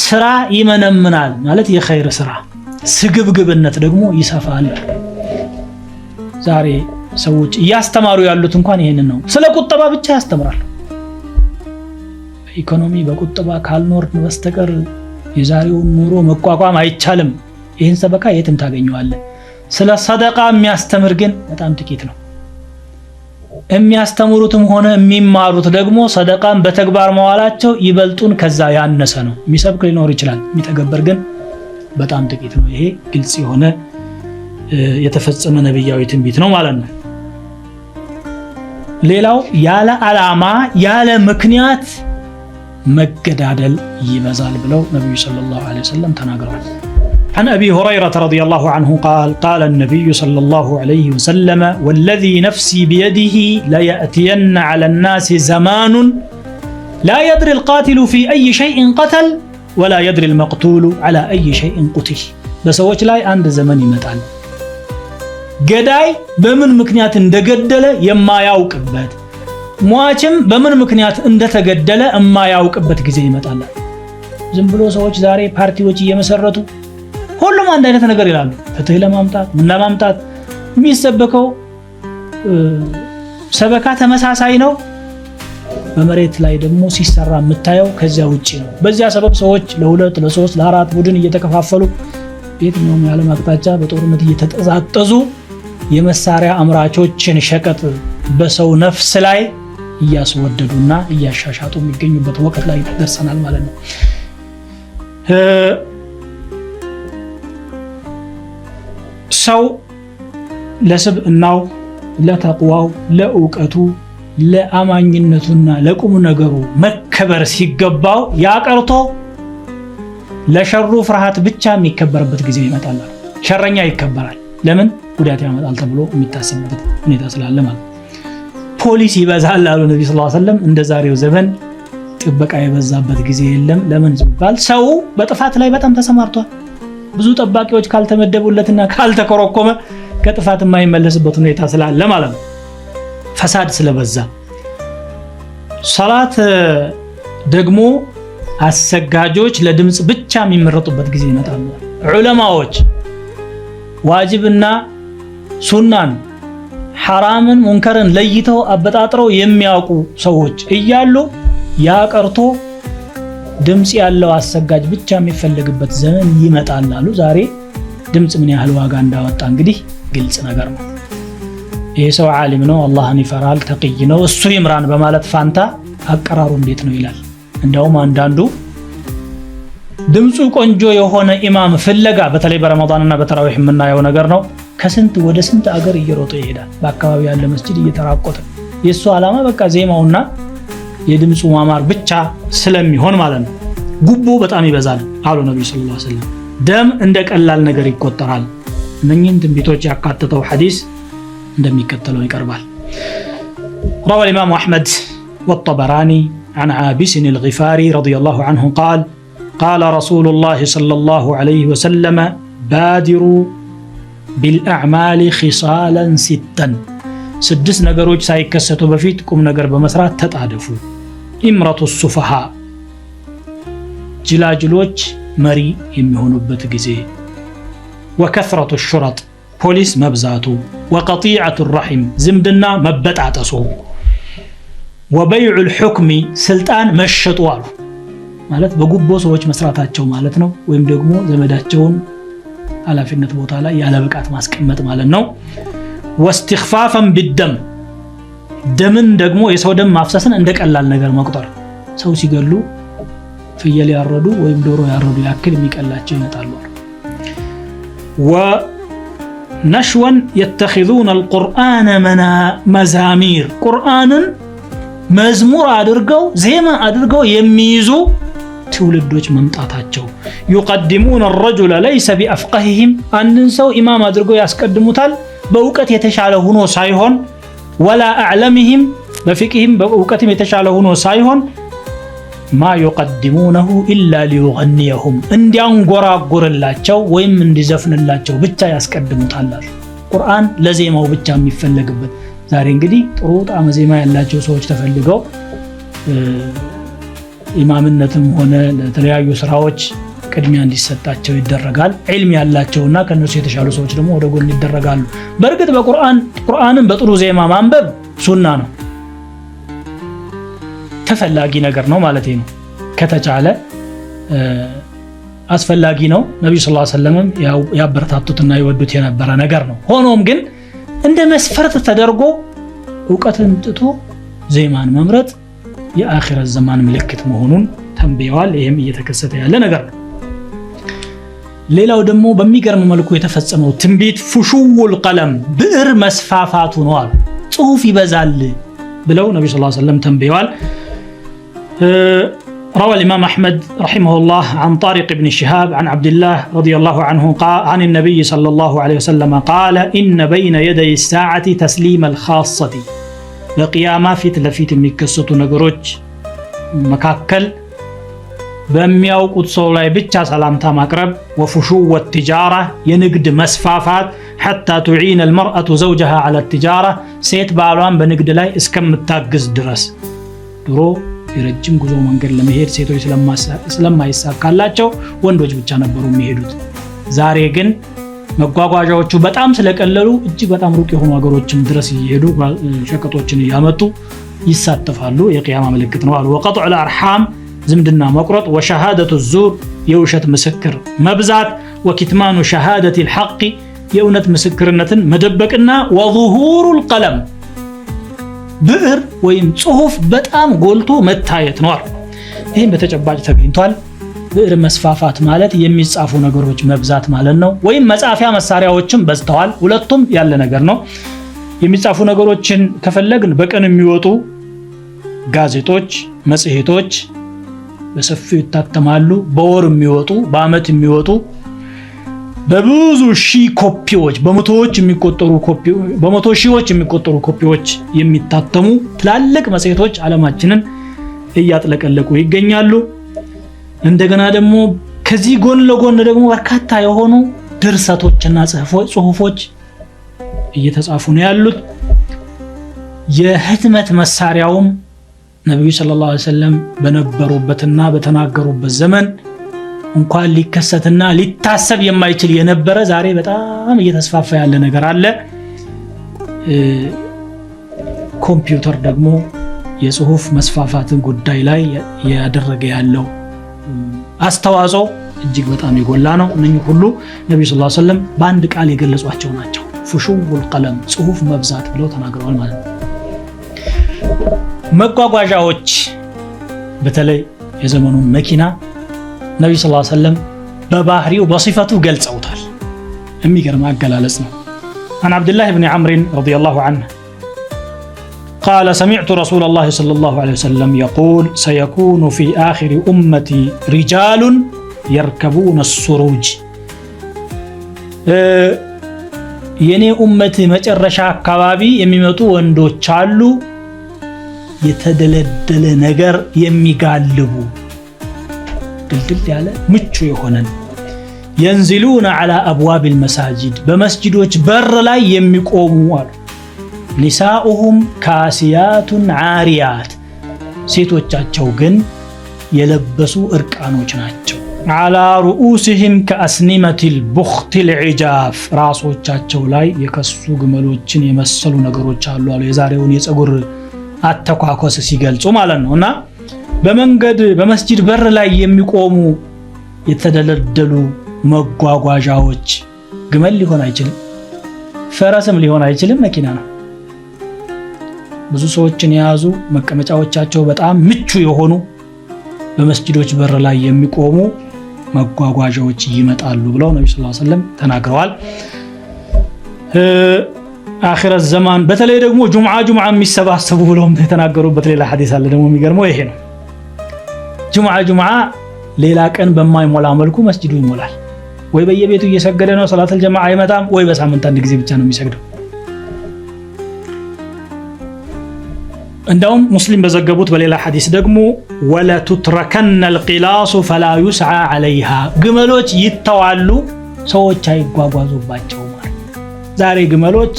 ስራ ይመነምናል ማለት የኸይር ስራ ስግብግብነት ደግሞ ይሰፋል። ዛሬ ሰዎች ያስተማሩ ያሉት እንኳን ይሄንን ነው። ስለ ቁጠባ ብቻ ያስተምራሉ። ኢኮኖሚ በቁጠባ ካልኖርን በስተቀር የዛሬውን ኑሮ መቋቋም አይቻልም። ይሄን ሰበካ የትም ታገኘዋለህ። ስለ ሰደቃ የሚያስተምር ግን በጣም ጥቂት ነው። የሚያስተምሩትም ሆነ የሚማሩት ደግሞ ሰደቃን በተግባር መዋላቸው ይበልጡን ከዛ ያነሰ ነው። የሚሰብክ ሊኖር ይችላል፣ የሚተገበር ግን በጣም ጥቂት ነው። ይሄ ግልጽ የሆነ የተፈጸመ ነብያዊ ትንቢት ነው ማለት ነው። ሌላው ያለ ዓላማ ያለ ምክንያት መገዳደል ይበዛል ብለው ነብዩ ሰለላሁ ዐለይሂ ወሰለም ተናግረዋል። عن أبي هريرة رضي الله عنه قال النبي صلى الله عليه وسلم والذي نفسي بيده ليأتين على الناس زمان لا يدري القاتل في أي شيء قتل ولا يدري المقتول على أي شيء قتل بسوچ لاي عند زمن ይመጣል ገዳይ በምን ምክንያት እንደገደለ የማያውቅበት ሟችም በምን ምክንያት እንደተገደለ የማያውቅበት ጊዜ ይመጣል። ዝም ብሎ ሰዎች ዛሬ ፓርቲዎች እየመሰረቱ ሁሉም አንድ አይነት ነገር ይላሉ። ፍትህ ለማምጣት ምን ለማምጣት የሚሰበከው ሰበካ ተመሳሳይ ነው። በመሬት ላይ ደግሞ ሲሰራ የምታየው ከዚያ ውጪ ነው። በዚያ ሰበብ ሰዎች ለሁለት ለሶስት ለአራት ቡድን እየተከፋፈሉ የትኛውም የዓለም አቅጣጫ በጦርነት እየተጠዛጠዙ የመሳሪያ አምራቾችን ሸቀጥ በሰው ነፍስ ላይ እያስወደዱና እያሻሻጡ የሚገኙበት ወቅት ላይ ደርሰናል ማለት ነው። ሰው ለስብዕናው ለተቅዋው ለእውቀቱ ለአማኝነቱና ለቁም ነገሩ መከበር ሲገባው ያቀርቶ ለሸሩ ፍርሃት ብቻ የሚከበርበት ጊዜ ይመጣል። ሸረኛ ይከበራል። ለምን ጉዳት ያመጣል ተብሎ የሚታሰብበት ሁኔታ ስላለ ማለት። ፖሊስ ይበዛል አሉ ነብዩ ሰለላሁ ዐለይሂ ወሰለም። እንደ ዛሬው ዘመን ጥበቃ የበዛበት ጊዜ የለም። ለምን ሲባል ሰው በጥፋት ላይ በጣም ተሰማርቷል። ብዙ ጠባቂዎች ካልተመደቡለትና ካልተኮረኮመ ከጥፋት የማይመለስበት ሁኔታ ስላለ ማለት ነው። ፈሳድ ስለበዛ ሶላት ደግሞ አሰጋጆች ለድምጽ ብቻ የሚመረጡበት ጊዜ ይመጣል። ዑለማዎች ዋጅብና ሱናን ሐራምን ሙንከርን ለይተው አበጣጥረው የሚያውቁ ሰዎች እያሉ ያቀርቶ ድምጽ ያለው አሰጋጅ ብቻ የሚፈልግበት ዘመን ይመጣል አሉ። ዛሬ ድምጽ ምን ያህል ዋጋ እንዳወጣ እንግዲህ ግልጽ ነገር ነው። ይሄ ሰው ዓሊም ነው፣ አላህን ይፈራል፣ ተቅይ ነው፣ እሱ ይምራን በማለት ፋንታ አቀራሩ እንዴት ነው ይላል። እንደውም አንዳንዱ ድምጹ ቆንጆ የሆነ ኢማም ፍለጋ በተለይ በረመዳንና በተራዊህ የምናየው ነገር ነው። ከስንት ወደ ስንት አገር እየሮጠ ይሄዳል። በአካባቢ ያለ መስጂድ እየተራቆተ የሱ ዓላማ በቃ ዜማውና የድምጹ ማማር ብቻ ስለሚሆን ማለት ነው። ጉቦ በጣም ይበዛል አሉ ነብዩ ሰለላሁ ዐለይሂ ወሰለም። ደም እንደ ቀላል ነገር ይቆጠራል። እነኚህን ትንቢቶች ያካተተው ሐዲስ እንደሚከተለው ይቀርባል። روى الإمام أحمد والطبراني عن عابس الغفاري رضي الله عنه قال رسول الله صلى الله عليه وسلم بادروا بالأعمال خصالا ستا سدس ነገሮች ሳይከሰቱ በፊት ቁም ነገር በመስራት ተጣደፉ። ኢምረቱ ሱፈሃ ጅላጅሎች መሪ የሚሆኑበት ጊዜ፣ ወከثرة الشرط ፖሊስ መብዛቱ፣ ወቀጢዐቱ الرحم ዝምድና መበጣጠሱ፣ ወበይዑ الحكم ስልጣን መሸጡ አሉ። ማለት በጉቦ ሰዎች መስራታቸው ማለት ነው። ወይም ደግሞ ዘመዳቸውን ኃላፊነት ቦታ ላይ ያለ ብቃት ማስቀመጥ ማለት ነው። واستخفافا بالدم ደምን ደግሞ የሰው ደም ማፍሰስን እንደቀላል ነገር መቁጠር ሰው ሲገሉ ፍየል ያረዱ ወይም ዶሮ ያረዱ ያክል የሚቀላቸው ይመጣሉ። ونشوا يتخذون القرآن مزامير ቁርአንን መዝሙር አድርገው ዜማ አድርገው የሚይዙ ትውልዶች መምጣታቸው يقدمون الرجل ليس بأفقههم አንድን ሰው ኢማም አድርገው ያስቀድሙታል በእውቀት የተሻለ ሆኖ ሳይሆን ولا أعلمهم بفقههم بأوقاتهم يتشالهون سايهون ما يقدمونه إلا ليغنيهم انديان غراغور اللاتشو ويم اندزفن اللاتشو بچا ياسقدموت الله قرآن لزيماو بچا የሚፈልግበት ዛሬ እንግዲህ ጥሩ ጣዕመ ዜማ ያላቸው ሰዎች ተፈልገው ኢማምነትም ሆነ ለተለያዩ ስራዎች ቅድሚያ እንዲሰጣቸው ይደረጋል። ዒልም ያላቸውና ከነሱ የተሻሉ ሰዎች ደግሞ ወደ ጎን ይደረጋሉ። በርግጥ ቁርአንን በጥሩ ዜማ ማንበብ ሱና ነው፣ ተፈላጊ ነገር ነው ማለት ነው። ከተቻለ አስፈላጊ ነው። ነብዩ ሰለላሁ ዐለይሂ ወሰለም ያበረታቱትና ይወዱት የነበረ ነገር ነው። ሆኖም ግን እንደ መስፈርት ተደርጎ ዕውቀትን ጥቶ ዜማን መምረጥ የአኺረት ዘማን ምልክት መሆኑን ተንብየዋል። ይሄም እየተከሰተ ያለ ነገር ነው። ሌላው ደግሞ በሚገርም መልኩ የተፈጸመው ትንቢት ፍሹውል ቀለም ብዕር መስፋፋቱ ነው አሉ። ጽሁፍ ይበዛል ብለው ነብዩ ሰለላሁ ዐለይሂ ወሰለም ተንብየዋል። روى الإمام أحمد رحمه الله عن طارق بن شهاب عن عبد الله رضي الله عنه قال عن النبي صلى الله عليه وسلم قال إن بين يدي الساعة تسليم الخاصة لقيامة لفيت ميكسوت نغروج مكاكل በሚያውቁት ሰው ላይ ብቻ ሰላምታ ማቅረብ وفشو والتجارة የንግድ መስፋፋት حتى تعين المرأة زوجها على التجارة ሴት ባሏን በንግድ ላይ እስከምታግዝ ድረስ ድሮ የረጅም ጉዞ መንገድ ለመሄድ ሴቶች ስለማይሳካላቸው ወንዶች ብቻ ነበሩ የሚሄዱት። ዛሬ ግን መጓጓዣዎቹ በጣም ስለቀለሉ እጅግ በጣም ሩቅ የሆኑ ሀገሮችን ድረስ ይሄዱ ሸቀጦችን ያመጡ ይሳተፋሉ። የቂያማ ምልክት ነው አሉ። وقطع الارحام ዝምድና መቁረጥ وشهادة الزور የውሸት ምስክር መብዛት وكتمان شهادة الحق የእውነት ምስክርነትን መደበቅና وظهور القلم ብዕር ወይም ጽሁፍ በጣም ጎልቶ መታየት ነው። ይሄን በተጨባጭ ተገኝቷል። ብዕር መስፋፋት ማለት የሚጻፉ ነገሮች መብዛት ማለት ነው። ወይም መጻፊያ መሳሪያዎችም በዝተዋል። ሁለቱም ያለ ነገር ነው። የሚጻፉ ነገሮችን ከፈለግን በቀን የሚወጡ ጋዜጦች፣ መጽሔቶች በሰፊው ይታተማሉ። በወር የሚወጡ በአመት የሚወጡ በብዙ ሺህ ኮፒዎች በመቶ ሺዎች የሚቆጠሩ ኮፒዎች የሚታተሙ ትላልቅ መጽሔቶች ዓለማችንን እያጥለቀለቁ ይገኛሉ። እንደገና ደግሞ ከዚህ ጎን ለጎን ደግሞ በርካታ የሆኑ ድርሰቶችና ጽሁፎች እየተጻፉ ነው ያሉት። የህትመት መሳሪያውም ነብዩ ሰለላሁ ዐለይሂ ወሰለም በነበሩበትና በተናገሩበት ዘመን እንኳን ሊከሰትና ሊታሰብ የማይችል የነበረ ዛሬ በጣም እየተስፋፋ ያለ ነገር አለ። ኮምፒውተር ደግሞ የጽሁፍ መስፋፋትን ጉዳይ ላይ ያደረገ ያለው አስተዋጽኦ እጅግ በጣም የጎላ ነው። እነኚህ ሁሉ ነብዩ ሰለላሁ ዐለይሂ ወሰለም በአንድ ቃል የገለጿቸው ናቸው። ፍሹውል ቀለም ጽሁፍ መብዛት ብለው ተናግረዋል ማለት ነው። መጓጓዣዎች በተለይ የዘመኑ መኪና ነብዩ ሰለላሁ ዐለይሂ ወሰለም በባህሪው በصفቱ ገልጸውታል። የሚገርም አገላለጽ ነው። عن عبد الله بن عمرو رضي الله عنه قال سمعت رسول الله صلى الله عليه وسلم يقول سيكون في آخر أمتي رجال يركبون السروج የኔ ኡመት መጨረሻ አካባቢ የሚመጡ ወንዶች አሉ የተደለደለ ነገር የሚጋልቡ ድልድል ያለ ምቹ የሆነን ينزلون على أبواب المساجد በመስጂዶች በር ላይ የሚቆሙ አሉ። نساؤهم كاسيات عاريات ሴቶቻቸው ግን የለበሱ እርቃኖች ናቸው። على رؤوسهم كأسنمة البخت العجاف ራሶቻቸው ላይ የከሱ ግመሎችን የመሰሉ ነገሮች አሉ አሉ። የዛሬውን የፀጉር አተኳኮስ ሲገልጹ ማለት ነውና በመንገድ በመስጂድ በር ላይ የሚቆሙ የተደለደሉ መጓጓዣዎች ግመል ሊሆን አይችልም፣ ፈረስም ሊሆን አይችልም፣ መኪና ነው። ብዙ ሰዎችን የያዙ መቀመጫዎቻቸው በጣም ምቹ የሆኑ በመስጂዶች በር ላይ የሚቆሙ መጓጓዣዎች ይመጣሉ ብለው ነብዩ ሰለላሁ ዐለይሂ ወሰለም ተናግረዋል። አኺረት ዘማን በተለይ ደግሞ ጁምዓ የሚሰባሰቡ ብለውም የተናገሩበት ሌላ ሐዲስ አለ። ደግሞ የሚገርመው ይሄ ነው። ጁምዓ ሌላ ቀን በማይሞላ መልኩ መስጂዱ ይሞላል። ወይ በየቤቱ እየሰገደ ነው፣ ሰላተል ጀማዓ አይመጣም፣ ወይ በሳምንት አንድ ጊዜ ብቻ ነው የሚሰግደው። እንደውም ሙስሊም በዘገቡት በሌላ ሐዲስ ደግሞ ወላ ትትረከነ القلاص فلا يسعى عليها ግመሎች ይተዋሉ ሰዎች አይጓጓዙባቸውም። ዛሬ ግመሎች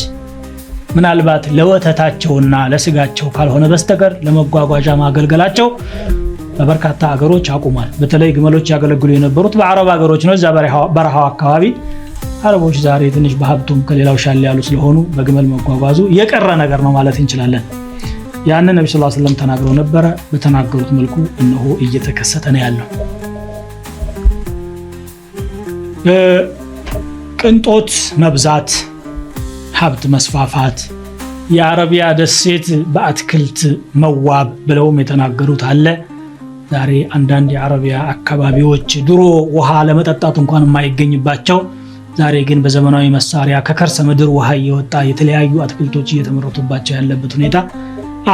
ምናልባት ለወተታቸውና ለስጋቸው ካልሆነ በስተቀር ለመጓጓዣ ማገልገላቸው በበርካታ ሀገሮች አቁሟል። በተለይ ግመሎች ያገለግሉ የነበሩት በአረብ ሀገሮች ነው። እዛ በረሃው አካባቢ አረቦች ዛሬ ትንሽ በሀብቱም ከሌላው ሻል ያሉ ስለሆኑ በግመል መጓጓዙ የቀረ ነገር ነው ማለት እንችላለን። ያንን ነብዩ ሰለላሁ ዐለይሂ ወሰለም ተናግረው ነበረ። በተናገሩት መልኩ እነሆ እየተከሰተ ነው ያለው። ቅንጦት መብዛት፣ ሀብት መስፋፋት፣ የአረቢያ ደሴት በአትክልት መዋብ ብለውም የተናገሩት አለ። ዛሬ አንዳንድ የአረቢያ አካባቢዎች ድሮ ውሃ ለመጠጣት እንኳን የማይገኝባቸው ዛሬ ግን በዘመናዊ መሳሪያ ከከርሰ ምድር ውሃ እየወጣ የተለያዩ አትክልቶች እየተመረቱባቸው ያለበት ሁኔታ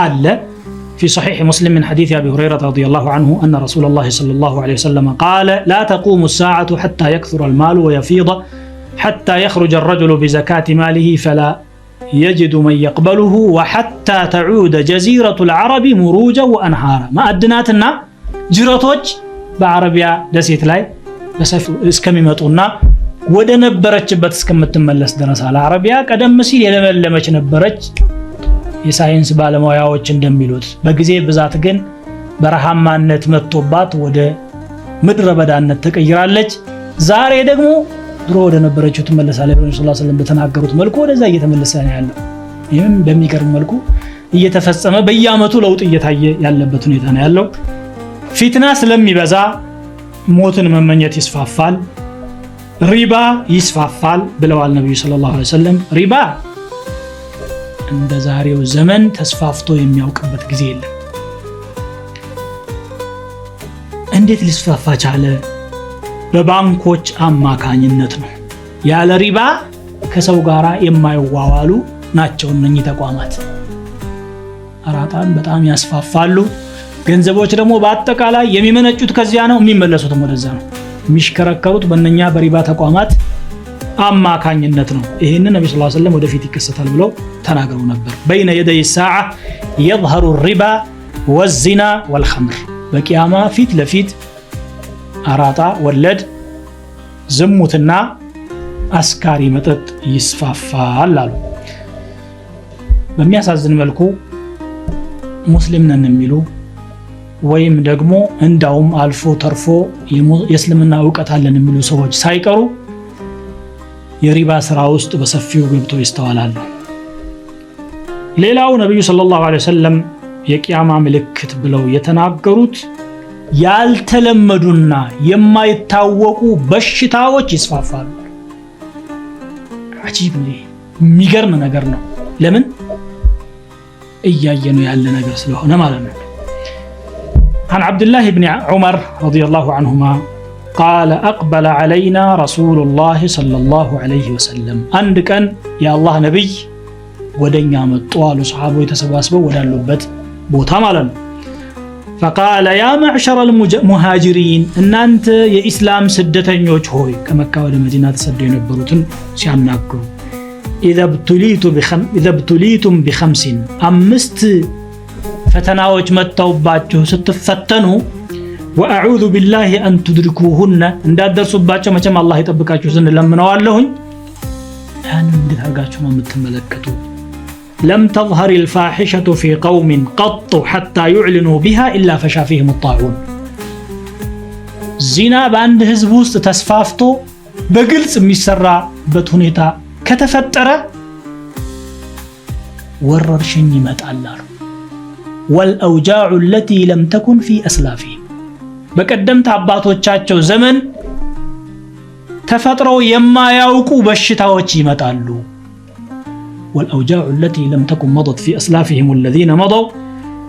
አለ። في صحيح مسلم من حديث أبي هريرة رضي الله عنه أن رسول الله صلى الله عليه وسلم قال لا تقوم الساعة حتى يكثر المال ويفيض حتى يخرج الرجل بزكاة ماله فلا يجد من يقبله وحتى تعود جزيرة العرب مروجا وأنهارا ما أدناتنا جراتوج بعربيا دسيت لاي اسكميمطونا ወደ ነበረችበት እስከምትመለስ ድረስ አረቢያ ቀደም ሲል የለመለመች ነበረች። የሳይንስ ባለሙያዎች እንደሚሉት በጊዜ ብዛት ግን በረሃማነት መጥቶባት ወደ ምድረ በዳነት ተቀይራለች። ዛሬ ደግሞ ድሮ ወደ ነበረችው ትመለሳለች ብለው ሰለላሁ ዐለይሂ ወሰለም በተናገሩት መልኩ ወደዛ እየተመለሰ ነው ያለው። ይህም በሚገርም መልኩ እየተፈጸመ በየዓመቱ ለውጥ እየታየ ያለበት ሁኔታ ነው ያለው። ፊትና ስለሚበዛ ሞትን መመኘት ይስፋፋል፣ ሪባ ይስፋፋል ብለዋል ነብዩ ሰለላሁ ዐለይሂ ወሰለም። ሪባ እንደ ዛሬው ዘመን ተስፋፍቶ የሚያውቅበት ጊዜ የለም። እንዴት ሊስፋፋ ቻለ? በባንኮች አማካኝነት ነው። ያለ ሪባ ከሰው ጋር የማይዋዋሉ ናቸው እነኚህ ተቋማት። አራጣን በጣም ያስፋፋሉ። ገንዘቦች ደግሞ በአጠቃላይ የሚመነጩት ከዚያ ነው፣ የሚመለሱትም ወደዛ ነው። የሚሽከረከሩት በእነኛ በሪባ ተቋማት አማካኝነት ነው። ይሄንን ነብዩ ሰለላሁ ዐለይሂ ወሰለም ወደፊት ይከሰታል ብለው ተናግረው ነበር። በይነ የደይ ሰዓ يظهر الربا والزنا والخمر በቂያማ ፊት ለፊት አራጣ ወለድ ዝሙትና አስካሪ መጠጥ ይስፋፋል አሉ። በሚያሳዝን መልኩ ሙስሊም ነን የሚሉ ወይም ደግሞ እንዳውም አልፎ ተርፎ የእስልምና ዕውቀት አለን የሚሉ ሰዎች ሳይቀሩ የሪባ ስራ ውስጥ በሰፊው ገብተው ይስተዋላሉ። ሌላው ነብዩ ሰለላሁ ዐለይሂ ወሰለም የቂያማ ምልክት ብለው የተናገሩት ያልተለመዱና የማይታወቁ በሽታዎች ይስፋፋሉ። አጂብ ነው፣ የሚገርም ነገር ነው። ለምን እያየነው ያለ ነገር ስለሆነ ማለት ነው። عن عبد الله بن عمر رضي الله عنهما قال أقبل علينا رسول الله صلى الله عليه وسلم عند كان يا الله نبي ودنيا مطوال صحابه يتسبسبوا ودالوبت بوتا مالن فقال يا معشر المهاجرين ان انت يا اسلام سدتኞች ሆይ ከመካ ወደ መዲና ተሰደው የነበሩትን ሲያናግሩ اذا ابتليتم بخمس አምስት ፈተናዎች መጣውባችሁ ስትፈተኑ واعوذ بالله ان تدركوهن እንዳደርሱባቸው መቼም አላህ ይጠብቃችሁ ስንለምነዋለሁኝ። ያንን እንድታርጋችሁ ነው የምትመለከቱ። لم تظهر الفاحشة في قوم قط حتى يعلنوا بها إلا فشا فيهم الطاعون زنا باند ህዝብ ውስጥ ተስፋፍቶ በግልጽ የሚሰራበት ሁኔታ ከተፈጠረ ወረርሽኝ ይመጣል። والأوجاع التي لم تكن في أسلافهم በቀደምት አባቶቻቸው ዘመን ተፈጥረው የማያውቁ በሽታዎች ይመጣሉ والأوجاع التي لم تكن مضت في أسلافهم الذين مضوا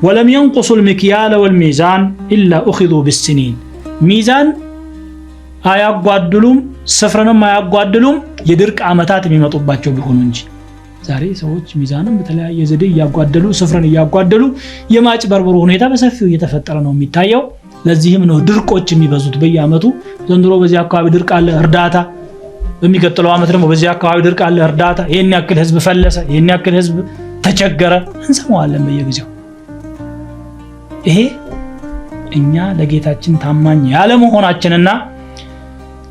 ولم ينقصوا المكيال والميزان إلا أخذوا بالسنين ميزان አያጓድሉም ስፍርንም አያጓድሉም የድርቅ አመታት የሚመጡባቸው ቢሆኑ እንጂ ዛሬ ሰዎች ሚዛንም በተለያየ ዘዴ ያጓደሉ ስፍርን ያጓደሉ የማጭበርበሩ ሁኔታ በሰፊው እየተፈጠረ ነው የሚታየው ለዚህም ነው ድርቆች የሚበዙት በየአመቱ ዘንድሮ በዚህ አካባቢ ድርቅ አለ እርዳታ በሚቀጥለው አመት ደግሞ በዚህ አካባቢ ድርቅ አለ እርዳታ ይሄን ያክል ህዝብ ፈለሰ ይሄን ያክል ህዝብ ተቸገረ እንሰማዋለን በየጊዜው ይሄ እኛ ለጌታችን ታማኝ ያለ መሆናችንና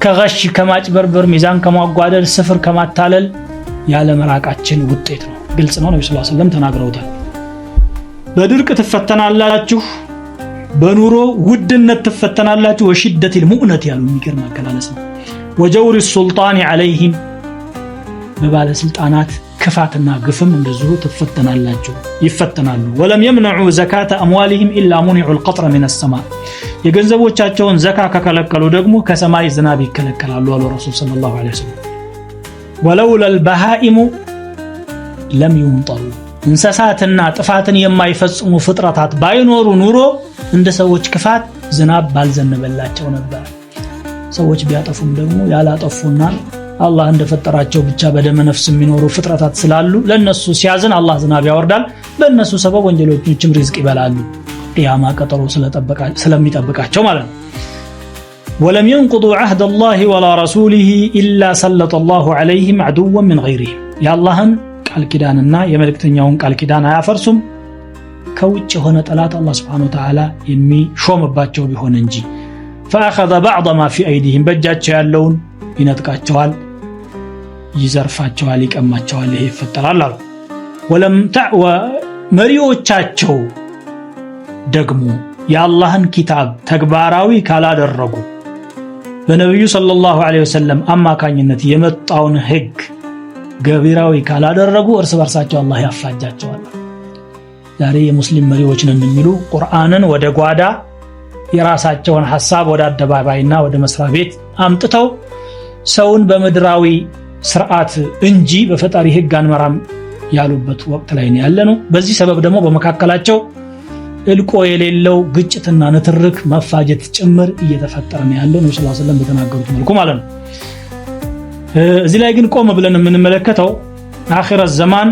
ከጋሽ ከማጭበርበር ሚዛን ከማጓደል ስፍር ከማታለል ያለ መራቃችን ውጤት ነው ግልጽ ነው ነብዩ ሰለላሁ ዐለይሂ ወሰለም ተናግረውታል በድርቅ ትፈተናላችሁ በኑሮ ውድነት ትፈተናላችሁ ወሽደት المؤنة ያሉ የሚገርም አገላለጽ ነው وجور السلطان عليهم በባለ ስልጣናት ክፋትና ግፍም እንደዚሁ ትፈተናላችሁ ይፈተናሉ ولم يمنعوا زكاة أموالهم إلا منعوا القطر من السماء የገንዘቦቻቸውን ዘካ ከከለከሉ ደግሞ ከሰማይ ዝናብ ይከለከላሉ አሉ ረሱል ሰለላሁ ዐለይሂ ወሰለም ولولا البهائم لم يمطروا እንስሳትና ጥፋትን የማይፈጽሙ ፍጥረታት ባይኖሩ ኑሮ እንደ ሰዎች ክፋት ዝናብ ባልዘነበላቸው ነበር ሰዎች ቢያጠፉም ደግሞ ያላጠፉና አላህ እንደፈጠራቸው ብቻ በደመ ነፍስ የሚኖሩ ፍጥረታት ስላሉ ለነሱ ሲያዝን አላህ ዝናብ ያወርዳል በእነሱ ሰበብ ወንጀለኞችም ሪዝቅ ይበላሉ ቂያማ ቀጠሮ ስለሚጠብቃቸው ማለት ነው ولم ينقضوا عهد الله ولا رسوله إلا سلط الله عليهم عدوا من غيرهم يا الله ቃል ኪዳንና የመልእክተኛውን ቃል ኪዳን አያፈርሱም ከውጭ ሆነ ጠላት አላህ Subhanahu Wa Ta'ala የሚሾምባቸው ቢሆን እንጂ فأخذ بعض ما في أيديهم በእጃቸው ያለውን ይነጥቃቸዋል ይዘርፋቸዋል ይቀማቸዋል ይሄ ይፈጠራል አሉ ወለም ተዕወ መሪዎቻቸው ደግሞ የአላህን ኪታብ ተግባራዊ ካላደረጉ በነብዩ ሰለላሁ ዐለይሂ ወሰለም አማካኝነት የመጣውን ህግ ገቢራዊ ካላደረጉ እርስ በርሳቸው አላህ ያፋጃቸዋል ዛሬ የሙስሊም መሪዎች ነን የሚሉ ቁርአንን ወደ ጓዳ የራሳቸውን ሐሳብ ወደ አደባባይና ወደ መስሪያ ቤት አምጥተው ሰውን በመድራዊ ስርዓት እንጂ በፈጣሪ ህግ አንመራም ያሉበት ወቅት ላይ ነው ያለነው በዚህ ሰበብ ደግሞ በመካከላቸው እልቆ የሌለው ግጭትና ንትርክ መፋጀት ጭምር እየተፈጠረ ነው ያለው ነብዩ ሰለላሁ ዐለይሂ ወሰለም በተናገሩት መልኩ ማለት ነው እዚህ ላይ ግን ቆም ብለን የምንመለከተው አኺረት ዘማን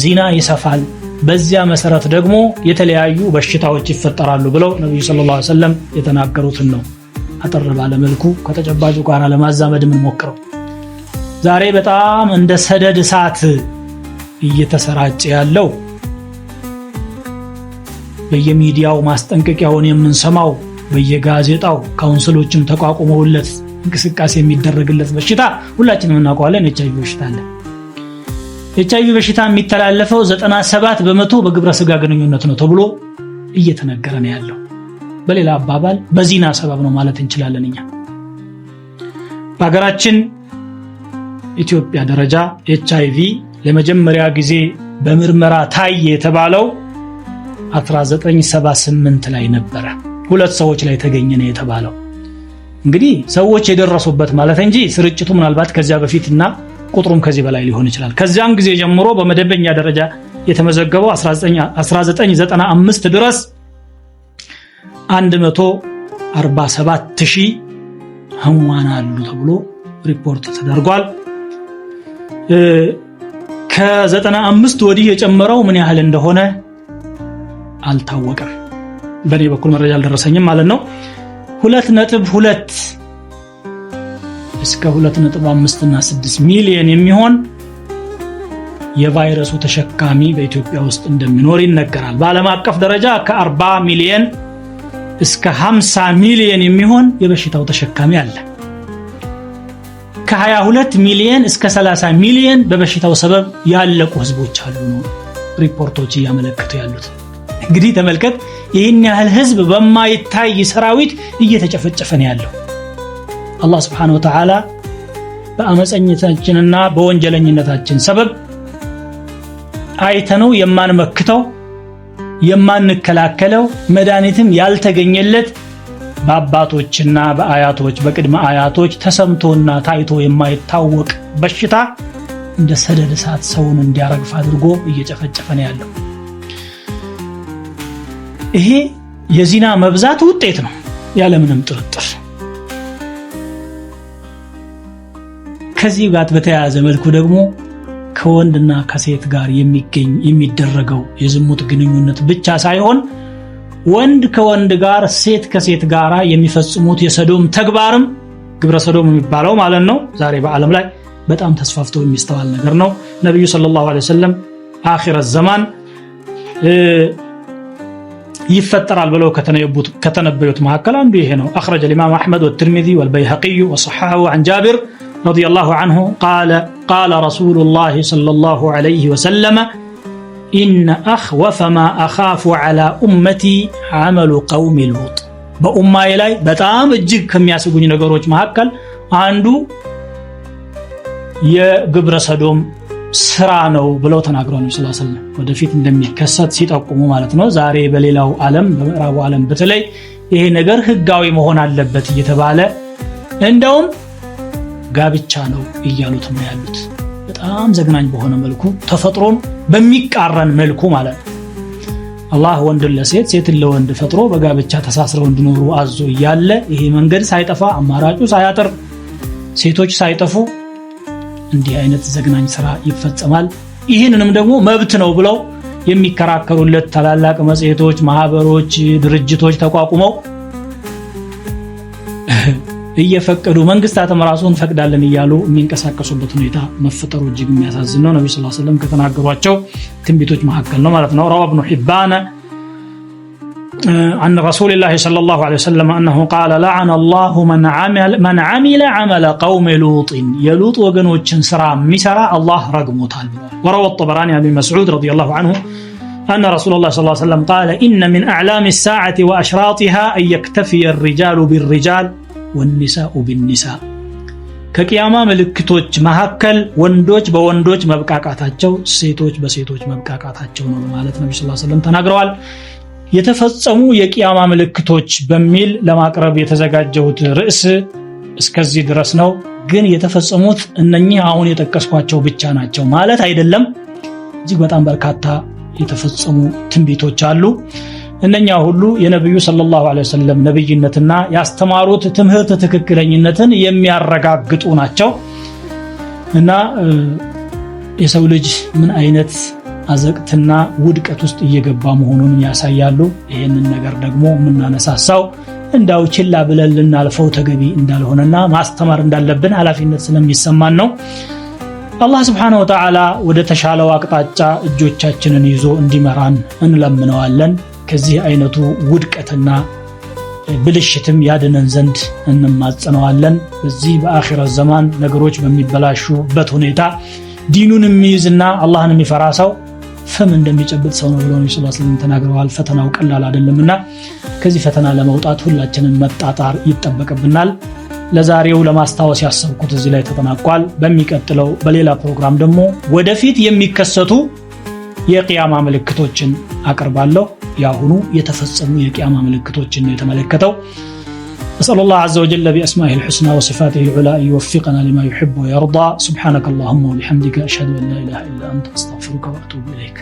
ዚና ይሰፋል በዚያ መሰረት ደግሞ የተለያዩ በሽታዎች ይፈጠራሉ ብለው ነብዩ ሰለላሁ ዐለይሂ ወሰለም የተናገሩትን ነው አጠር ባለ መልኩ ከተጨባጩ ጋር ለማዛመድ ምን ሞክረው ዛሬ በጣም እንደ ሰደድ እሳት እየተሰራጨ ያለው በየሚዲያው ማስጠንቀቂያውን የምንሰማው በየጋዜጣው ካውንስሎችም ተቋቁመውለት እንቅስቃሴ የሚደረግለት በሽታ ሁላችንም እናውቀዋለን ኤችአይቪ በሽታ አለ ኤችአይቪ በሽታ የሚተላለፈው 97% በግብረ ስጋ ግንኙነት ነው ተብሎ እየተነገረ ነው ያለው በሌላ አባባል በዚና ሰበብ ነው ማለት እንችላለን እኛ በአገራችን ኢትዮጵያ ደረጃ ኤችአይቪ ለመጀመሪያ ጊዜ በምርመራ ታየ የተባለው 1978 ላይ ነበር ሁለት ሰዎች ላይ ተገኘ ነው የተባለው እንግዲህ ሰዎች የደረሱበት ማለት እንጂ ስርጭቱ ምናልባት ከዚያ በፊትና ቁጥሩም ከዚህ በላይ ሊሆን ይችላል ከዚያም ጊዜ ጀምሮ በመደበኛ ደረጃ የተመዘገበው 1995 ድረስ 147000 ህሙማን አሉ ተብሎ ሪፖርት ተደርጓል ከ95 ወዲህ የጨመረው ምን ያህል እንደሆነ አልታወቀም በኔ በኩል መረጃ አልደረሰኝም ማለት ነው 2.2 እስከ 2.5 እና 6 ሚሊዮን የሚሆን የቫይረሱ ተሸካሚ በኢትዮጵያ ውስጥ እንደሚኖር ይነገራል በዓለም አቀፍ ደረጃ ከ40 ሚሊዮን እስከ 50 ሚሊዮን የሚሆን የበሽታው ተሸካሚ አለ ከ22 ሚሊዮን እስከ 30 ሚሊዮን በበሽታው ሰበብ ያለቁ ህዝቦች አሉ ነው ሪፖርቶች ያመለክቱ ያሉት እንግዲህ ተመልከት ይህን ያህል ህዝብ በማይታይ ሰራዊት እየተጨፈጨፈ ነው ያለው አላህ Subhanahu Wa Ta'ala በአመፀኝነታችንና በወንጀለኝነታችን ሰበብ አይተነው የማንመክተው የማንከላከለው መድኃኒትም ያልተገኘለት በአባቶችና በአያቶች በቅድመ አያቶች ተሰምቶና ታይቶ የማይታወቅ በሽታ እንደ ሰደድ እሳት ሰውን እንዲያረግፍ አድርጎ እየጨፈጨፈ ነው ያለው። ይሄ የዚና መብዛት ውጤት ነው ያለምንም ጥርጥር። ከዚህ ጋር በተያያዘ መልኩ ደግሞ ከወንድና ከሴት ጋር የሚደረገው የዝሙት ግንኙነት ብቻ ሳይሆን ወንድ ከወንድ ጋር ሴት ከሴት ጋር የሚፈጽሙት የሰዶም ተግባርም ግብረ ሰዶም የሚባለው ማለት ነው ዛሬ በዓለም ላይ በጣም ተስፋፍቶ የሚስተዋል ነገር ነው። ነብዩ ሰለላሁ ዐለይሂ ወሰለም አኺረ ዘማን ይፈጠራል ብለው ከተነበዩት መካከል አንዱ ይሄ ነው። أخرج الإمام أحمد والترمذي والبيهقي وصححه عن جابر رضي الله عنه قال رسول الله صلى الله عليه وسلم إن أخوف ما أخاف على أمتي عمل قوم لوط በኡማዬ ላይ በጣም እጅግ ከሚያስጉኝ ነገሮች መካከል አንዱ የግብረ ሰዶም ስራ ነው ብለው ተናግረዋል ነብዩ ሰለላሁ ዐለይሂ ወሰለም። ወደፊት እንደሚከሰት ሲጠቁሙ ማለት ነው። ዛሬ በሌላው ዓለም በምዕራቡ ዓለም በተለይ ይሄ ነገር ህጋዊ መሆን አለበት እየተባለ እንደውም ጋብቻ ነው እያሉት ነው ያሉት። በጣም ዘግናኝ በሆነ መልኩ ተፈጥሮን በሚቃረን መልኩ ማለት ነው። አላህ ወንድን ለሴት ሴትን ለወንድ ፈጥሮ በጋብቻ ተሳስረው እንዲኖሩ አዞ እያለ ይሄ መንገድ ሳይጠፋ አማራጩ ሳያጥር ሴቶች ሳይጠፉ እንዲህ አይነት ዘግናኝ ስራ ይፈጸማል። ይህንንም ደግሞ መብት ነው ብለው የሚከራከሩለት ታላላቅ መጽሔቶች፣ ማህበሮች፣ ድርጅቶች ተቋቁመው እየፈቀዱ መንግስታትም ራሱን ፈቅዳለን እያሉ የሚንቀሳቀሱበት ሁኔታ መፈጠሩ እጅግ የሚያሳዝን ነው። ነብዩ ሰለላሁ ዐለይሂ ወሰለም ከተናገሯቸው ትንቢቶች መካከል ነው ማለት ነው። روى ابن حبان عن رسول الله صلى الله عليه وسلم أنه قال لعن الله من عمل عمل قوم لوط يلوط وغنوچن سرا مسرا الله رغموتال. وروى الطبراني عن مسعود رضي الله عنه أن رسول الله صلى الله عليه وسلم قال إن من أعلام الساعة وأشراطها أن يكتفي الرجال بالرجال والنساء بالنساء ከቂያማ ምልክቶች መካከል ወንዶች በወንዶች መብቃቃታቸው ሴቶች በሴቶች መብቃቃታቸው ነው ማለት ነብዩ ሰለላሁ ዐለይሂ ወሰለም ተናግረዋል። የተፈጸሙ የቂያማ ምልክቶች በሚል ለማቅረብ የተዘጋጀሁት ርዕስ እስከዚህ ድረስ ነው። ግን የተፈጸሙት እነኚህ አሁን የጠቀስኳቸው ብቻ ናቸው ማለት አይደለም። እጅግ በጣም በርካታ የተፈጸሙ ትንቢቶች አሉ። እነኛ ሁሉ የነብዩ ሰለላሁ ዐለይሂ ወሰለም ነብይነትና ያስተማሩት ትምህርት ትክክለኝነትን የሚያረጋግጡ ናቸው እና የሰው ልጅ ምን አይነት አዘቅትና ውድቀት ውስጥ እየገባ መሆኑን ያሳያሉ። ይሄንን ነገር ደግሞ ምናነሳሳው እንዳው ችላ ብለን ልናልፈው ተገቢ እንዳልሆነና ማስተማር እንዳለብን ኃላፊነት ስለሚሰማን ነው። አላህ Subhanahu Wa Ta'ala ወደ ተሻለው አቅጣጫ እጆቻችንን ይዞ እንዲመራን እንለምነዋለን። ከዚህ አይነቱ ውድቀትና ብልሽትም ያድነን ዘንድ እንማጸነዋለን። በዚህ በአኺራት ዘመን ነገሮች በሚበላሹበት ሁኔታ ዲኑን የሚይዝና አላህን የሚፈራ ሰው ፍም እንደሚጨብጥ ሰው ነው ብለው ነብዩ ሰለላሁ ዐለይሂ ወሰለም ተናግረዋል። ፈተናው ቀላል አይደለምና ከዚህ ፈተና ለመውጣት ሁላችንም መጣጣር ይጠበቅብናል። ለዛሬው ለማስታወስ ያሰብኩት እዚህ ላይ ተጠናቋል። በሚቀጥለው በሌላ ፕሮግራም ደግሞ ወደፊት የሚከሰቱ የቂያማ ምልክቶችን አቀርባለሁ። ያሁኑ የተፈጸሙ የቂያማ ምልክቶችን ነው የተመለከተው። أسأل الله عز وجل بأسمائه الحسنى وصفاته العلى أن يوفقنا لما يحب ويرضى. سبحانك اللهم وبحمدك أشهد أن لا إله إلا أنت أستغفرك وأتوب إليك.